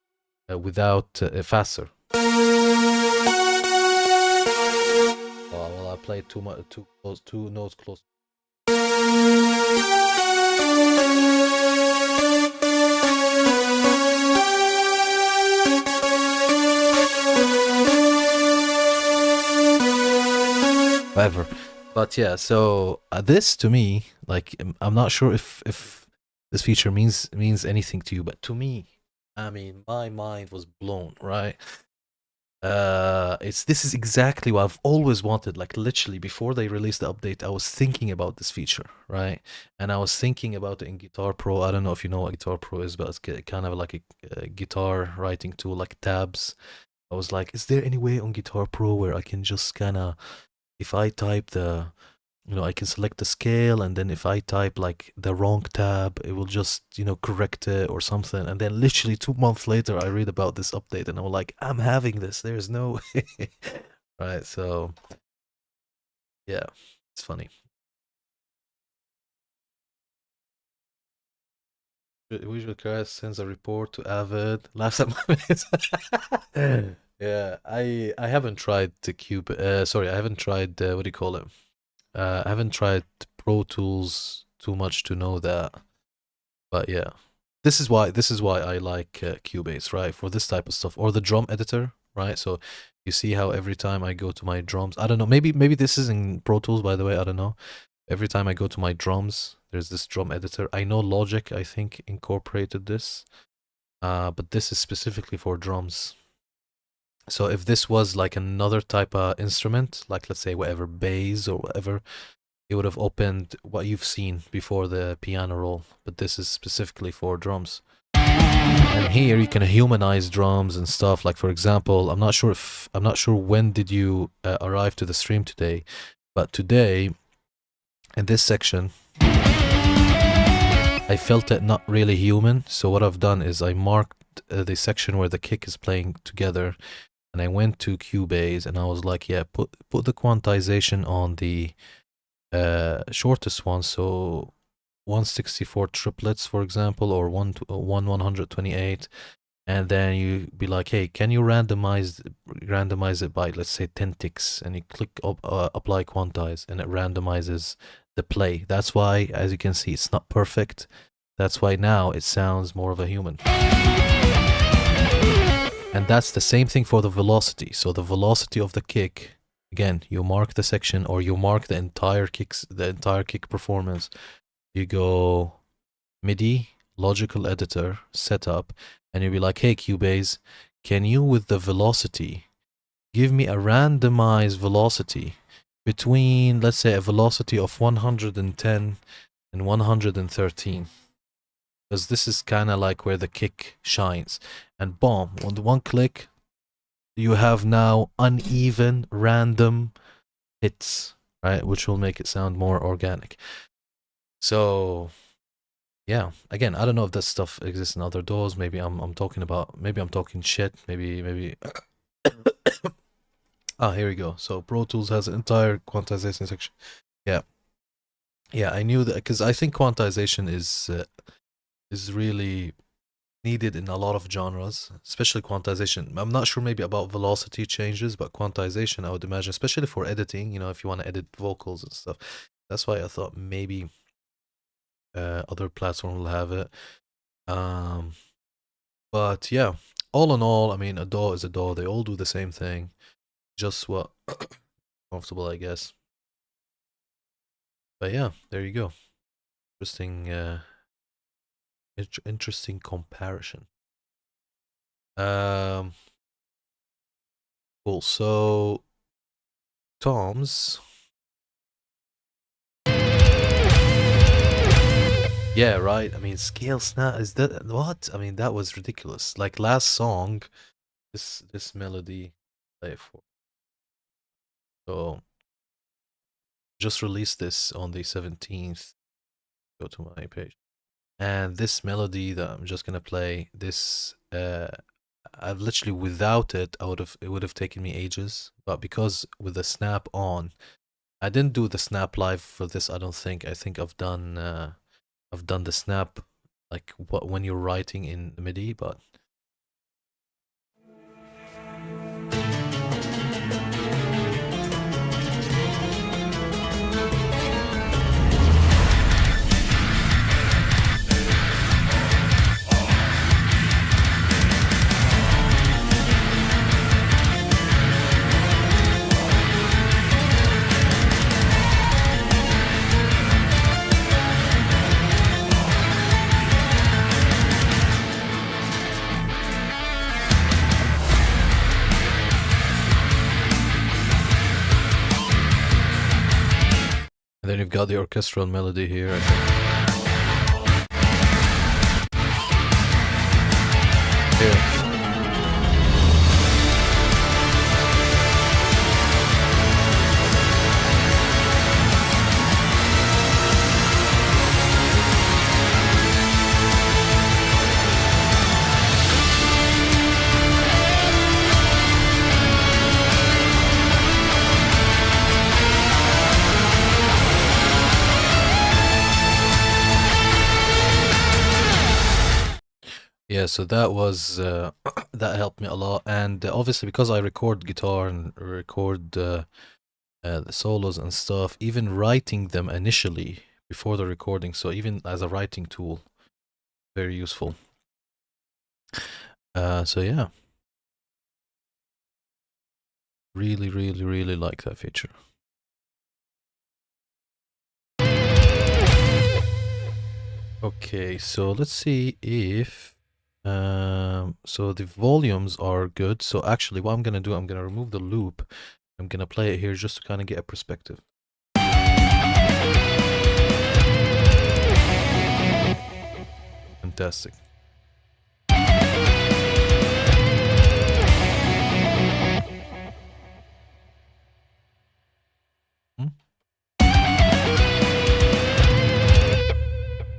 without faster. Well, I played too close, two notes close. Whatever. But yeah, so this to me, like, I'm not sure if this feature means anything to you, but to me, I mean, my mind was blown, right? This is exactly what I've always wanted. Like, literally before they released the update, I was thinking about this feature, right? And I was thinking about it in Guitar Pro. I don't know if you know what Guitar Pro is, but it's kind of like a guitar writing tool, like tabs. I was like, is there any way on Guitar Pro where I can just kind of, if I type I can select the scale, and then if I type like the wrong tab, it will just, correct it or something. And then literally 2 months later, I read about this update and I'm like, I'm having this. There's no way. Right. So yeah, it's funny. Visual Crash sends a report to Avid. Laughs at my face. Yeah, I haven't tried the sorry, I haven't tried what do you call it? I haven't tried Pro Tools too much to know that. But yeah, this is why I like Cubase, right? For this type of stuff, or the drum editor, right? So you see how every time I go to my drums, I don't know, maybe this is in Pro Tools, by the way, I don't know. Every time I go to my drums, there's this drum editor. I know Logic, I think, incorporated this, but this is specifically for drums. So if this was like another type of instrument, like let's say whatever, bass or whatever, it would have opened what you've seen before, the piano roll, but this is specifically for drums. And here you can humanize drums and stuff. Like, for example, I'm not sure when did you arrive to the stream today, but today in this section I felt it not really human. So what I've done is I marked the section where the kick is playing together, and I went to Cubase and I was like, yeah, put the quantization on the shortest one, so 164 triplets, for example, or 128, and then you be like, hey, can you randomize it by, let's say, 10 ticks, and you click apply quantize, and it randomizes the play. That's why, as you can see, it's not perfect. That's why now it sounds more of a human. And that's the same thing for the velocity. So the velocity of the kick, again, you mark the section, or you mark the entire kick performance. You go MIDI, logical editor, setup, and you'll be like, hey Cubase, can you with the velocity give me a randomized velocity between, let's say, a velocity of 110 and 113, because this is kind of like where the kick shines, and boom, on the one click you have now uneven random hits, right, which will make it sound more organic. So yeah, again, I don't know if that stuff exists in other DAWs. Maybe I'm talking about, maybe I'm talking shit, maybe ah, here we go. So Pro Tools has an entire quantization section. Yeah, yeah, I knew that because I think quantization is really needed in a lot of genres, especially quantization. I'm not sure maybe about velocity changes, but quantization, I would imagine, especially for editing, you know, if you want to edit vocals and stuff. That's why I thought maybe other platforms will have it. But yeah, all in all, I mean, a DAW is a DAW. They all do the same thing, just what comfortable, I guess. But yeah, there you go. Interesting comparison. Cool. So Tom's. Yeah, right. I mean, scale snap, is that what? I mean, that was ridiculous. Like last song, this melody play it for. So just released this on the 17th. Go to my page. And this melody that I'm just gonna play, this I've literally, without it, it would have taken me ages. But because with the snap on, I didn't do the snap live for this, I don't think. I think I've done the snap like when you're writing in MIDI, but and then you've got the orchestral melody here, I think. Here. Yeah, so that was that helped me a lot, and obviously because I record guitar and record the solos and stuff, even writing them initially before the recording, so even as a writing tool, very useful. So yeah, really like that feature. Okay, so let's see if so the volumes are good. So actually what I'm gonna do, I'm gonna remove the loop. I'm gonna play it here just to kind of get a perspective. Fantastic.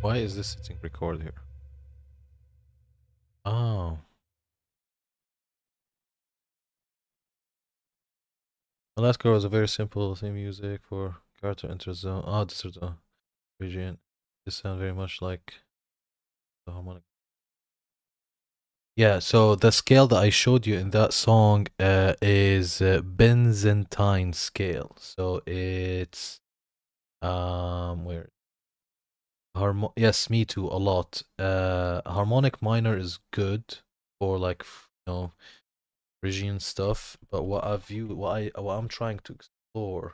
Why is this sitting record here? Oh. Alaska was a very simple theme music for character enters zone. Ah, this is the region. This sounds very much like the harmonic. Yeah, so the scale that I showed you in that song is Byzantine scale. So it's where yes, me too, a lot. Harmonic minor is good for like Phrygian stuff, but what I'm trying to explore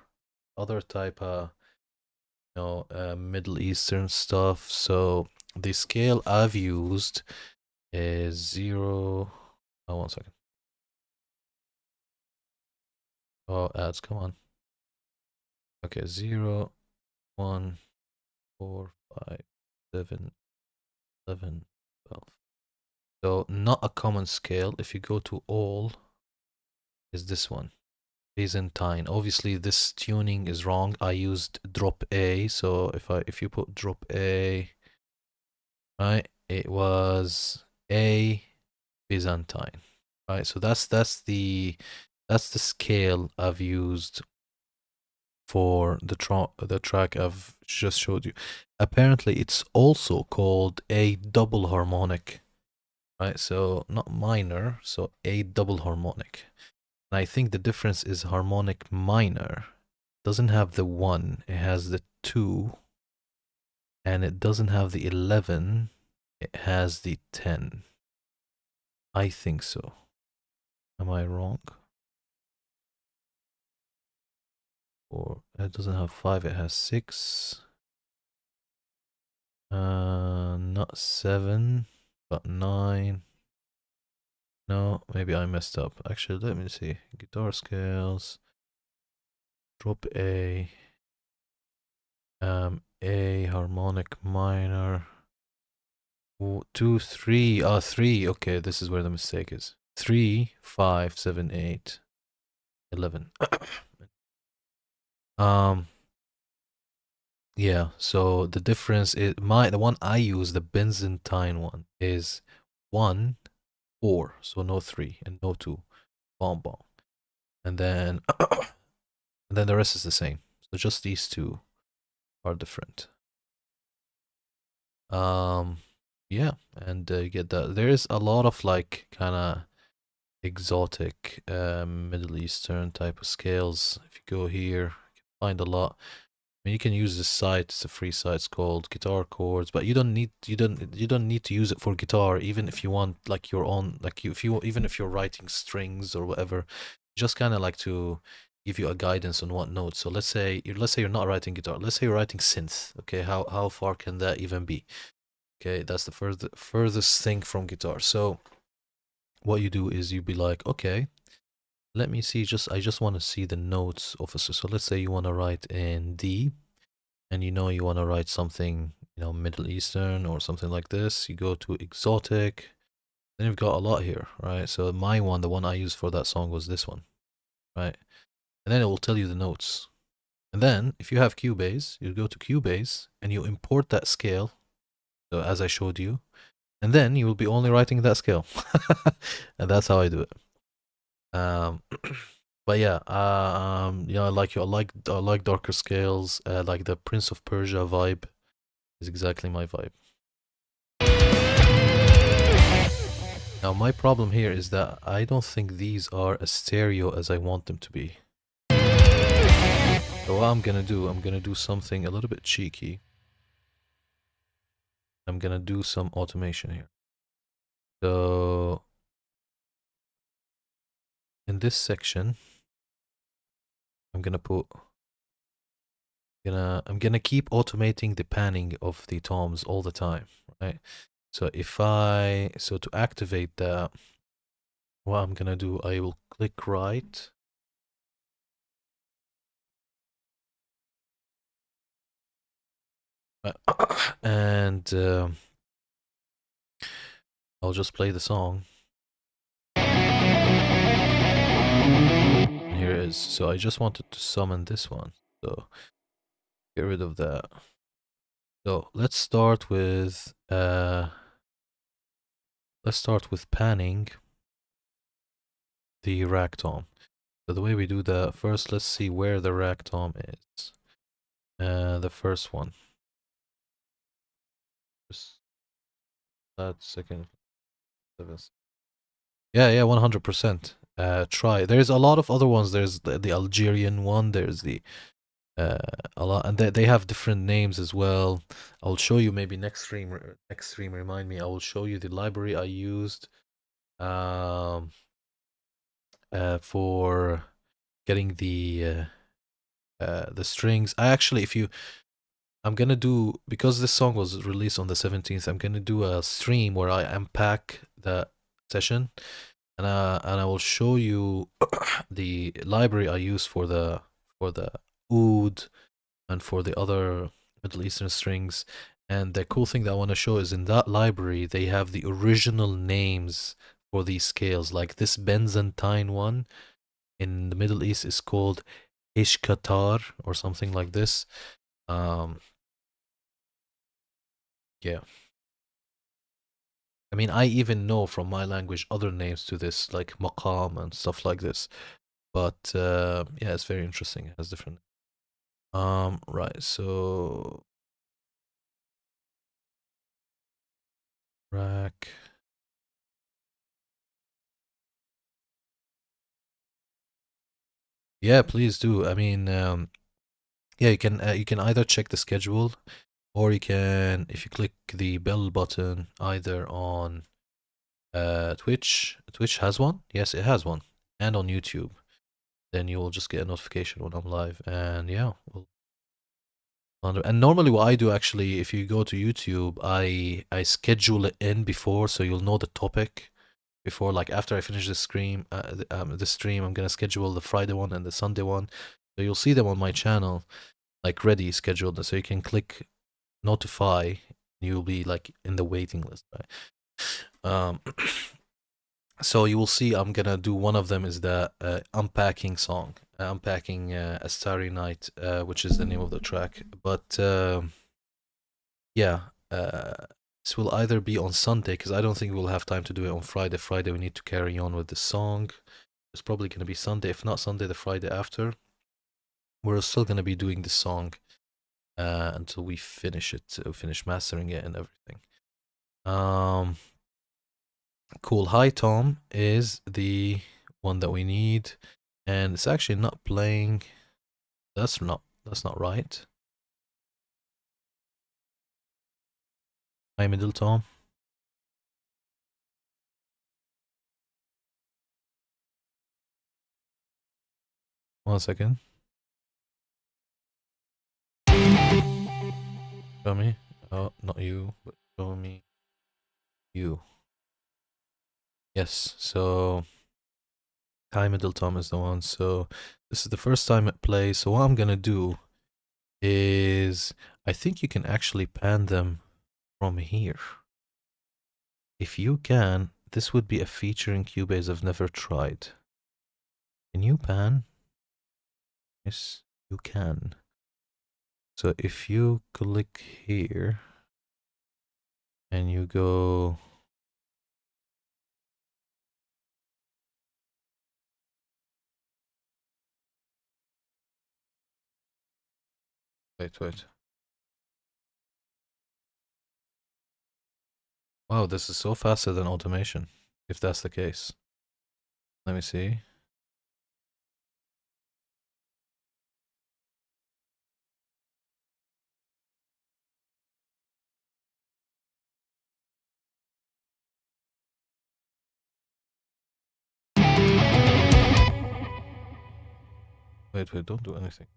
other type of Middle Eastern stuff. So the scale I've used is 0. Oh, 1 second. Oh, ads, come on. Okay, 0, 1, 4, 5, 7, 11, 12. So not a common scale. If you go to all, is this one. Byzantine. Obviously this tuning is wrong. I used drop A, so if you put drop A, right, it was A Byzantine. Right, so that's the scale I've used for the track I've just showed you. Apparently it's also called a double harmonic. Right, so not minor, so a double harmonic. And I think the difference is harmonic minor doesn't have the 1, it has the 2, and it doesn't have the 11, it has the 10. I think so. Am I wrong? Or it doesn't have 5, it has 6. Not 7, but 9. No, maybe I messed up. Actually, let me see. Guitar scales. Drop A. A harmonic minor. 2, 3. 3. Okay, this is where the mistake is. 3, 5, 7, 8, 11. Yeah, so the difference is the one I use, the Byzantine one, is 1, 4, so no 3 and no 2. Bomb bomb. And then the rest is the same. So just these two are different. Yeah, and you get that. There is a lot of like kind of exotic Middle Eastern type of scales. If you go here, you can find a lot. I mean, you can use this site. It's a free site. It's called Guitar Chords, but you don't need to use it for guitar. Even if you want like your own, like even if you're writing strings or whatever, just kind of like to give you a guidance on what notes. So let's say you're not writing guitar. Let's say you're writing synth. Okay, how far can that even be? Okay, that's the furthest thing from guitar. So what you do is you be like, okay, let me see. I just want to see the notes of a. So let's say you want to write in D, and you want to write something, Middle Eastern or something like this. You go to exotic. Then you've got a lot here, right? So the one I used for that song was this one, right? And then it will tell you the notes. And then if you have Cubase, you go to Cubase and you import that scale. So as I showed you, and then you will be only writing that scale. And that's how I do it. But yeah, I like you. I like darker scales. Like the Prince of Persia vibe is exactly my vibe. Now my problem here is that I don't think these are as stereo as I want them to be. So what I'm gonna do something a little bit cheeky. I'm gonna do some automation here. So in this section, I'm gonna keep automating the panning of the toms all the time, right? So to activate that, what I'm gonna do, I will click right. And I'll just play the song. And here it is. So I just wanted to summon this one. So get rid of that. So let's start with panning the rack tom. So the way we do that, first let's see where the rack tom is. The first one. Just that second. Yeah, 100%. Try. There's a lot of other ones. There's the Algerian one. There's the a lot, and they have different names as well. I'll show you maybe next stream. Remind me. I will show you the library I used for getting the strings. I actually, I'm gonna do, because this song was released on the 17th, I'm gonna do a stream where I unpack the session, and I will show you the library I use for the oud and for the other Middle Eastern strings. And the cool thing that I want to show is in that library they have the original names for these scales. Like this Byzantine one in the Middle East is called Ishkatar or something like this. Yeah. I mean, I even know from my language other names to this, like maqam and stuff like this. But yeah, it's very interesting. It has different. Right. So rack. Yeah, please do. I mean, yeah, you can either check the schedule, or you can, if you click the bell button either on Twitch. Twitch has one. Yes, it has one, and on YouTube. Then you will just get a notification when I'm live, and yeah, and normally what I do actually, if you go to YouTube, I schedule it in before, so you'll know the topic before. Like after I finish the stream, I'm gonna schedule the Friday one and the Sunday one, so you'll see them on my channel, like ready scheduled, so you can click notify. You'll be like in the waiting list, right? So you will see I'm gonna do one of them is the unpacking song, unpacking a Starry Night, which is the name of the track. But yeah, this will either be on Sunday, because I don't think we'll have time to do it on Friday. Friday we need to carry on with the song. It's probably gonna be Sunday, if not Sunday, the Friday after. We're still gonna be doing the song until we finish it, finish mastering it and everything. Cool. Hi Tom is the one that we need, and it's actually not playing. That's not right. Hi Middle Tom. 1 second. Show me. Oh, not you, but show me you. Yes. So Hi Middle Tom is the one. So this is the first time it plays. So what I'm gonna do is, I think you can actually pan them from here. If you can, this would be a feature in Cubase I've never tried. Can you pan? Yes, you can. So if you click here and you go, wait. Wow, this is so faster than automation, if that's the case. Let me see. Wait, don't do anything.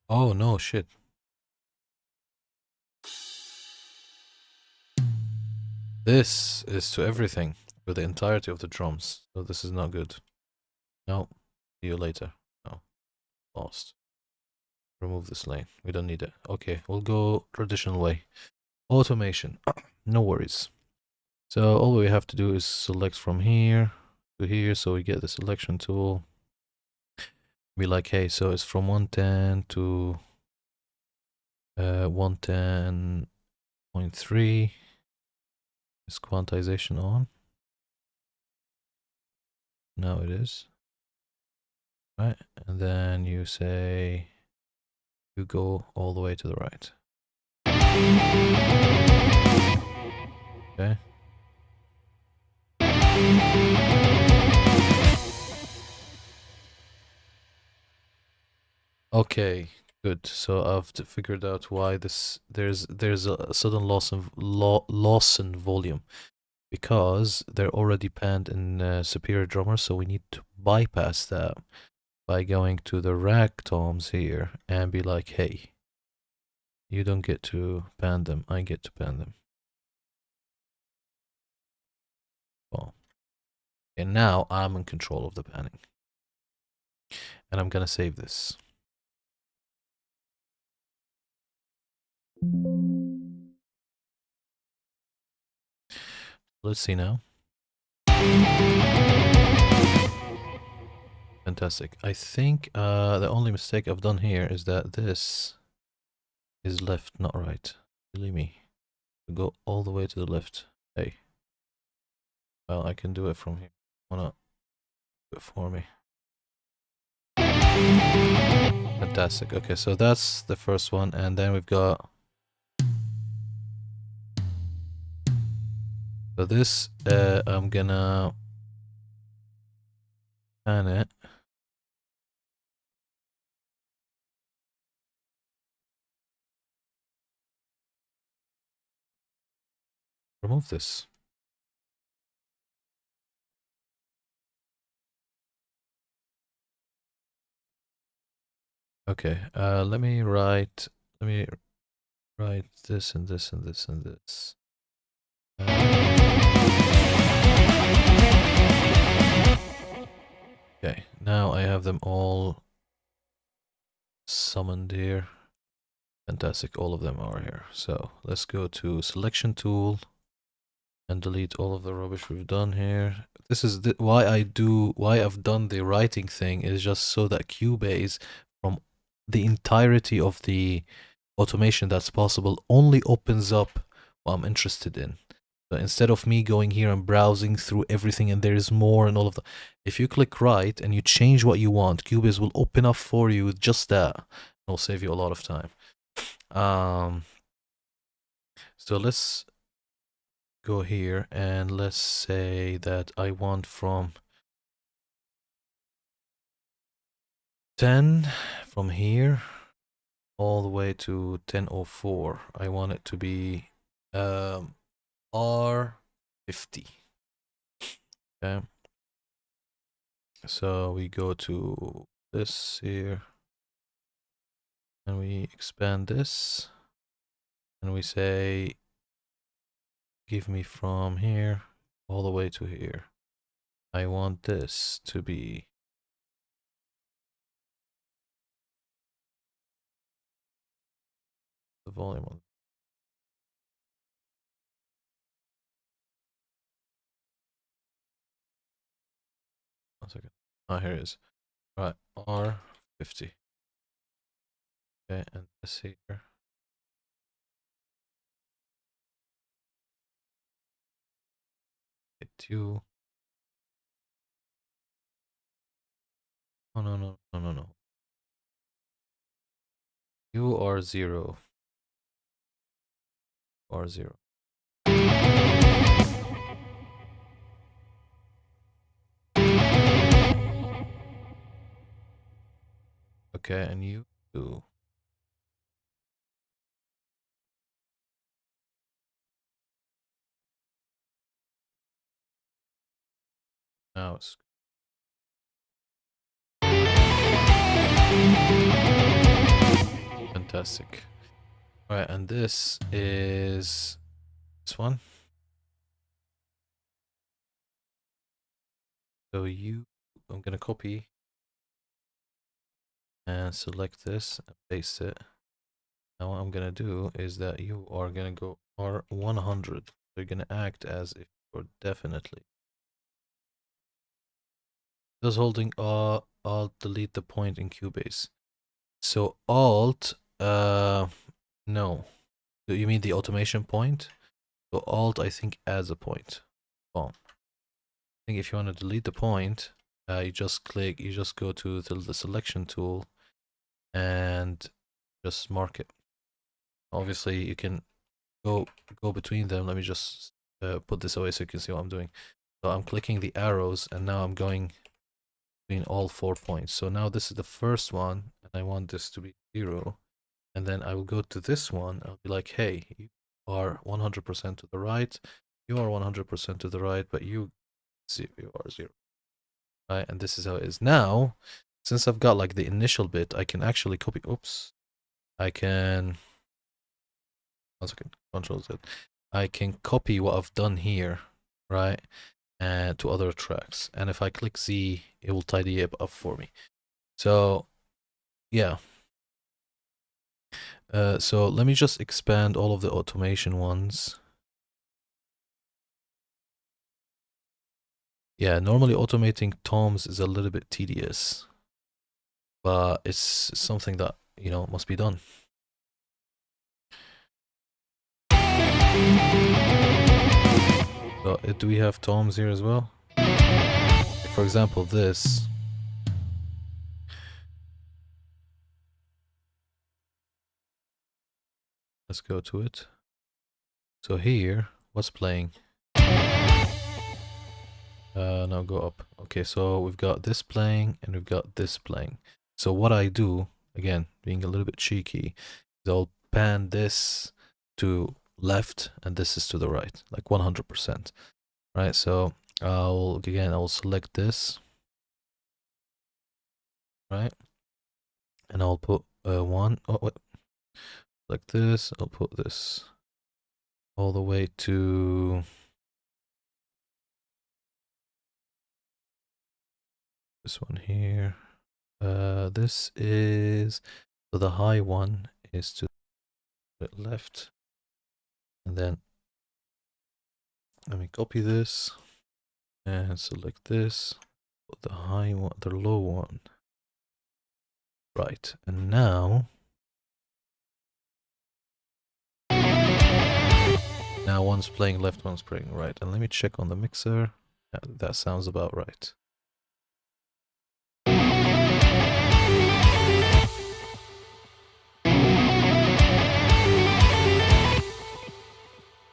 Oh no, shit. This is to everything, for the entirety of the drums. So this is not good. No, see you later. No, lost. Remove this lane. We don't need it. Okay, we'll go traditional way. Automation. No worries. So all we have to do is select from here to here, so we get the selection tool. Be like, hey, so it's from 110 to 110.3. Is quantization on? Now it is. Right, and then you say you go all the way to the right. Okay. Okay, Good. So I've figured out why there's a sudden loss in volume because they're already panned in Superior Drummer, so we need to bypass that by going to the rag toms here and be like, hey, you don't get to pan them, I get to pan them. Well, and now I'm in control of the panning. And I'm gonna save this. Let's see now. Fantastic. I think the only mistake I've done here is that this is left, not right. Believe me. Go all the way to the left. Hey. Well, I can do it from here. Wanna do it for me. Fantastic. Okay, so that's the first one, and then we've got. So this, I'm gonna pan it. Remove this. Okay, let me write this and this and this and this. Okay, now I have them all summoned here. Fantastic, all of them are here. So let's go to selection tool and delete all of the rubbish we've done here. This is why I've done the writing thing, is just so that Cubase, from the entirety of the automation that's possible, only opens up what I'm interested in. So instead of me going here and browsing through everything and there is more and all of that, if you click right and you change what you want, Cubase will open up for you just that. It'll save you a lot of time. So let's go here and let's say that I want from 10 from here all the way to 1004. I want it to be R50. Okay. So we go to this here and we expand this and we say give me from here all the way to here. I want this to be the volume on. One second. Ah, here it is. Right, R50. Okay, and this here. Hit you. Oh, no. You are 0. Or 0. Okay, and you 2. Now it's fantastic. All right, and this is this one. So I'm gonna copy and select this and paste it. Now what I'm gonna do is that you are gonna go R100. You're gonna act as if you're definitely. Just holding Alt delete the point in Cubase. So Alt, no. Do you mean the automation point? So Alt, I think, adds a point. Well, I think if you want to delete the point, you just go to the selection tool and just mark it. Obviously, you can go between them. Let me just put this away so you can see what I'm doing. So I'm clicking the arrows and now I'm going between all 4 points. So now this is the first one and I want this to be 0. And then I will go to this one. I'll be like, hey, you are 100% to the right. You are 100% to the right, but you are 0. Right, and this is how it is. Now, since I've got like the initial bit, I can actually copy, oops. I can, 1 second, Control Z. I can copy what I've done here, right, and to other tracks. And if I click Z, it will tidy it up for me. So, yeah. So let me just expand all of the automation ones. Yeah, normally automating toms is a little bit tedious, but it's something that, you know, must be done. So do we have toms here as well? Like for example, this. Let's go to it. So here, what's playing? Now go up. Okay, so we've got this playing and we've got this playing. So what I do, again, being a little bit cheeky, is I'll pan this to left and this is to the right, like 100%. Right, so I'll select this, right? And I'll put one, oh, wait, like this, I'll put this all the way to this one here. This is, so the high one is to the left. And then let me copy this and select this, put the high one, the low one. Right, and now one's playing left, one's playing right. And let me check on the mixer. Yeah, that sounds about right.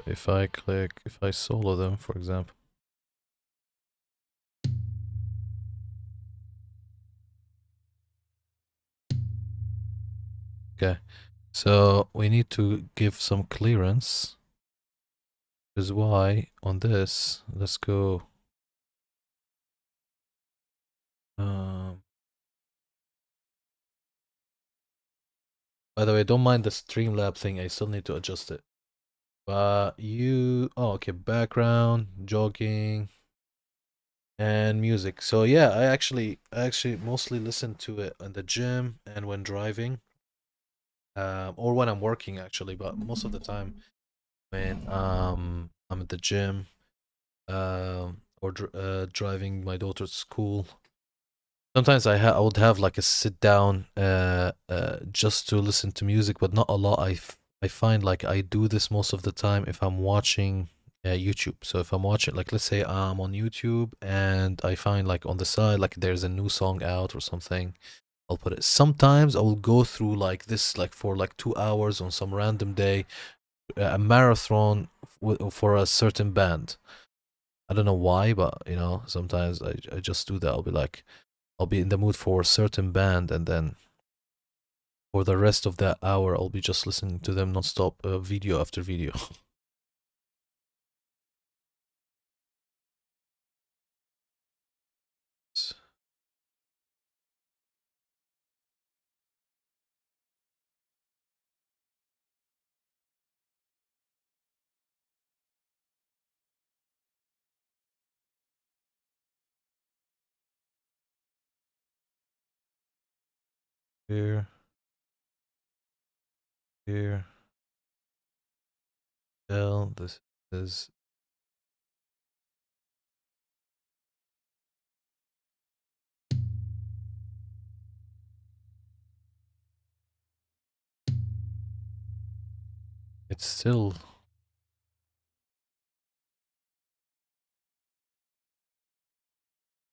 If I solo them, for example. Okay, so we need to give some clearance. Which is why on this, let's go. By the way, don't mind the Streamlab thing. I still need to adjust it. But okay, background, jogging, and music. So yeah, I actually mostly listen to it in the gym and when driving, or when I'm working actually. But most of the time, when I'm at the gym, or driving my daughter to school. Sometimes I would have like a sit down just to listen to music, but not a lot. I find like I do this most of the time if I'm watching YouTube. So if I'm watching, like let's say I'm on YouTube and I find like on the side like there's a new song out or something, I'll put it. Sometimes I will go through like this like for like 2 hours on some random day, a marathon for a certain band. I don't know why, but you know, sometimes I just do that. I'll be like, I'll be in the mood for a certain band, and then for the rest of that hour, I'll be just listening to them nonstop, video after video. Here, here, this is. It's still.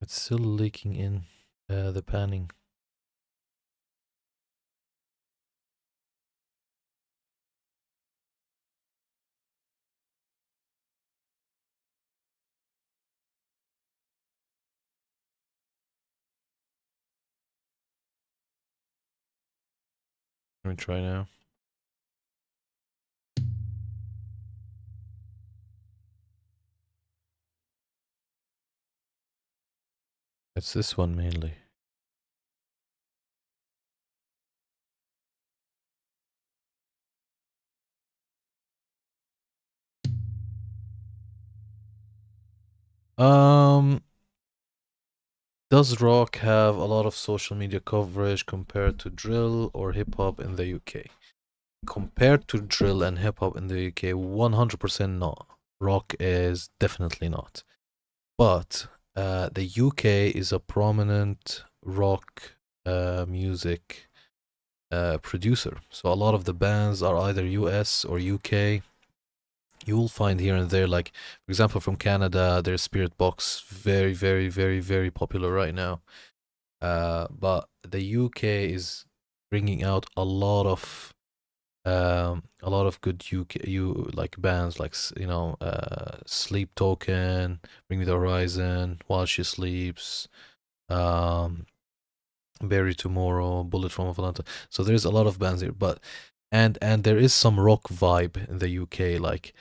It's still leaking in the panning. Let me try now. It's this one mainly. Does rock have a lot of social media coverage compared to drill or hip hop in the UK? Compared to drill and hip hop in the UK, 100% not. Rock is definitely not. But the UK is a prominent rock music producer. So a lot of the bands are either US or UK. You will find here and there, like, for example, from Canada, there's Spirit Box, very, very, very, very popular right now. But the UK is bringing out a lot of good like bands, like Sleep Token, Bring Me the Horizon, While She Sleeps, um, Bury Tomorrow, Bullet from Atlanta. So there's a lot of bands here, but and there is some rock vibe in the UK, like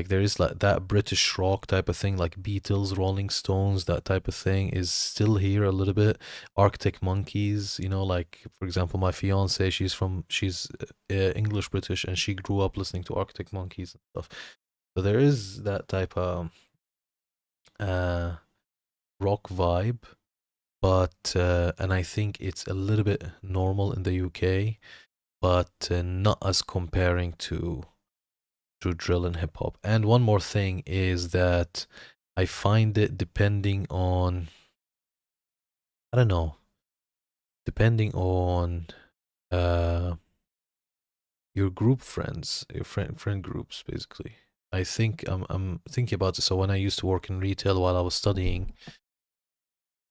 there is like that British rock type of thing, like Beatles, Rolling Stones, that type of thing is still here a little bit. Arctic Monkeys, like for example, my fiance, she's English British, and she grew up listening to Arctic Monkeys and stuff. So there is that type of rock vibe, but and I think it's a little bit normal in the UK, but not as comparing to drill and hip hop. And one more thing is that I find it depending on, I don't know, depending on your group friends, your friend groups, basically. I think I'm thinking about it. So when I used to work in retail while I was studying,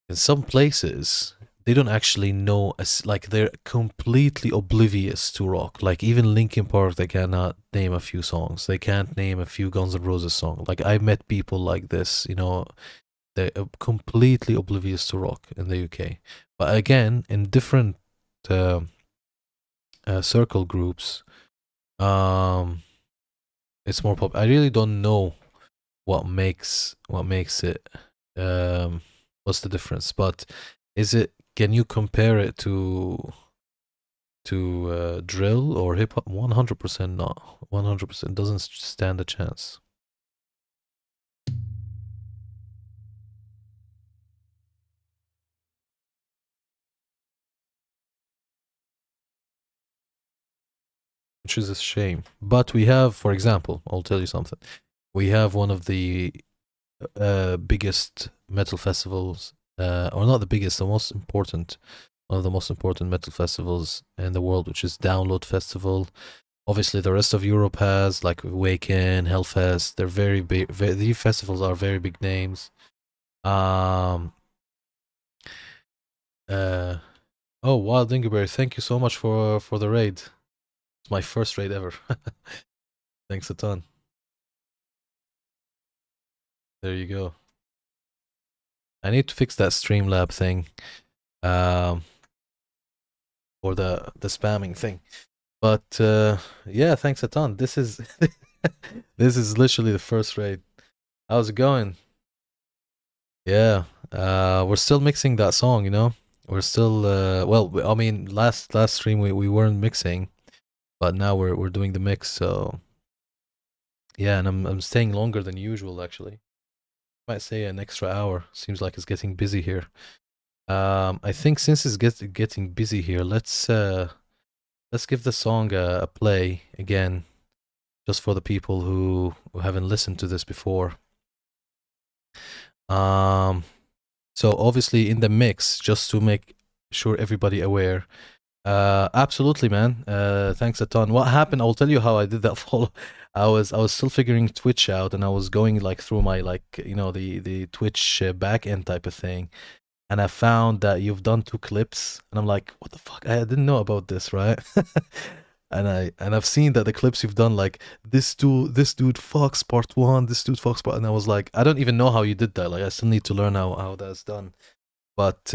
in some places they don't actually know, like they're completely oblivious to rock. Like even Linkin Park, they cannot name a few songs. They can't name a few Guns N' Roses songs. Like I met people like this, they're completely oblivious to rock in the UK. But again, in different uh, circle groups, um, it's more pop. I really don't know what makes it. What's the difference? But is it? Can you compare it to drill or hip hop? 100% not. 100% doesn't stand a chance. Which is a shame. But we have, for example, I'll tell you something. We have one of the biggest metal festivals, or not the biggest, the most important, one of the most important metal festivals in the world, which is Download Festival. Obviously, the rest of Europe has, like, Awaken, Hellfest. They're very big. These festivals are very big names. Um. Oh, Wild Dingleberry, thank you so much for the raid. It's my first raid ever. Thanks a ton. There you go. I need to fix that Streamlab thing, or the spamming thing. But yeah, thanks a ton. This is this is literally the first raid. How's it going? Yeah, we're still mixing that song. We're still well. I mean, last stream we weren't mixing, but now we're doing the mix. So yeah, and I'm staying longer than usual actually. Might say an extra hour. Seems like it's getting busy here. I think since it's getting busy here, let's give the song a play again, just for the people who haven't listened to this before. So obviously in the mix, just to make sure everybody aware. Absolutely, man. Thanks a ton. What happened? I'll tell you how I did that follow. I was still figuring Twitch out, and I was going like through my the Twitch back end type of thing, and I found that you've done 2 clips, and I'm like, what the fuck? I didn't know about this, right? and I've seen that the clips you've done, like this dude fucks part 1, this dude fucks part, and I was like, I don't even know how you did that. Like I still need to learn how that's done. But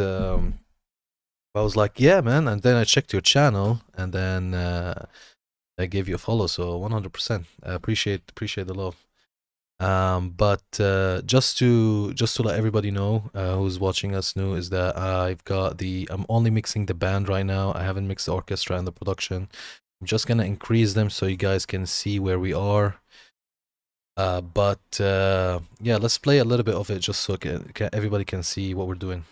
I was like, yeah, man. And then I checked your channel, and then I gave you a follow. So 100%. I appreciate the love. But just to let everybody know who's watching us new is that I'm only mixing the band right now. I haven't mixed the orchestra and the production. I'm just gonna increase them so you guys can see where we are. But yeah, let's play a little bit of it just so everybody can see what we're doing.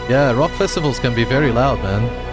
Yeah, rock festivals can be very loud, man.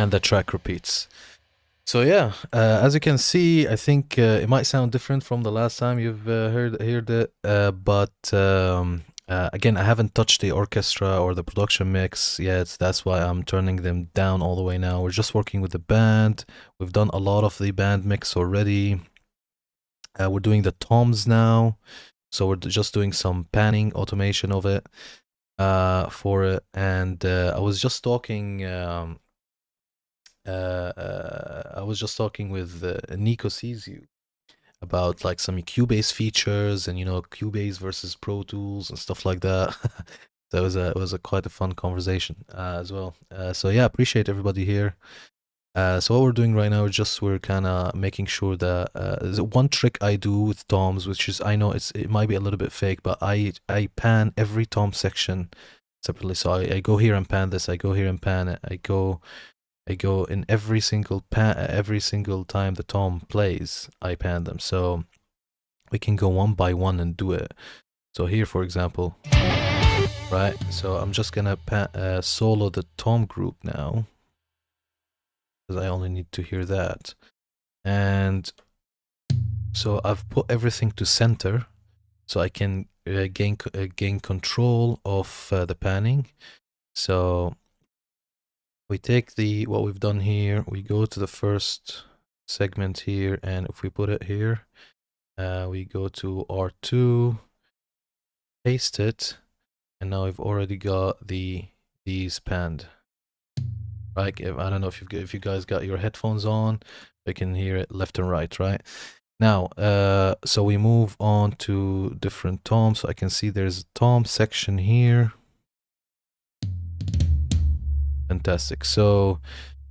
And the track repeats. So yeah, as you can see, I think it might sound different from the last time you've heard it, but again, I haven't touched the orchestra or the production mix yet. That's why I'm turning them down all the way now. We're just working with the band. We've done a lot of the band mix already. We're doing the toms now, so we're just doing some panning automation of it for it. And I was just talking. I was just talking with NikoCsYou about like some Cubase features and Cubase versus Pro Tools and stuff like that. So it was a quite a fun conversation as well. So yeah, appreciate everybody here. So what we're doing right now is we're kind of making sure that there's one trick I do with toms, which is I know it might be a little bit fake, but I pan every tom section separately. So I go here and pan this. I go here and pan it. I go in every single time the tom plays, I pan them. So we can go one by one and do it. So here, for example, right? So I'm just gonna solo the tom group now, because I only need to hear that. And so I've put everything to center, so I can gain control of the panning. So we take what we've done here, we go to the first segment here, and if we put it here, we go to R2, paste it, and now we've already got these panned. Right? I don't know if you guys got your headphones on, you can hear it left and right, right? Now, so we move on to different toms. So I can see there's a tom section here. Fantastic. So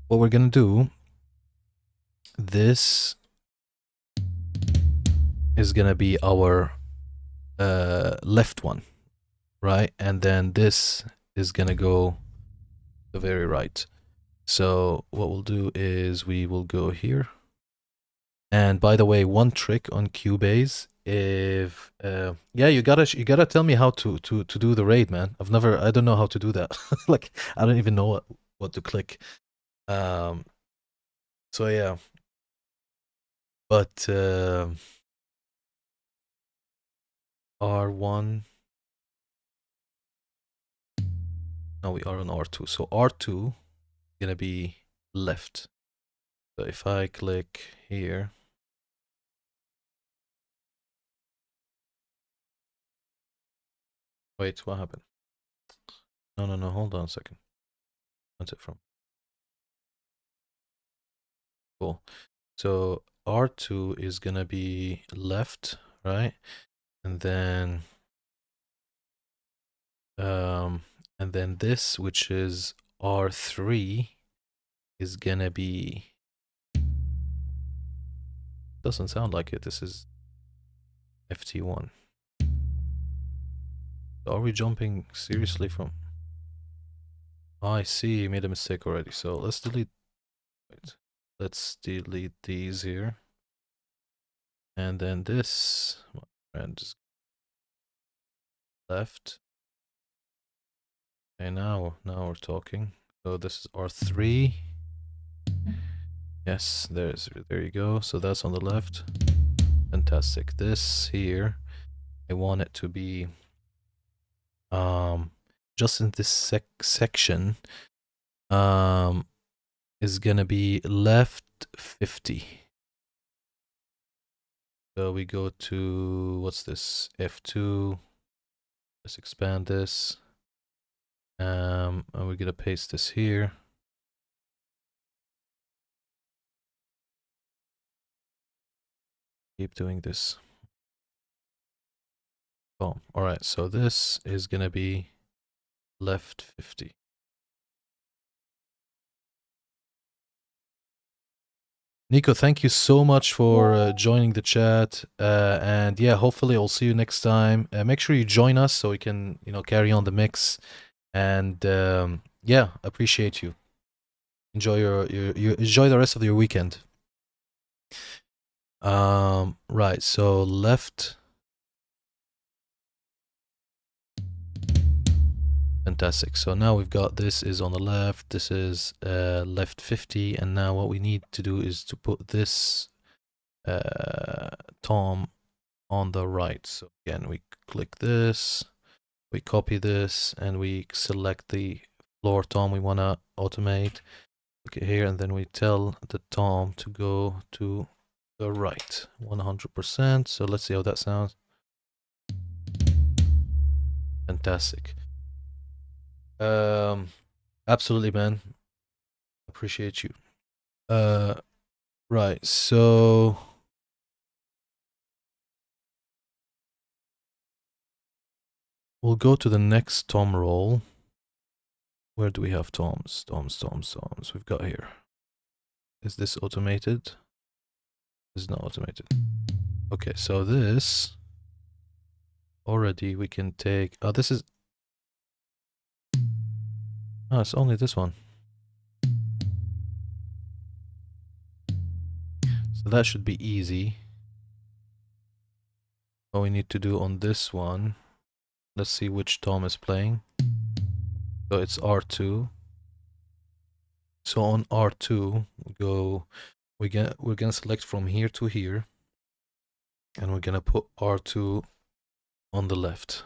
what we're gonna do, this is gonna be our left one, right? And then this is gonna go the very right. So what we'll do is we will go here. And by the way, one trick on Cubase, if yeah, you gotta tell me how to do the raid, man. I don't know how to do that. Like I don't even know what to click. So yeah. But R1. No, we are on R2. So R2 is gonna be left. So if I click here, Wait, what happened? No, hold on a second. What's it from? Cool. So R2 is gonna be left, right? And then this, which is R3, is gonna be, doesn't sound like it. This is FT1. Are we jumping seriously from? Oh, I see, made a mistake already. So let's delete, wait, let's delete these here. And then this, my friend is left. Okay, now we're talking. So this is R3. Yes, there you go. So that's on the left. Fantastic. This here, I want it to be just in this section is gonna be left 50. So we go to, what's this, F2. Let's expand this, and we're gonna paste this here. Keep doing this. Oh, all right, so this is gonna be left 50. Nico, thank you so much for joining the chat. And yeah, hopefully I'll see you next time. Make sure you join us so we can, carry on the mix. And yeah, appreciate you. Enjoy your enjoy the rest of your weekend. Right, so left. Fantastic. So now we've got this is on the left, this is left 50, and now what we need to do is to put this tom on the right. So again, we click this, we copy this, and we select the floor tom we want to automate. Click here, and then we tell the tom to go to the right 100%. So let's see how that sounds. Fantastic. Absolutely, man. Appreciate you. Right, so we'll go to the next tom roll. Where do we have toms? Toms. We've got here. Is this automated? This is not automated. Okay, so this already we can take. Oh, this is. Oh, it's only this one. So that should be easy. What we need to do on this one, let's see which tom is playing. So it's R2. So on R2, we're gonna select from here to here, and we're gonna put R2 on the left.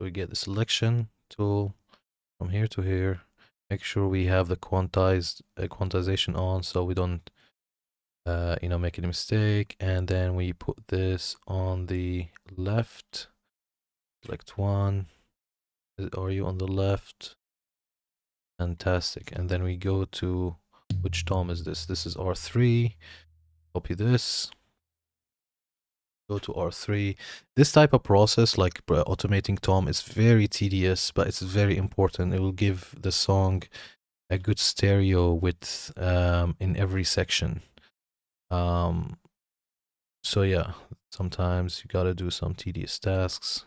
We get the selection tool from here to here. Make sure we have the quantization on so we don't make any mistake. And then we put this on the left. Select one. Are you on the left? Fantastic. And then we go to, which tom is this? This is R3. Copy this. Go to R3. This type of process, like automating tom, is very tedious, but it's very important. It will give the song a good stereo width in every section. So yeah, sometimes you gotta do some tedious tasks.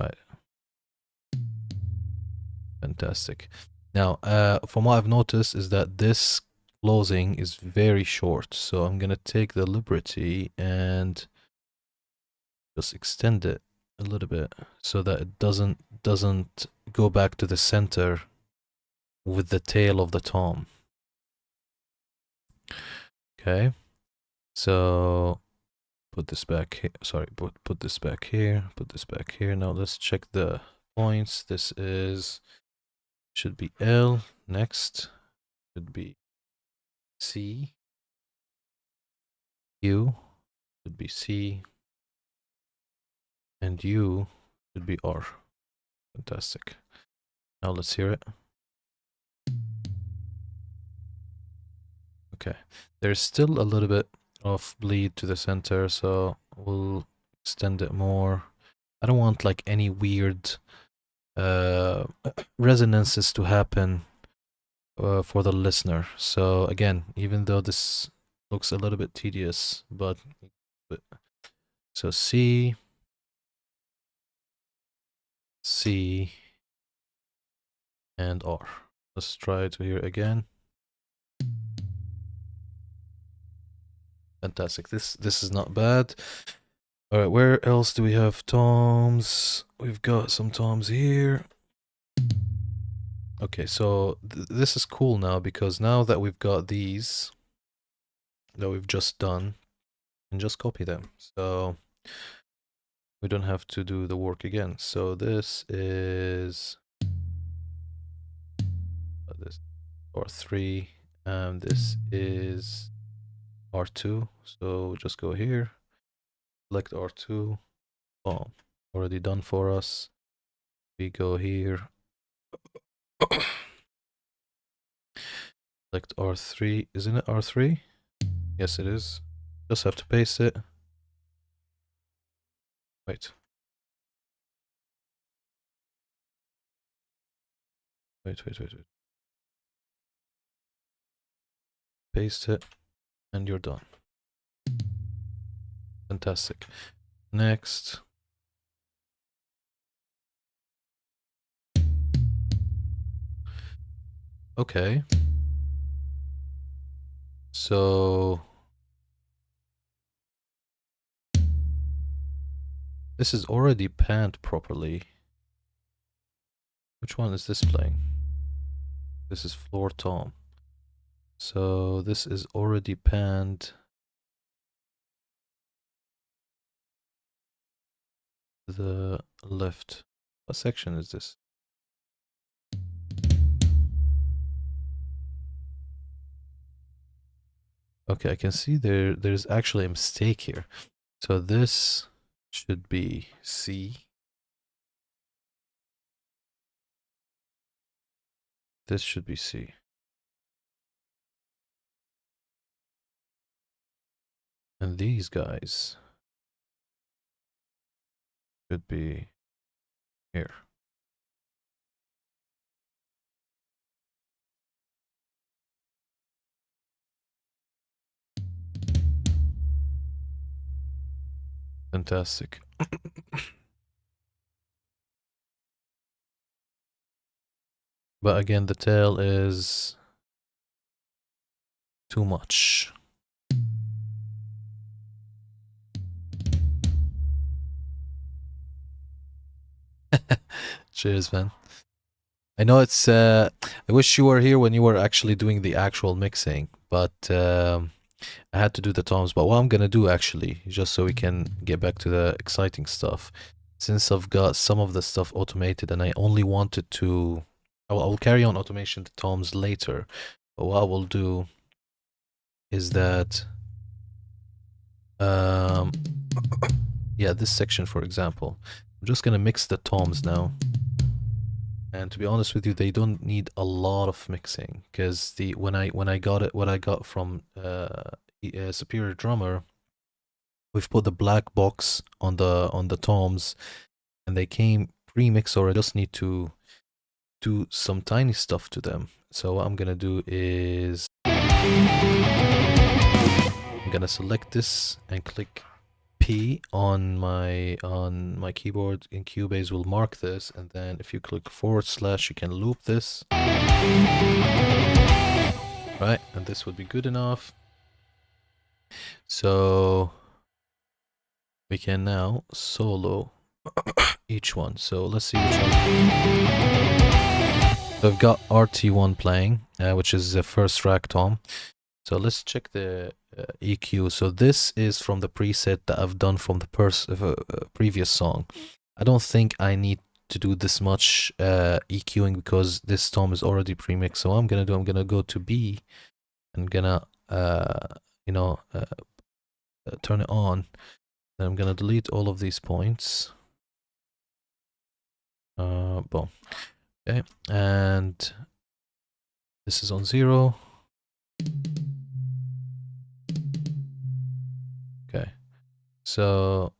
Right. Fantastic. Now, from what I've noticed is that this closing is very short. So I'm gonna take the liberty and just extend it a little bit so that it doesn't go back to the center with the tail of the tom. Okay, so put this back here. Sorry, put this back here. Put this back here. Now let's check the points. This should be L. Next should be C. U should be C. and U should be R. Fantastic. Now let's hear it. Okay, there's still a little bit of bleed to the center, so we'll extend it more. I don't want like any weird resonances to happen for the listener. So again, even though this looks a little bit tedious, but so C, C, and R. Let's try to hear it again. Fantastic. This is not bad. All right, where else do we have toms? We've got some toms here. Okay, so this is cool now, because now that we've got these that we've just done, and just copy them. So we don't have to do the work again. So this is this R3, and this is R2. So just go here, select R2, boom, already done for us. We go here, select R3, isn't it R3? Yes, it is. Just have to paste it. Wait. Wait. Paste it, and you're done. Fantastic. Next. Okay. So this is already panned properly. Which one is this playing? This is floor tom. So this is already panned. The left. What section is this? Okay, I can see there's actually a mistake here. So this should be C. This should be C. And these guys should be here. Fantastic. But again, the tail is too much. Cheers, man. I know it's I wish you were here when you were actually doing the actual mixing, but I had to do the toms. But what I'm gonna do actually, just so we can get back to the exciting stuff, since I've got some of the stuff automated and I only wanted to, I'll carry on automation the toms later. But what I will do is that yeah, this section, for example, I'm just gonna mix the toms now. And to be honest with you, they don't need a lot of mixing, because when I got it, what I got from Superior Drummer, we've put the black box on the toms, and they came pre-mixed, or I just need to do some tiny stuff to them. So what I'm gonna do is I'm gonna select this and click P on my keyboard. In Cubase will mark this, and then if you click / you can loop this, right? And this would be good enough. So we can now solo each one. So let's see which one. So I've got RT1 playing, which is the first rack tom. So let's check the EQ. So this is from the preset that I've done from the previous song. I don't think I need to do this much EQing, because this tom is already pre-mixed. So what I'm gonna do, I'm gonna go to B and gonna turn it on. Then I'm gonna delete all of these points. Boom. Okay, and this is on 0. Okay, so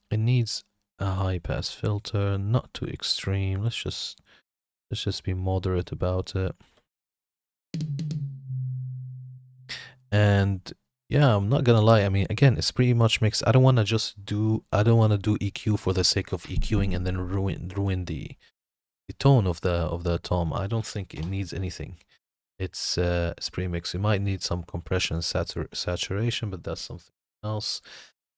it needs a high pass filter, not too extreme. Let's just be moderate about it. And yeah, I'm not gonna lie. I mean, again, it's pretty much mixed. I don't want to do EQ for the sake of EQing and then ruin the tone of the tom. I don't think it needs anything. It's pretty mixed. It might need some compression, saturation, but that's something else.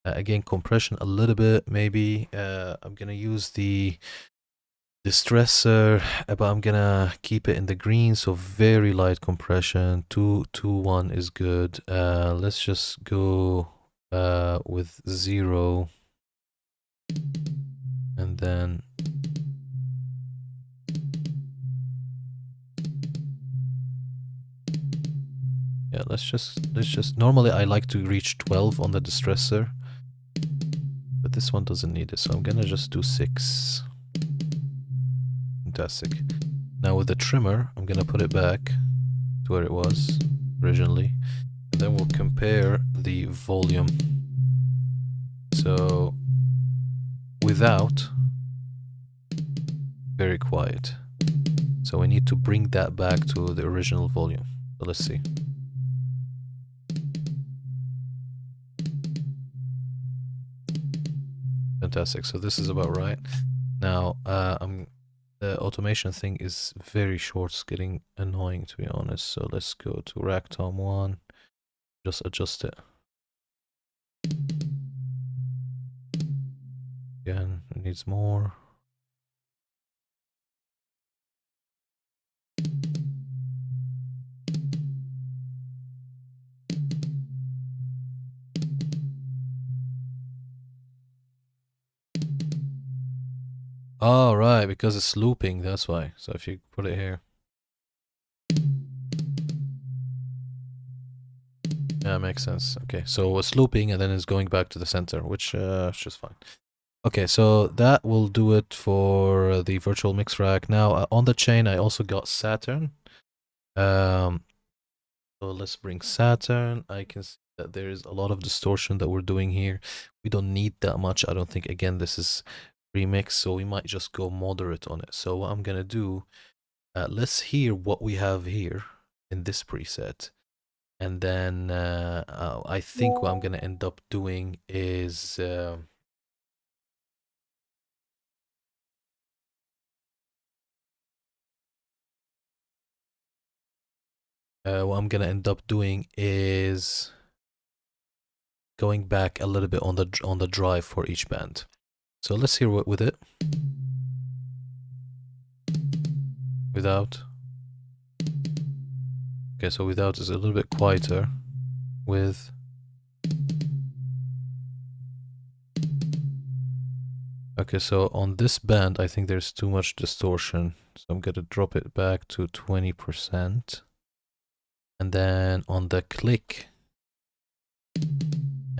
Again, compression a little bit, maybe. I'm gonna use the distressor, but I'm gonna keep it in the green, so very light compression. 221 is good. Let's just go with 0, and then yeah, let's just normally I like to reach 12 on the distressor, but this one doesn't need it, so I'm gonna just do 6. Fantastic. Now with the trimmer, I'm gonna put it back to where it was originally, and then we'll compare the volume. So without, very quiet. So we need to bring that back to the original volume. So let's see. Fantastic. So this is about right. Now, the automation thing is very short. It's getting annoying, to be honest. So let's go to rack tom 1. Just adjust it. Again, it needs more. Oh, right, because it's looping, that's why. So if you put it here. Yeah, makes sense. Okay, so it's looping and then it's going back to the center, which is just fine. Okay, so that will do it for the virtual mix rack. Now, on the chain, I also got Saturn. So let's bring Saturn. I can see that there is a lot of distortion that we're doing here. We don't need that much. I don't think, again, this is remix, so we might just go moderate on it. So what I'm gonna do, let's hear what we have here in this preset, and then I think what I'm gonna end up doing is what I'm gonna end up doing is going back a little bit on the drive for each band. So let's hear what with it. Without. Okay, so without is a little bit quieter. With. Okay, so on this band, I think there's too much distortion. So I'm gonna drop it back to 20%. And then on the click,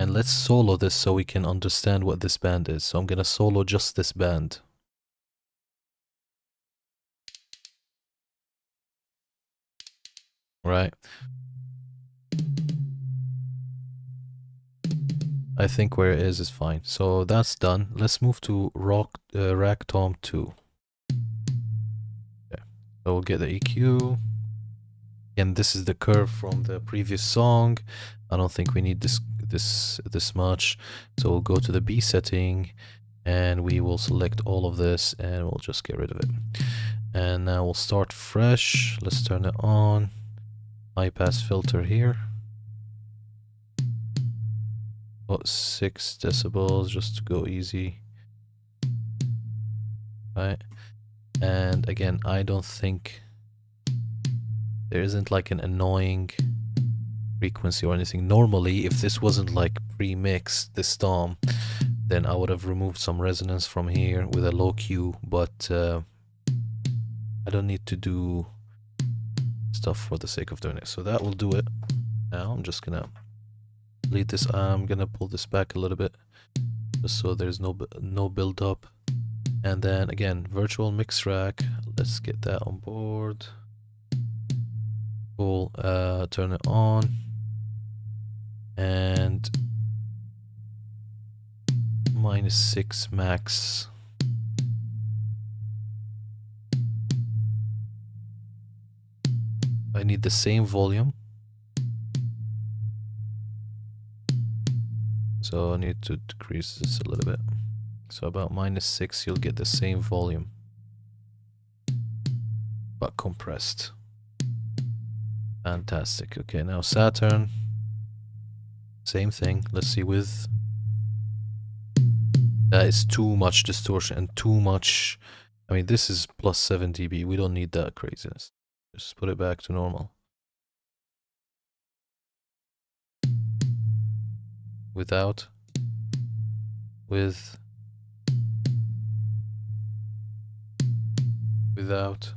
and let's solo this so we can understand what this band is. So I'm gonna solo just this band. Right. I think where it is fine. So that's done. Let's move to rack tom 2. Okay. So we'll get the EQ. Again, this is the curve from the previous song. I don't think we need this much. So we'll go to the B setting and we will select all of this and we'll just get rid of it. And now we'll start fresh. Let's turn it on. High pass filter here. About 6 decibels just to go easy. Right. And again, I don't think there isn't like an annoying frequency or anything. Normally, if this wasn't like pre-mixed, this tom, then I would have removed some resonance from here with a low Q, but I don't need to do stuff for the sake of doing it. So that will do it. Now I'm just gonna delete this. I'm gonna pull this back a little bit just so there's no build up. And then again, virtual mix rack. Let's get that on board. Cool. Turn it on. And -6 max. I need the same volume. So I need to decrease this a little bit. So about -6, you'll get the same volume, but compressed. Fantastic. Okay, now Saturn. Same thing. Let's see with. That is too much distortion and too much. I mean, this is +7 dB. We don't need that craziness. Just put it back to normal. Without. With. Without.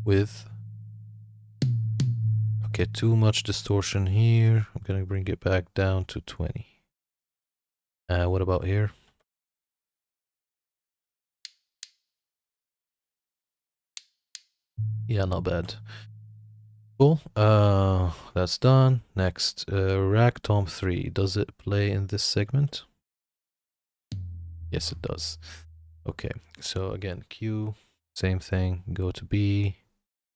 With. Okay, too much distortion here. I'm gonna bring it back down to 20. What about here? Yeah, not bad. Cool. That's done. Next, Rack Tom 3. Does it play in this segment? Yes, it does. Okay, so again, Q, same thing. Go to B,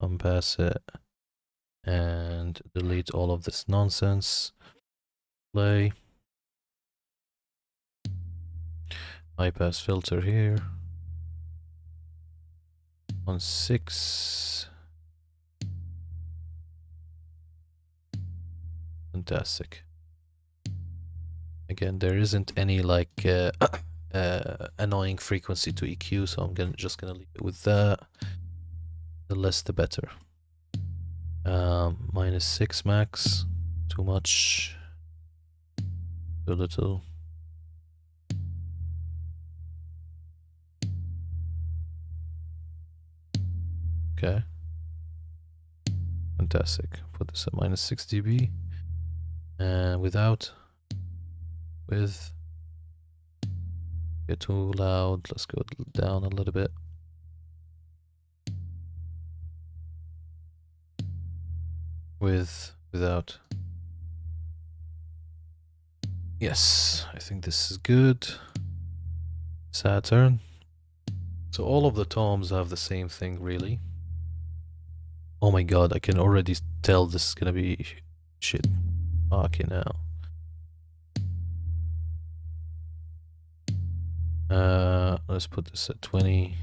unpass it, and delete all of this nonsense. Play. High pass filter here. On 6. Fantastic. Again, there isn't any like annoying frequency to EQ, so I'm just gonna leave it with that. The less the better. -6 max. Too much. Too little. Okay. Fantastic. Put this at -6 dB. And without. With. Get too loud. Let's go down a little bit. Without. Yes, I think this is good. Saturn. So all of the toms have the same thing, really. Oh my god, I can already tell this is gonna be shit. Okay, now. Let's put this at 20.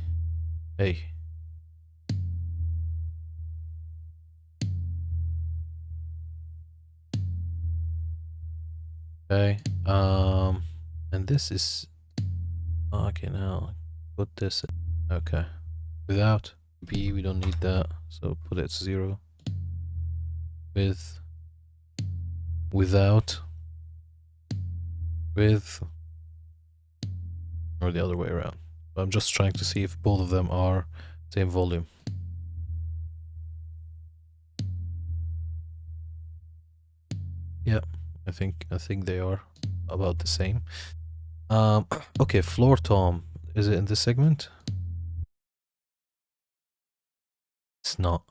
Hey. Okay. And this is. Okay, now put this. Okay. Without B, we don't need that. So put it 0. Without. With. Or the other way around. I'm just trying to see if both of them are same volume. Yeah, I think they are about the same. Okay, floor tom. Is it in this segment? It's not.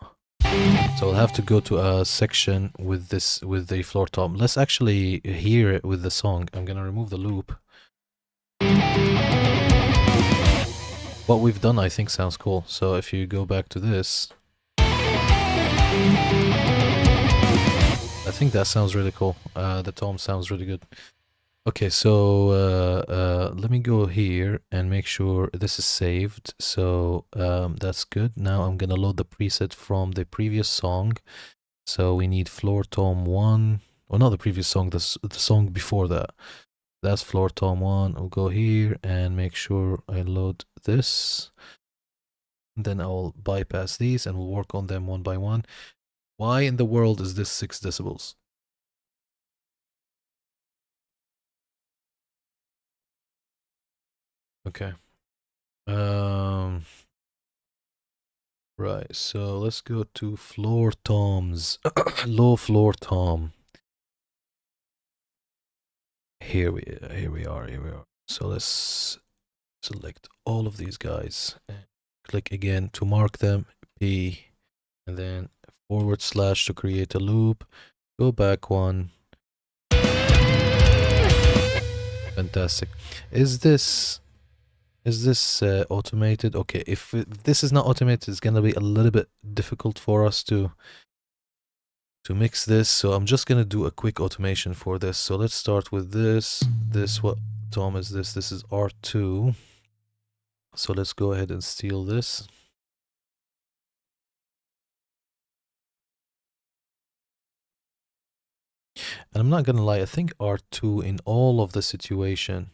So I'll have to go to a section with the floor tom. Let's actually hear it with the song. I'm gonna remove the loop. What we've done, I think, sounds cool. So if you go back to this, I think that sounds really cool. The tom sounds really good. Okay, so let me go here and make sure this is saved. So that's good. Now I'm gonna load the preset from the previous song. So we need floor tom 1. Well, not the previous song, the song before that. That's floor tom 1. I'll go here and make sure I load this. Then I'll bypass these and we'll work on them one by one. Why in the world is this 6 decibels? Okay. Right, so let's go to floor toms. Low floor tom. Here we are. So let's select all of these guys and click again to mark them, P, and then / to create a loop, go back one. Fantastic. Is this automated? Okay, if this is not automated, it's gonna be a little bit difficult for us to mix this, so I'm just gonna do a quick automation for this. So let's start with this. What tom is this? This is R2. So let's go ahead and steal this. And I'm not gonna lie, I think R2 in all of the situation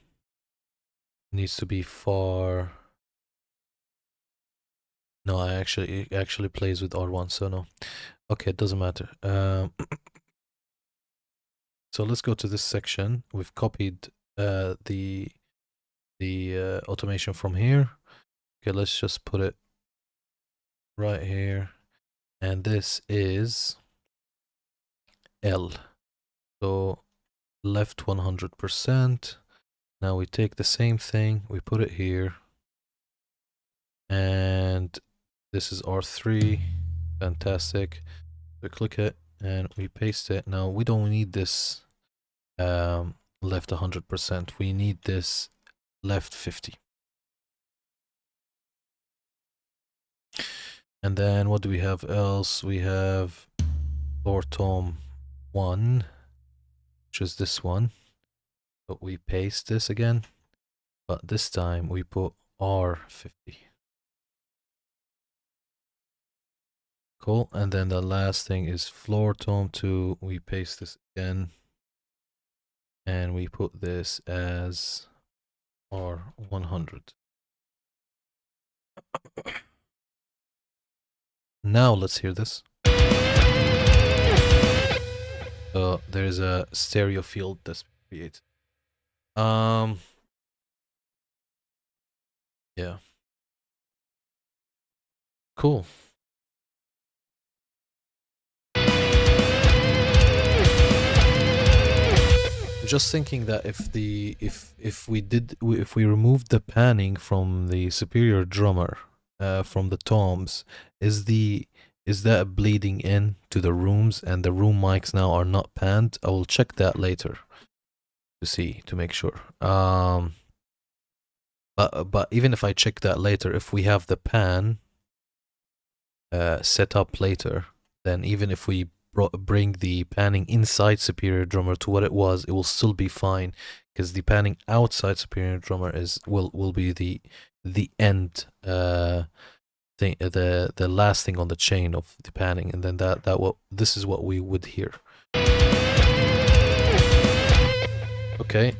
needs to be far. No, it actually plays with R1, so no. Okay, it doesn't matter. So let's go to this section. We've copied the automation from here. Okay, let's just put it right here. And this is L. So left 100%. Now we take the same thing, we put it here. And this is R3. Fantastic. We click it and we paste it. Now we don't need this left 100%. We need this left 50. And then what do we have else? We have floor tom 1, which is this one. But we paste this again. But this time we put R50. Cool. And then the last thing is floor tom 2. We paste this again. And we put this as R100. Now let's hear this. So there's a stereo field that's created. Yeah. Cool. Just thinking that if we removed the panning from the superior drummer, from the toms, is that bleeding in to the rooms and the room mics now are not panned? I will check that later to make sure. But even if I check that later, if we have the pan set up later, then even if we bring the panning inside superior drummer to what it was, it will still be fine, because the panning outside superior drummer will be the end thing, the last thing on the chain of the panning, and then this is what we would hear. Okay,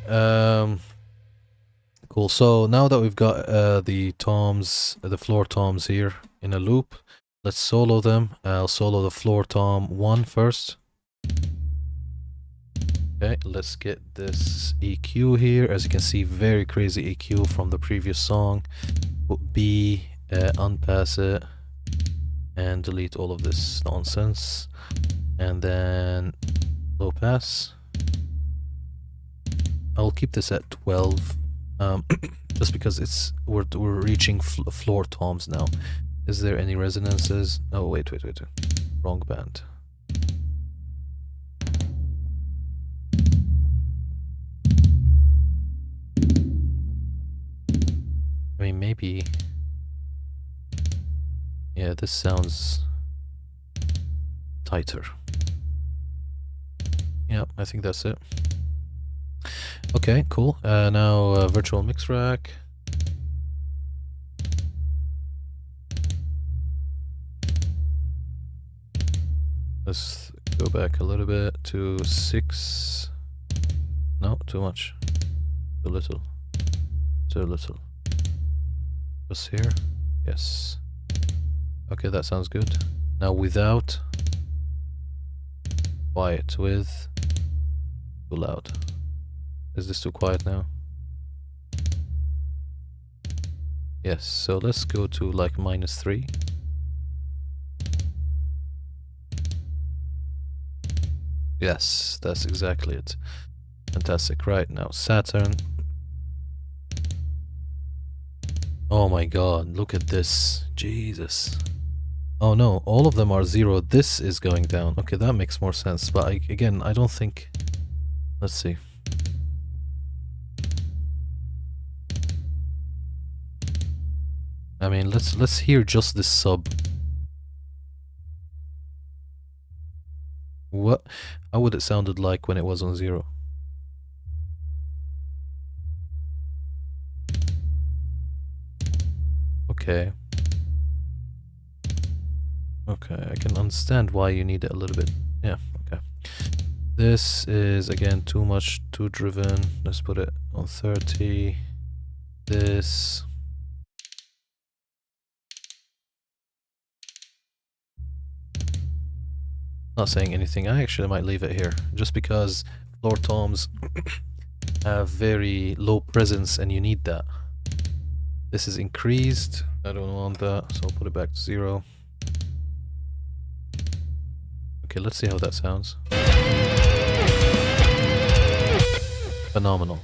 cool. So now that we've got the floor toms here in a loop, let's solo them. I'll solo the floor tom 1 first. Okay, let's get this EQ here. As you can see, very crazy EQ from the previous song. Put B, unpass it, and delete all of this nonsense. And then low pass. I'll keep this at 12, just because we're reaching floor toms now. Is there any resonances? Oh, wait. Wrong band. I mean, maybe... Yeah, this sounds tighter. Yeah, I think that's it. Okay, cool. Now, virtual mix rack. Let's go back a little bit to 6. No, too much. Too little. Too little. Just here. Yes. Okay, that sounds good. Now without. Quiet with. Too loud. Is this too quiet now? Yes, so let's go to like -3. Yes, that's exactly it. Fantastic. Right now, Saturn. Oh my god, look at this. Jesus. Oh no, all of them are 0. This is going down. Okay, that makes more sense. But again, I don't think... Let's see. I mean, let's hear just this sub. What? How would it sounded like when it was on 0? Okay. Okay, I can understand why you need it a little bit. Yeah, okay. This is, again, too much, too driven. Let's put it on 30. This... Not saying anything. I actually might leave it here, just because floor toms have very low presence and you need that. This is increased. I don't want that, so I'll put it back to 0. Okay, let's see how that sounds. Phenomenal.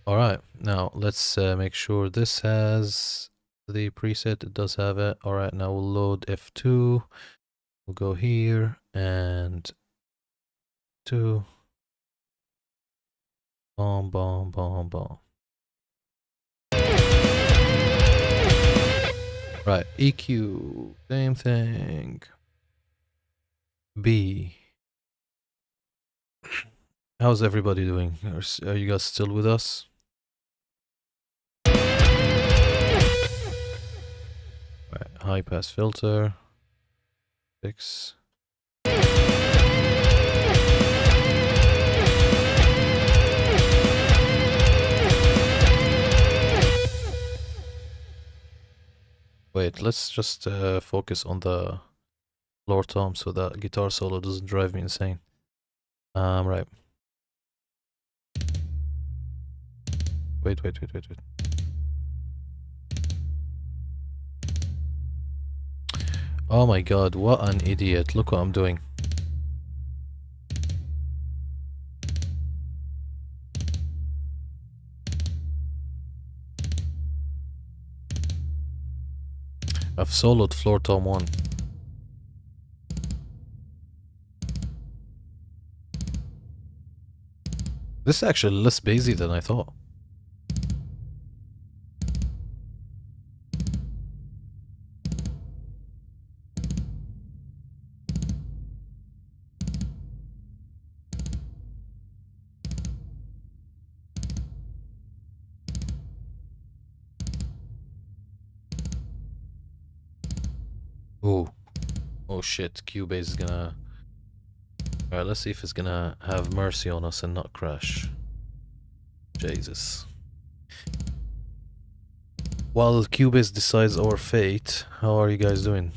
Alright, now let's make sure this has the preset. It does have it. Alright, now we'll load F2. We'll go here and 2. Bomb, bomb, bomb, bomb. Right, EQ, same thing. B. How's everybody doing? Are you guys still with us? Right, high pass filter. 6. Wait, let's just focus on the floor tom so that guitar solo doesn't drive me insane. Right. Wait. Oh my god, what an idiot. Look what I'm doing. I've soloed floor tom 1. This is actually less bassy than I thought. Oh shit, Cuabse is gonna... Alright, let's see if it's gonna have mercy on us and not crash. Jesus. While Cubase decides our fate, how are you guys doing?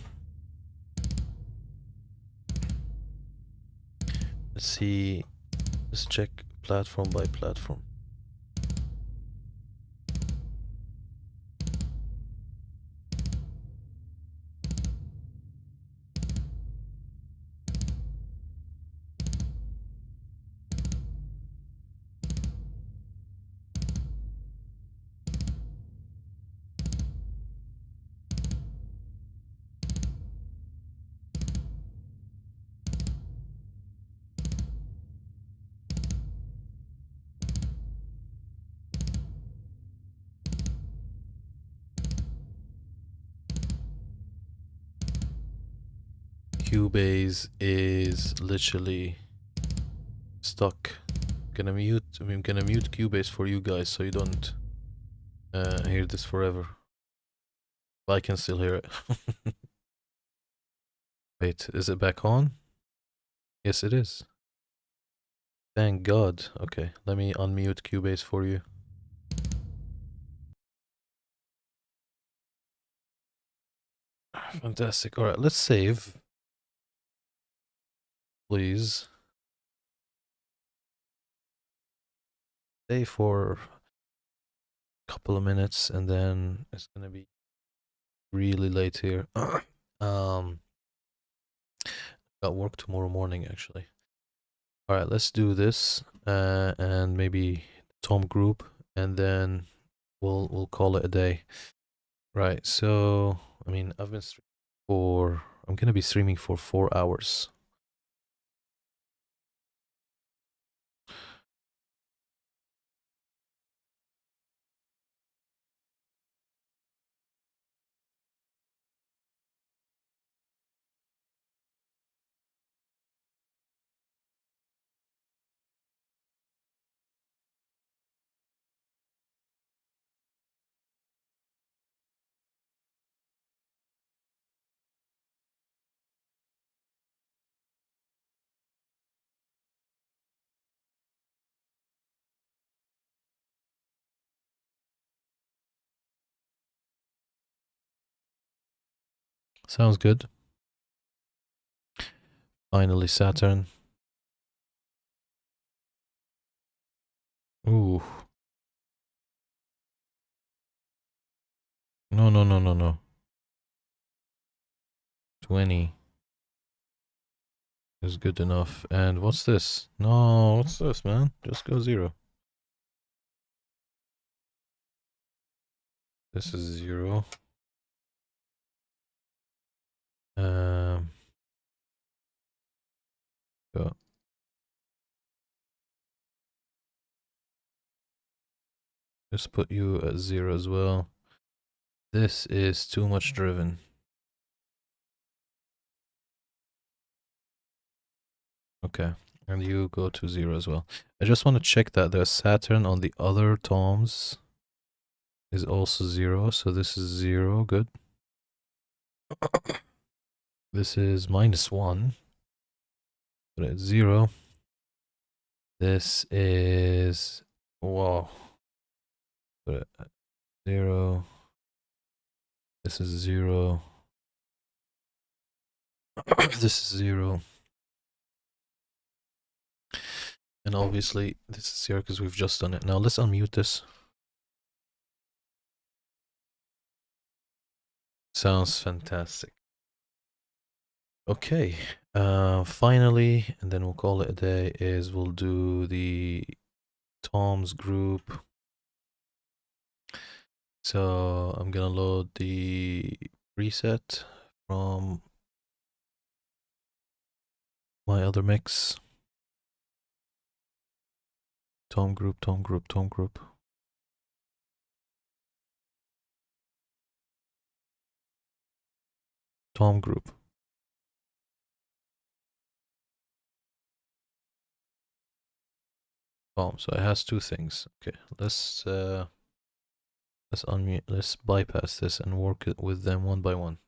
Let's see. Let's check platform by platform. Cubase is literally stuck. I'm gonna mute Cubase for you guys so you don't hear this forever. But I can still hear it. Wait, is it back on? Yes, it is. Thank God. Okay, let me unmute Cubase for you. Fantastic. Alright, let's save. Please. Stay for a couple of minutes and then it's gonna be really late here. Got work tomorrow morning actually. Alright, let's do this and maybe Tom group and then we'll call it a day. Right. So I mean, I've been streaming for. I'm gonna be streaming for 4 hours. Sounds good. Finally, Saturn. Ooh. No, no, no, no, no. 20 is good enough. And what's this? No, what's this, man? Just go 0. This is 0. Go. Just put you at 0 as well. This is too much driven. Okay. And you go to 0 as well. I just want to check that the Saturn on the other toms is also 0. So this is 0. Good. This is -1. Put it at 0. This is... Whoa. Put it at 0. This is 0. This is 0. And obviously this is 0 because we've just done it. Now let's unmute this. Sounds fantastic. Okay. Finally, and then we'll call it a day, is we'll do the toms group. So I'm gonna load the preset from my other mix. Tom group, tom group, tom group. Tom group. Tom. So it has 2 things. Okay, let's unmute. Let's bypass this and work it with them one by one.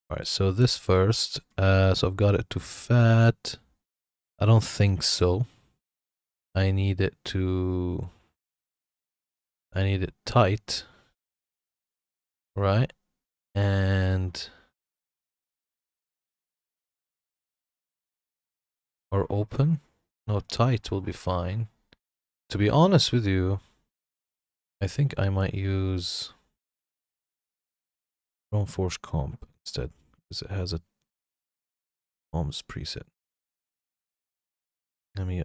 All right. So this first. So I've got it to fat. I don't think so. I need it tight. Right. And or open. No, tight will be fine. To be honest with you, I think I might use Chrome Force Comp instead, because it has a comps preset. Let me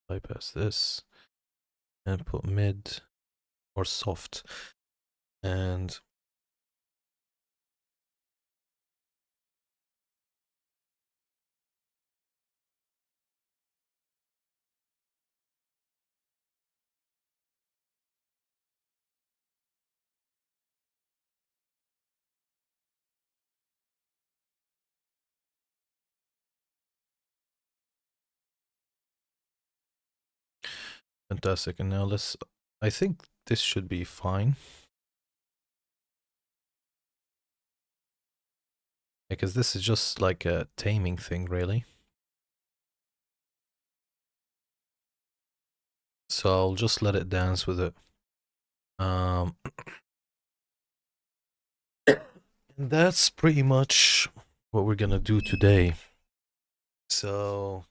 bypass this and put mid or soft. And fantastic. And now I think this should be fine. Because this is just like a taming thing, really. So I'll just let it dance with it. And that's pretty much what we're gonna do today. So,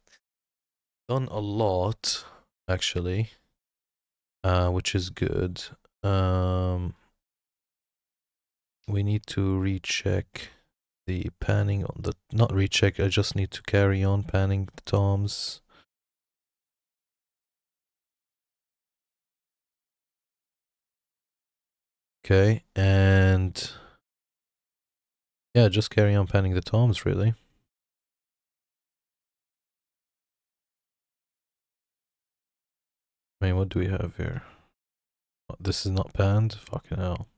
done a lot, actually, which is good. We need to recheck the panning on the, not recheck, I just need to carry on panning the toms. Okay, and yeah, just carry on panning the toms, really. I mean, what do we have here? Oh, this is not panned? Fucking hell.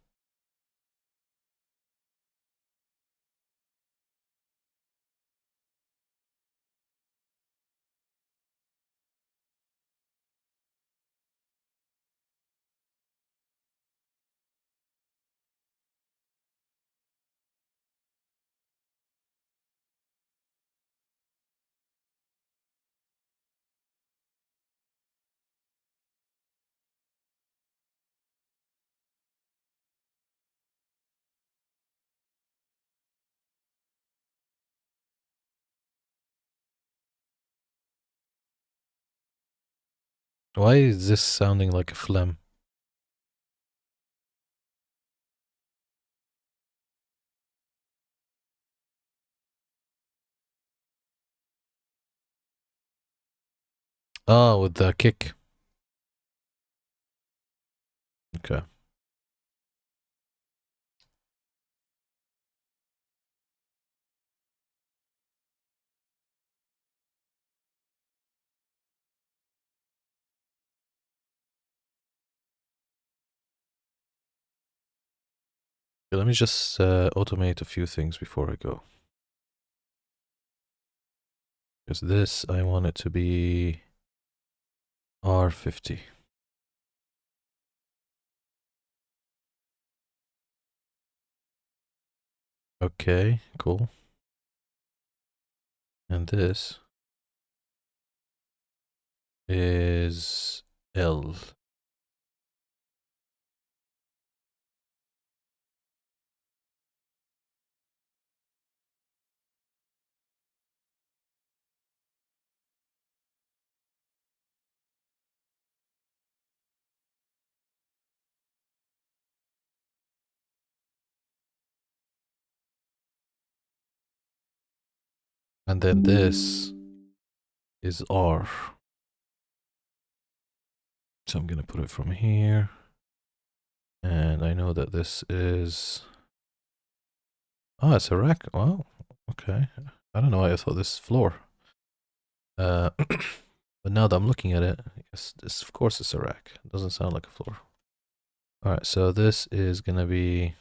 Why is this sounding like a phlegm? Oh, with the kick. Okay. Okay, let me just automate a few things before I go. Because this, I want it to be R50. Okay, cool. And this is L. And then this is R. So I'm gonna put it from here. And I know that this is... Oh, it's a rack. Wow. Okay. I don't know why I thought this is floor. But now that I'm looking at it, yes, this of course it's a rack. It doesn't sound like a floor. Alright, so this is gonna be...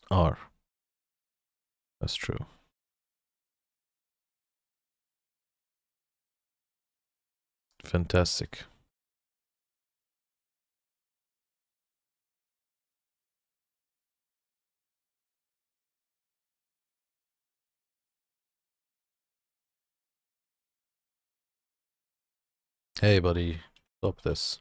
R. That's true. Fantastic. Hey, buddy. Stop this.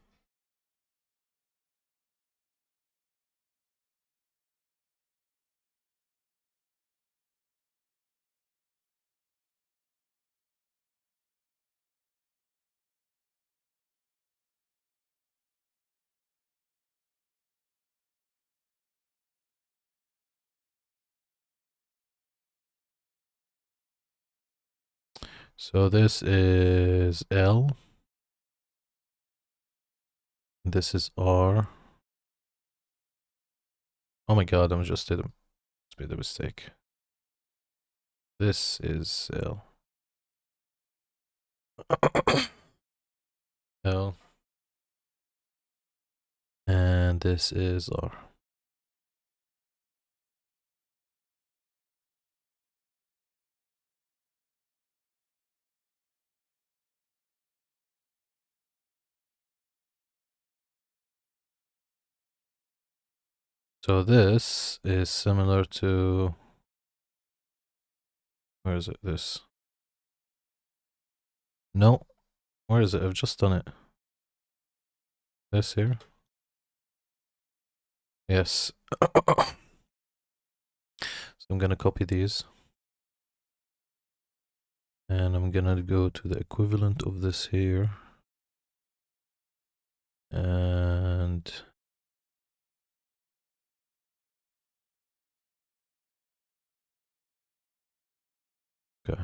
So this is L. This is R. Oh my god, I just made a mistake. This is L. L. And this is R. So this is similar to... Where is it? This. No. Where is it? I've just done it. This here. Yes. So I'm gonna copy these. And I'm gonna go to the equivalent of this here. And... Okay.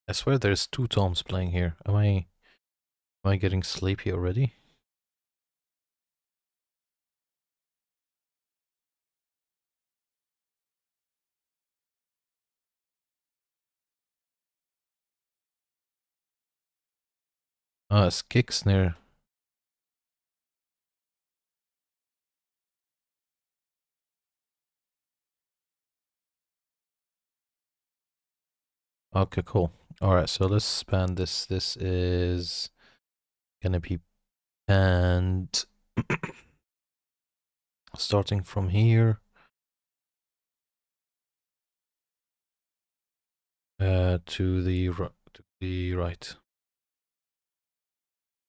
I swear there's two toms playing here. Am I getting sleepy already? Ah, it's kick snare. Okay, cool. Alright, so let's span this. This is gonna be panned starting from here to the right.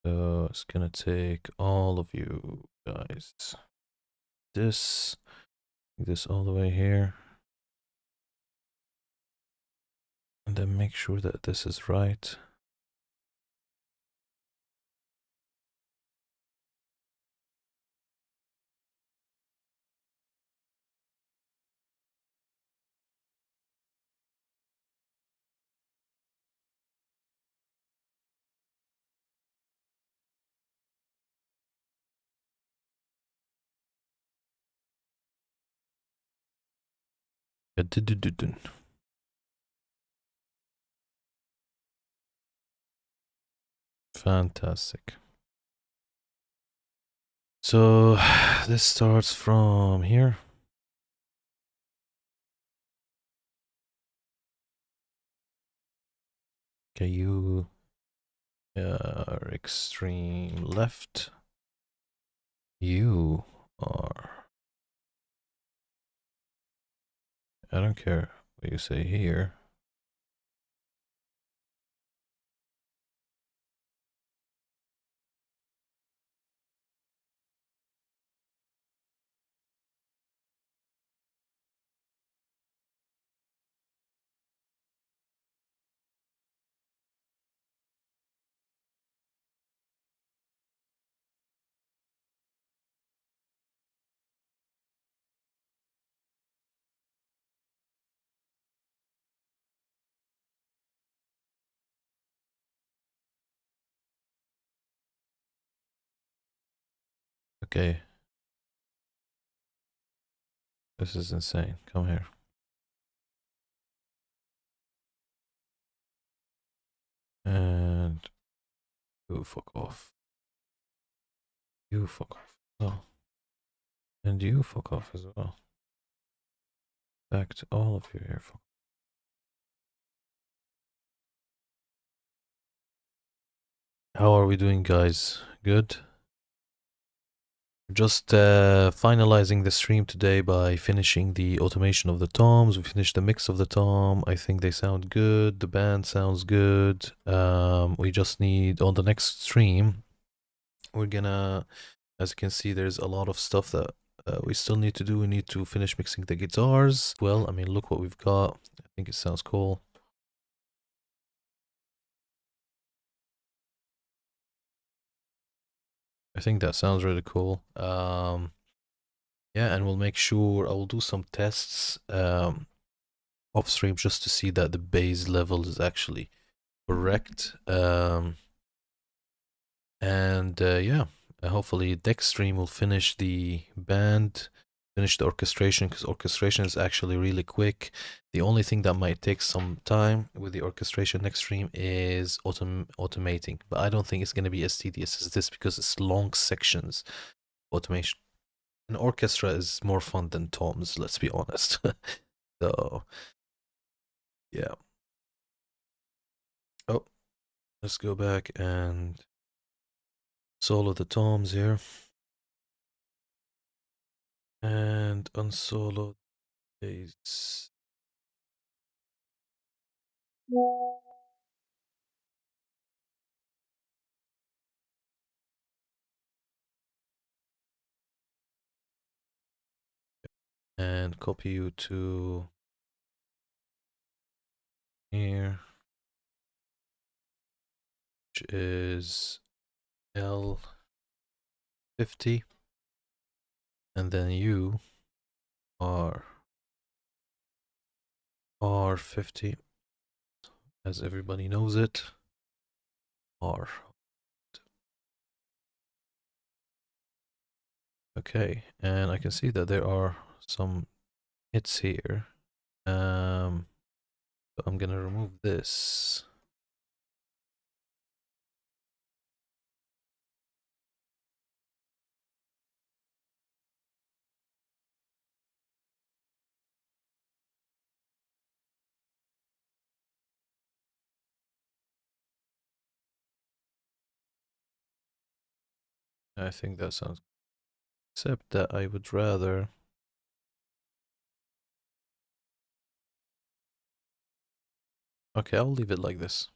So it's gonna take all of you guys. This all the way here. And then make sure that this is right. Fantastic. So this starts from here. Okay, you are extreme left. You are... I don't care what you say here. Okay. This is insane. Come here. And you fuck off. You fuck off. Oh. And you fuck off as well. Back to all of you here. How are we doing, guys? Good? Just finalizing the stream today by finishing the automation of the toms. We finished the mix of the tom. I think they sound good. The band sounds good. We just need, on the next stream, we're gonna, as you can see, there's a lot of stuff that we still need to do. We need to finish mixing the guitars. Well, I mean, look what we've got. I think it sounds cool. I think that sounds really cool. Yeah, and we'll make sure I will do some tests off stream just to see that the bass level is actually correct. And yeah, hopefully next stream we'll finish the band, finish the orchestration, because orchestration is actually really quick. The only thing that might take some time with the orchestration next stream is automating, but I don't think it's going to be as tedious as this because it's long sections automation. An orchestra is more fun than toms, let's be honest. So yeah. Oh, let's go back and solo the toms here. And unsolo bass. And copy you to here, which is L50, and then you are R50. as everybody knows it, R. Okay, and I can see that there are some hits here. So I'm gonna remove this. I think that sounds, except that I would rather. Okay, I'll leave it like this.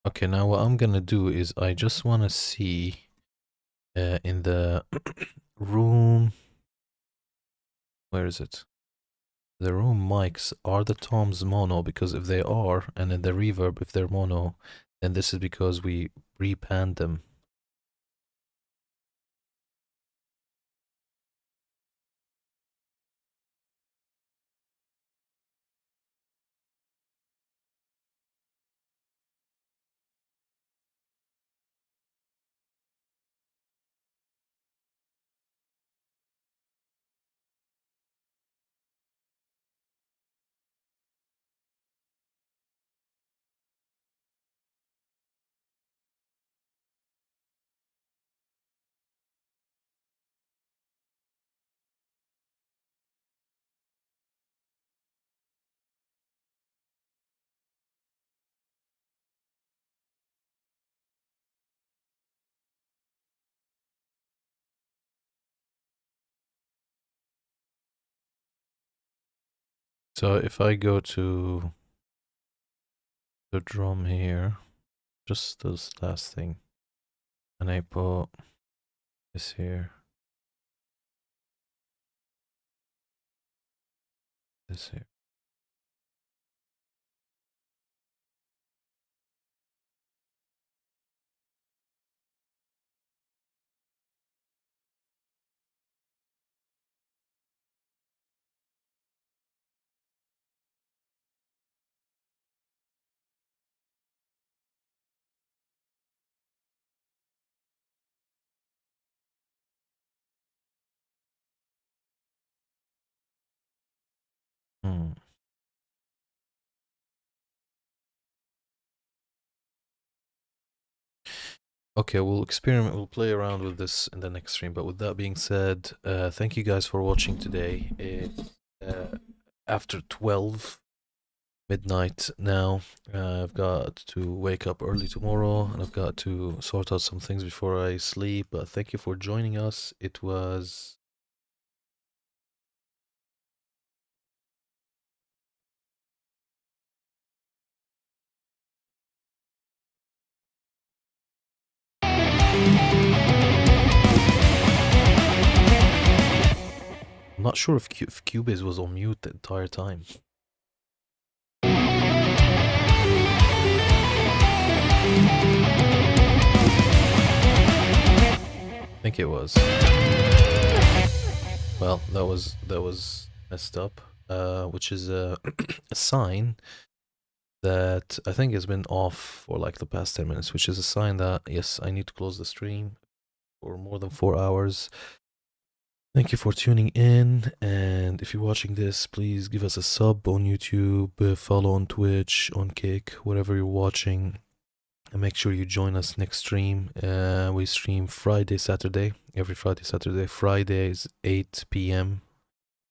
Okay, now what I'm gonna do is I just wanna see in the room, where is it? The room mics, are the toms mono? Because if they are, and in the reverb if they're mono, then this is because we repanned them. So if I go to the drum here, just this last thing, and I put this here, this here. Hmm. Okay, we'll experiment, we'll play around with this in the next stream. But with that being said, thank you guys for watching today. It's after 12 midnight now. I've got to wake up early tomorrow, and I've got to sort out some things before I sleep. But thank you for joining us. It was... I'm not sure if, if Cubase was on mute the entire time. I think it was. Well, that was messed up. Which is a, a sign that I think has been off for like the past 10 minutes, which is a sign that, yes, I need to close the stream for more than 4 hours. Thank you for tuning in, and if you're watching this, please give us a sub on YouTube, follow on Twitch, on Kick, whatever you're watching, and make sure you join us next stream. We stream Friday, Saturday, every Friday, Saturday. Friday is 8 p.m.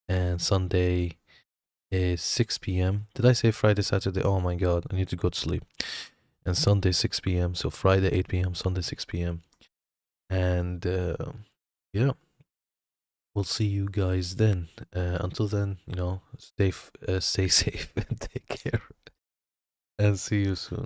and Sunday is 6 p.m. Did I say Friday, Saturday? Oh my god, I need to go to sleep. And Sunday 6 p.m. So Friday 8 p.m., Sunday 6 p.m. And yeah, we'll see you guys then. Until then, you know, stay safe and take care. And see you soon.